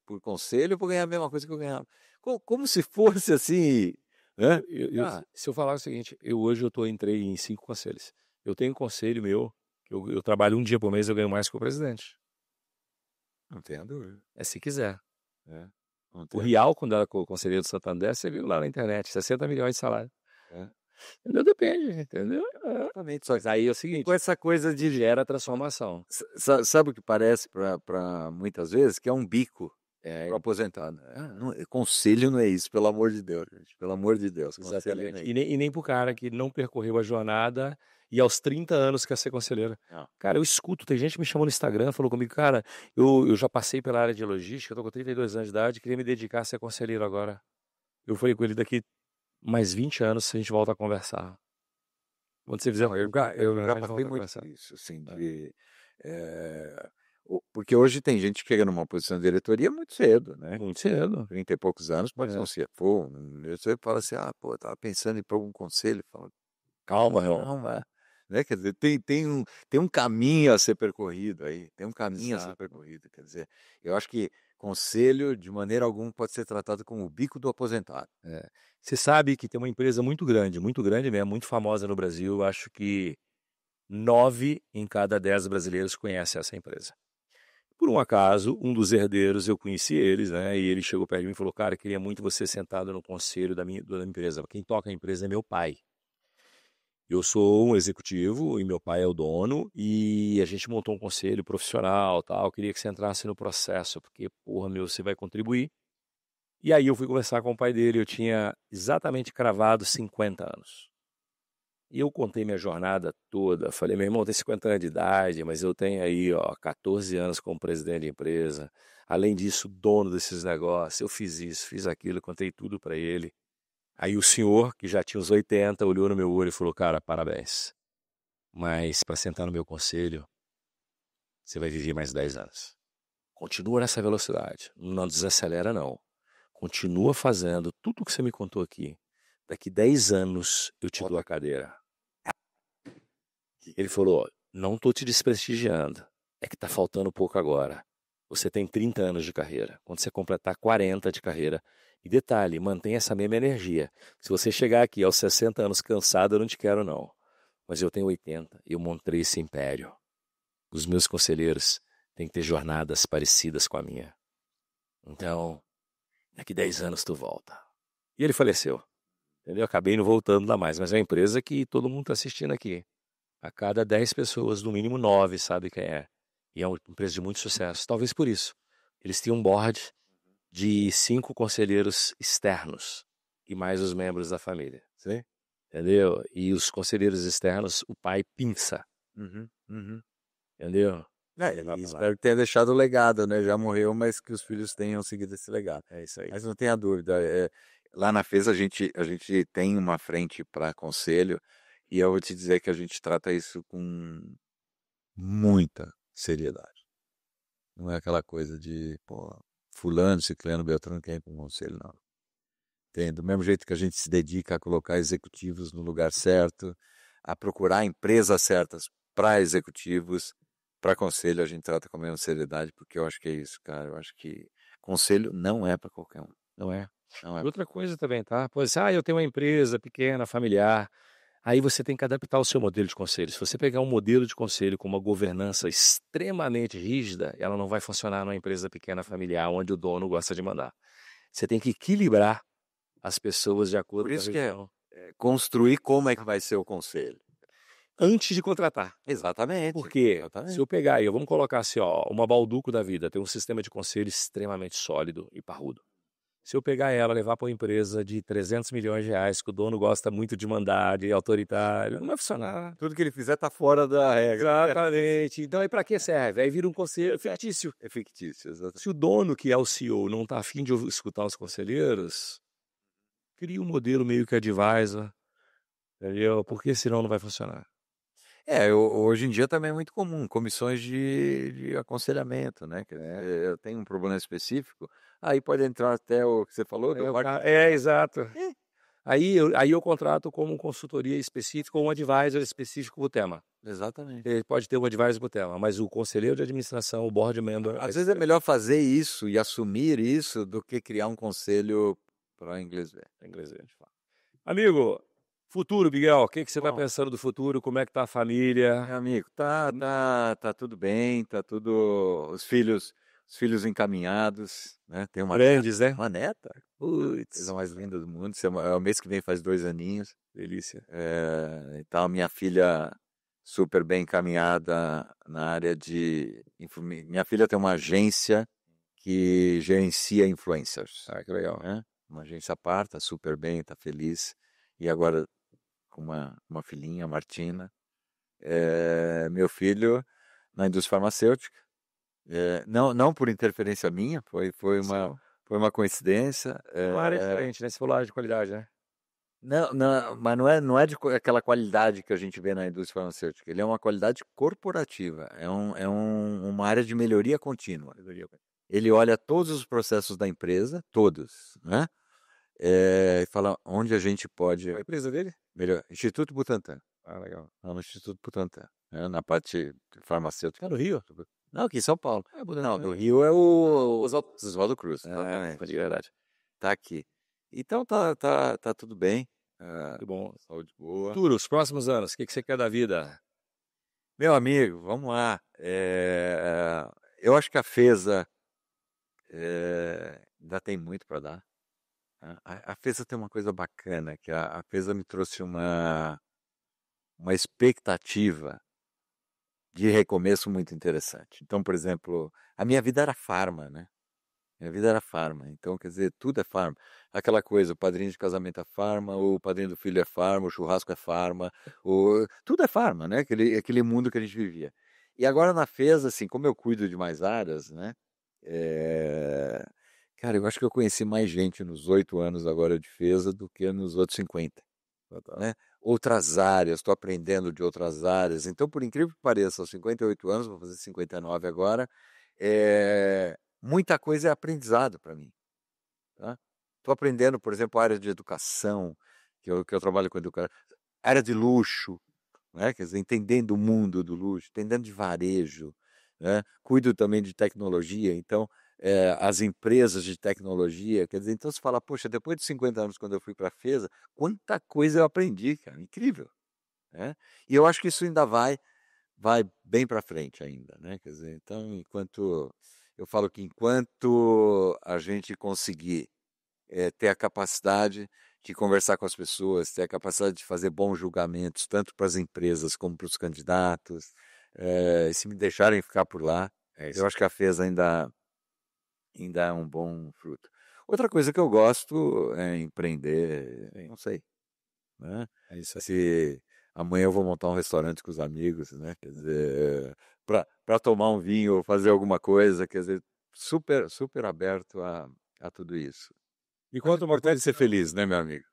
por conselho, eu vou ganhar a mesma coisa que eu ganhava. Como se fosse assim, né? Se eu falar o seguinte, hoje entrei em 5 conselhos. Eu tenho um conselho meu, que eu trabalho um dia por mês, eu ganho mais que o presidente. Não tenho dúvida. É se quiser. Não O tenho. Rial, quando era conselheiro do Santander, você viu lá na internet, 60 milhões de salário. É. Entendeu? Depende, entendeu? Exatamente. Só Mas aí é o seguinte, com essa coisa de gera transformação. Sabe o que parece para muitas vezes? Que é um bico para aposentado. Conselho não é isso, pelo amor de Deus, gente. Pelo amor de Deus. Conselho não é isso. E nem pro cara que não percorreu a jornada e aos 30 anos quer ser conselheiro. Não. Cara, eu escuto, tem gente que me chamou no Instagram, falou comigo, cara, eu já passei pela área de logística, eu tô com 32 anos de idade, queria me dedicar a ser conselheiro agora. Eu falei com ele, daqui mais 20 anos a gente volta a conversar. Quando você fizer... Eu já passei muito isso, assim, porque hoje tem gente que chega numa posição de diretoria muito cedo, né? Muito cedo. 30 e poucos anos, pode ser um CFO. Você fala assim, tava pensando em ir para algum conselho. Fala, Calma, irmão. calma. Né? Quer dizer, tem um caminho a ser percorrido aí, tem um caminho a ser percorrido. Quer dizer, eu acho que conselho, de maneira alguma, pode ser tratado como o bico do aposentado. Você sabe que tem uma empresa muito grande mesmo, muito famosa no Brasil. Eu acho que 9 em cada 10 brasileiros conhecem essa empresa. Por um acaso, um dos herdeiros, eu conheci eles, né? E ele chegou perto de mim e falou, cara, queria muito você sentado no conselho da empresa. Quem toca a empresa é meu pai. Eu sou um executivo e meu pai é o dono e a gente montou um conselho profissional, tal. Queria que você entrasse no processo, porque, você vai contribuir. E aí eu fui conversar com o pai dele, eu tinha exatamente cravado 50 anos. E eu contei minha jornada toda, falei, meu irmão tem 50 anos de idade, mas eu tenho aí, 14 anos como presidente de empresa. Além disso, dono desses negócios, eu fiz isso, fiz aquilo, contei tudo para ele. Aí o senhor, que já tinha uns 80, olhou no meu olho e falou, cara, parabéns. Mas para sentar no meu conselho, você vai viver mais 10 anos. Continua nessa velocidade, não desacelera não. Continua fazendo tudo o que você me contou aqui. Daqui 10 anos eu te dou a cadeira. Ele falou, não estou te desprestigiando, é que está faltando pouco agora. Você tem 30 anos de carreira. Quando você completar 40 de carreira, e detalhe, mantenha essa mesma energia. Se você chegar aqui aos 60 anos cansado, eu não te quero não. Mas eu tenho 80 e eu montei esse império. Os meus conselheiros têm que ter jornadas parecidas com a minha. Então, daqui 10 anos tu volta. E ele faleceu. Entendeu? Acabei não voltando lá mais. Mas é uma empresa que todo mundo está assistindo aqui. A cada 10 pessoas, no mínimo 9 sabe quem é. E é uma empresa de muito sucesso. Talvez por isso. Eles têm um board de 5 conselheiros externos e mais os membros da família. Sim. Entendeu? E os conselheiros externos, o pai pinça. Entendeu? Espero que tenha deixado o legado, né? Já morreu, mas que os filhos tenham seguido esse legado. É isso aí. Mas não tenha dúvida. Lá na FES a gente tem uma frente para conselho e eu vou te dizer que a gente trata isso com muita seriedade. Não é aquela coisa de, fulano, ciclano, beltrano, quem é para um conselho, não. Tem, do mesmo jeito que a gente se dedica a colocar executivos no lugar certo, a procurar empresas certas para executivos, para conselho a gente trata com a mesma seriedade, porque eu acho que é isso, cara. Eu acho que conselho não é para qualquer um. Não é. Não é. Outra coisa também, tá? Pois, eu tenho uma empresa pequena, familiar. Aí você tem que adaptar o seu modelo de conselho. Se você pegar um modelo de conselho com uma governança extremamente rígida, ela não vai funcionar numa empresa pequena familiar onde o dono gosta de mandar. Você tem que equilibrar as pessoas de acordo Por com a isso que é região. construir como é que vai ser o conselho. Antes de contratar. Exatamente. Porque se Exatamente. eu pegar aí, vamos colocar assim, ó, uma Balduco da vida, tem um sistema de conselho extremamente sólido e parrudo. Se eu pegar ela, levar para uma empresa de 300 milhões de reais, que o dono gosta muito de mandar, de autoritário, não vai funcionar. Tudo que ele fizer tá fora da regra. Exatamente. Então aí para que serve? Aí vira um conselho fictício. É fictício, exatamente. Se o dono, que é o CEO, não está afim de escutar os conselheiros, cria um modelo meio que advisor, entendeu? Porque senão não vai funcionar. Hoje em dia também é muito comum, comissões de aconselhamento, né? Quer dizer, eu tenho um problema específico, aí pode entrar até o que você falou, Exato. É. Aí eu contrato como consultoria específica ou um advisor específico para o tema. Exatamente. Ele pode ter um advisor para o tema, mas o conselheiro de administração, o board member... Às vezes é melhor fazer isso e assumir isso do que criar um conselho para inglês ver. Amigo, futuro, Miguel, o que você está Bom. pensando do futuro? Como é que tá a família? Meu amigo, tá tudo bem, tá tudo... Os filhos encaminhados, né? Tem uma Grandes, né? uma neta. Coisa mais linda do mundo. O mês que vem faz 2 aninhos. Delícia. Então, minha filha super bem encaminhada na área de... Minha filha tem uma agência que gerencia influencers. Ah, que legal. Né? Uma agência à parte, tá super bem, tá feliz. E agora com uma filhinha, a Martina. Meu filho na indústria farmacêutica. Não por interferência minha, foi uma coincidência. Uma área diferente, né? Você falou área de qualidade, né? Não, mas não é de aquela qualidade que a gente vê na indústria farmacêutica. Ele é uma qualidade corporativa, uma área de melhoria contínua. Ele olha todos os processos da empresa, todos, né? E fala onde a gente pode... Qual a empresa dele? Melhor. Instituto Butantan. Ah, legal. No Instituto Butantan, na parte farmacêutica. Tá no Rio? Não, aqui em São Paulo. Butantan. Não, do Rio é o Oswaldo Cruz. De verdade. Tá aqui. Então tá tudo bem. Muito bom. Saúde boa. Futuro, os próximos anos, o que você quer da vida? Meu amigo, vamos lá. Eu acho que a FESA ainda tem muito para dar. A FESA tem uma coisa bacana, que a FESA me trouxe uma expectativa de recomeço muito interessante. Então, por exemplo, a minha vida era farma, né? Minha vida era farma, então, quer dizer, tudo é farma. Aquela coisa, o padrinho de casamento é farma, o padrinho do filho é farma, o churrasco é farma, tudo é farma, né? Aquele mundo que a gente vivia. E agora na FESA, assim, como eu cuido de mais áreas, né? Cara, eu acho que eu conheci mais gente nos 8 anos agora de FESA do que nos outros 50. Né? Outras áreas, estou aprendendo de outras áreas. Então, por incrível que pareça, aos 58 anos, vou fazer 59 agora, muita coisa é aprendizado para mim. Estou aprendendo, por exemplo, a área de educação, que eu trabalho com educação, área de luxo, né? Quer dizer, entendendo o mundo do luxo, entendendo de varejo, né? Cuido também de tecnologia, então as empresas de tecnologia, quer dizer, então você fala, poxa, depois de 50 anos, quando eu fui para a FESA, quanta coisa eu aprendi, cara, incrível. Né? E eu acho que isso ainda vai bem para frente ainda, né? Quer dizer, então, eu falo que enquanto a gente conseguir ter a capacidade de conversar com as pessoas, ter a capacidade de fazer bons julgamentos, tanto para as empresas como para os candidatos, se me deixarem ficar por lá, eu acho que a FESA ainda é um bom fruto. Outra coisa que eu gosto é empreender, não sei, né? Se amanhã eu vou montar um restaurante com os amigos, né? Quer dizer, para tomar um vinho ou fazer alguma coisa, quer dizer, super, super aberto a tudo isso. E quanto importante ser feliz, né, meu amigo?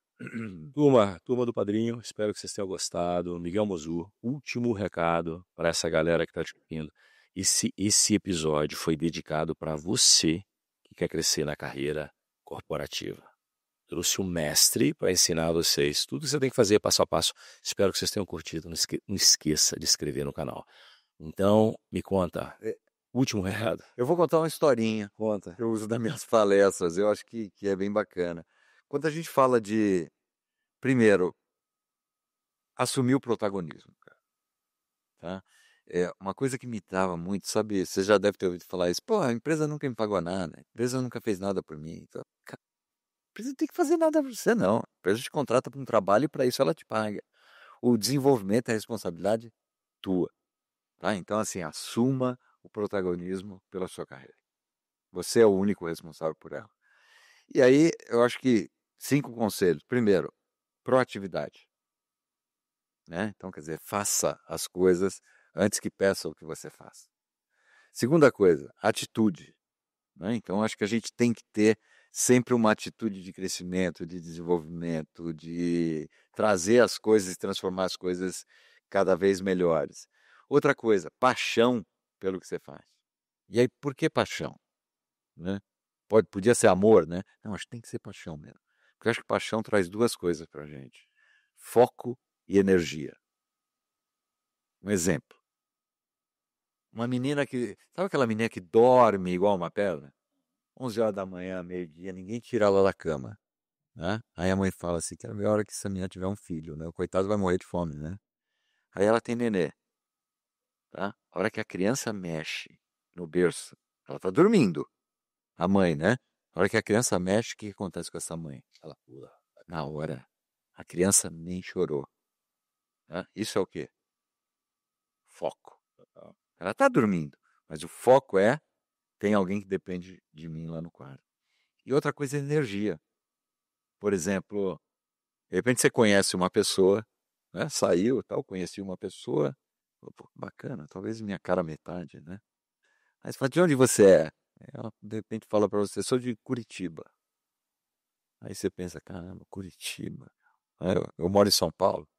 Turma do Padrinho, espero que vocês tenham gostado. Miguel Mozu, último recado para essa galera que está te ouvindo. Esse episódio foi dedicado para você que quer crescer na carreira corporativa. Trouxe um mestre para ensinar vocês tudo que você tem que fazer passo a passo. Espero que vocês tenham curtido. Não esqueça de inscrever no canal. Então, me conta. Último recado. Eu vou contar uma historinha. Conta. Que eu uso nas minhas palestras. Eu acho que é bem bacana. Quando a gente fala de... Primeiro, assumir o protagonismo, cara. Tá? Uma coisa que me irritava muito, sabe? Você já deve ter ouvido falar isso. Pô, a empresa nunca me pagou nada, a empresa nunca fez nada por mim. Então, cara, a empresa não tem que fazer nada por você, não. A empresa te contrata para um trabalho e para isso ela te paga. O desenvolvimento é responsabilidade tua. Tá? Então, assim, assuma o protagonismo pela sua carreira. Você é o único responsável por ela. E aí, eu acho que 5 conselhos. Primeiro, proatividade. Né? Então, quer dizer, faça as coisas antes que peçam o que você faça. Segunda coisa, atitude. Né? Então, acho que a gente tem que ter sempre uma atitude de crescimento, de desenvolvimento, de trazer as coisas e transformar as coisas cada vez melhores. Outra coisa, paixão pelo que você faz. E aí, por que paixão? Né? Podia ser amor, né? Não, acho que tem que ser paixão mesmo. Porque eu acho que paixão traz 2 coisas para a gente. Foco e energia. Um exemplo. Uma menina que... Sabe aquela menina que dorme igual uma pedra? 11 horas da manhã, meio-dia, ninguém tira ela da cama. Né? Aí a mãe fala assim, quero ver a hora que essa menina tiver um filho, né? O coitado vai morrer de fome, né? Aí ela tem nenê. Tá? A hora que a criança mexe no berço, ela tá dormindo. A mãe, né? A hora que a criança mexe, o que acontece com essa mãe? Ela pula. Na hora, a criança nem chorou. Né? Isso é o quê? Foco. Ela tá dormindo, mas o foco é, tem alguém que depende de mim lá no quarto. E outra coisa é energia. Por exemplo, de repente você conhece uma pessoa, né? Saiu, tal, conheci uma pessoa, pô, bacana, talvez minha cara metade, né? Aí você fala, de onde você é? Ela, de repente, fala para você, sou de Curitiba. Aí você pensa, caramba, Curitiba. Eu moro em São Paulo.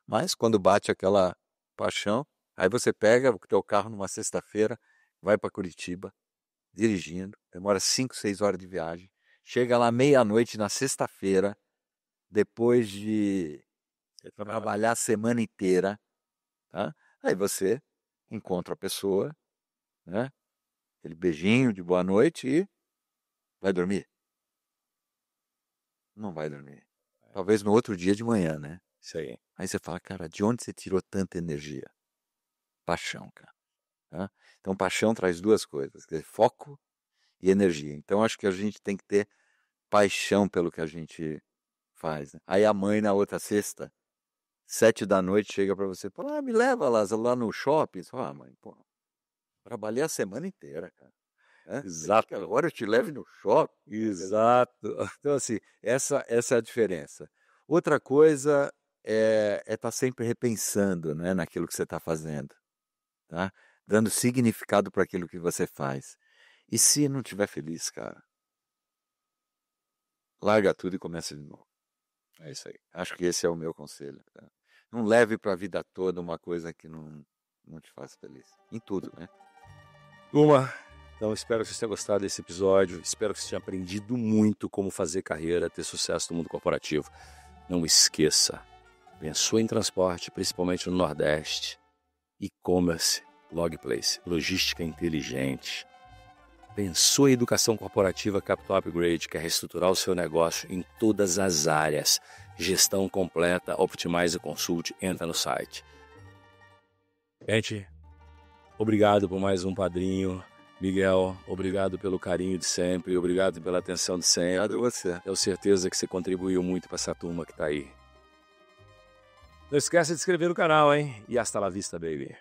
Mas quando bate aquela paixão, aí você pega o teu carro numa sexta-feira, vai para Curitiba, dirigindo, demora 5, 6 horas de viagem, chega lá meia-noite na sexta-feira, depois de trabalhar a semana inteira, tá? Aí você encontra a pessoa, né? Aquele beijinho de boa noite e vai dormir. Não vai dormir. Talvez no outro dia de manhã, né? Isso aí. Aí você fala, cara, de onde você tirou tanta energia? Paixão, cara. Tá? Então, paixão traz 2 coisas, quer dizer, foco e energia. Então, acho que a gente tem que ter paixão pelo que a gente faz. Né? Aí a mãe, na outra sexta, 7 da noite, chega para você e fala, me leva lá no shopping. Você fala, mãe, pô, trabalhei a semana inteira, cara. Exato. Agora eu te levo no shopping. Exato. Então, assim, essa é a diferença. Outra coisa é estar sempre repensando, né, naquilo que você está fazendo. Tá? Dando significado para aquilo que você faz. E se não estiver feliz, cara, larga tudo e começa de novo. É isso aí. Acho que esse é o meu conselho. Tá? Não leve para a vida toda uma coisa que não te faz feliz. Em tudo, né? Turma, então espero que você tenha gostado desse episódio. Espero que você tenha aprendido muito como fazer carreira, ter sucesso no mundo corporativo. Não esqueça, pensou em transporte, principalmente no Nordeste, e-commerce, Logplace, logística inteligente. Pensou em educação corporativa Capital Upgrade, quer reestruturar o seu negócio em todas as áreas. Gestão completa, Optimize Consult, entra no site. Gente, obrigado por mais um padrinho. Miguel, obrigado pelo carinho de sempre, obrigado pela atenção de sempre. Obrigado a você. Tenho certeza que você contribuiu muito para essa turma que está aí. Não esquece de se inscrever no canal, hein? E hasta la vista, baby.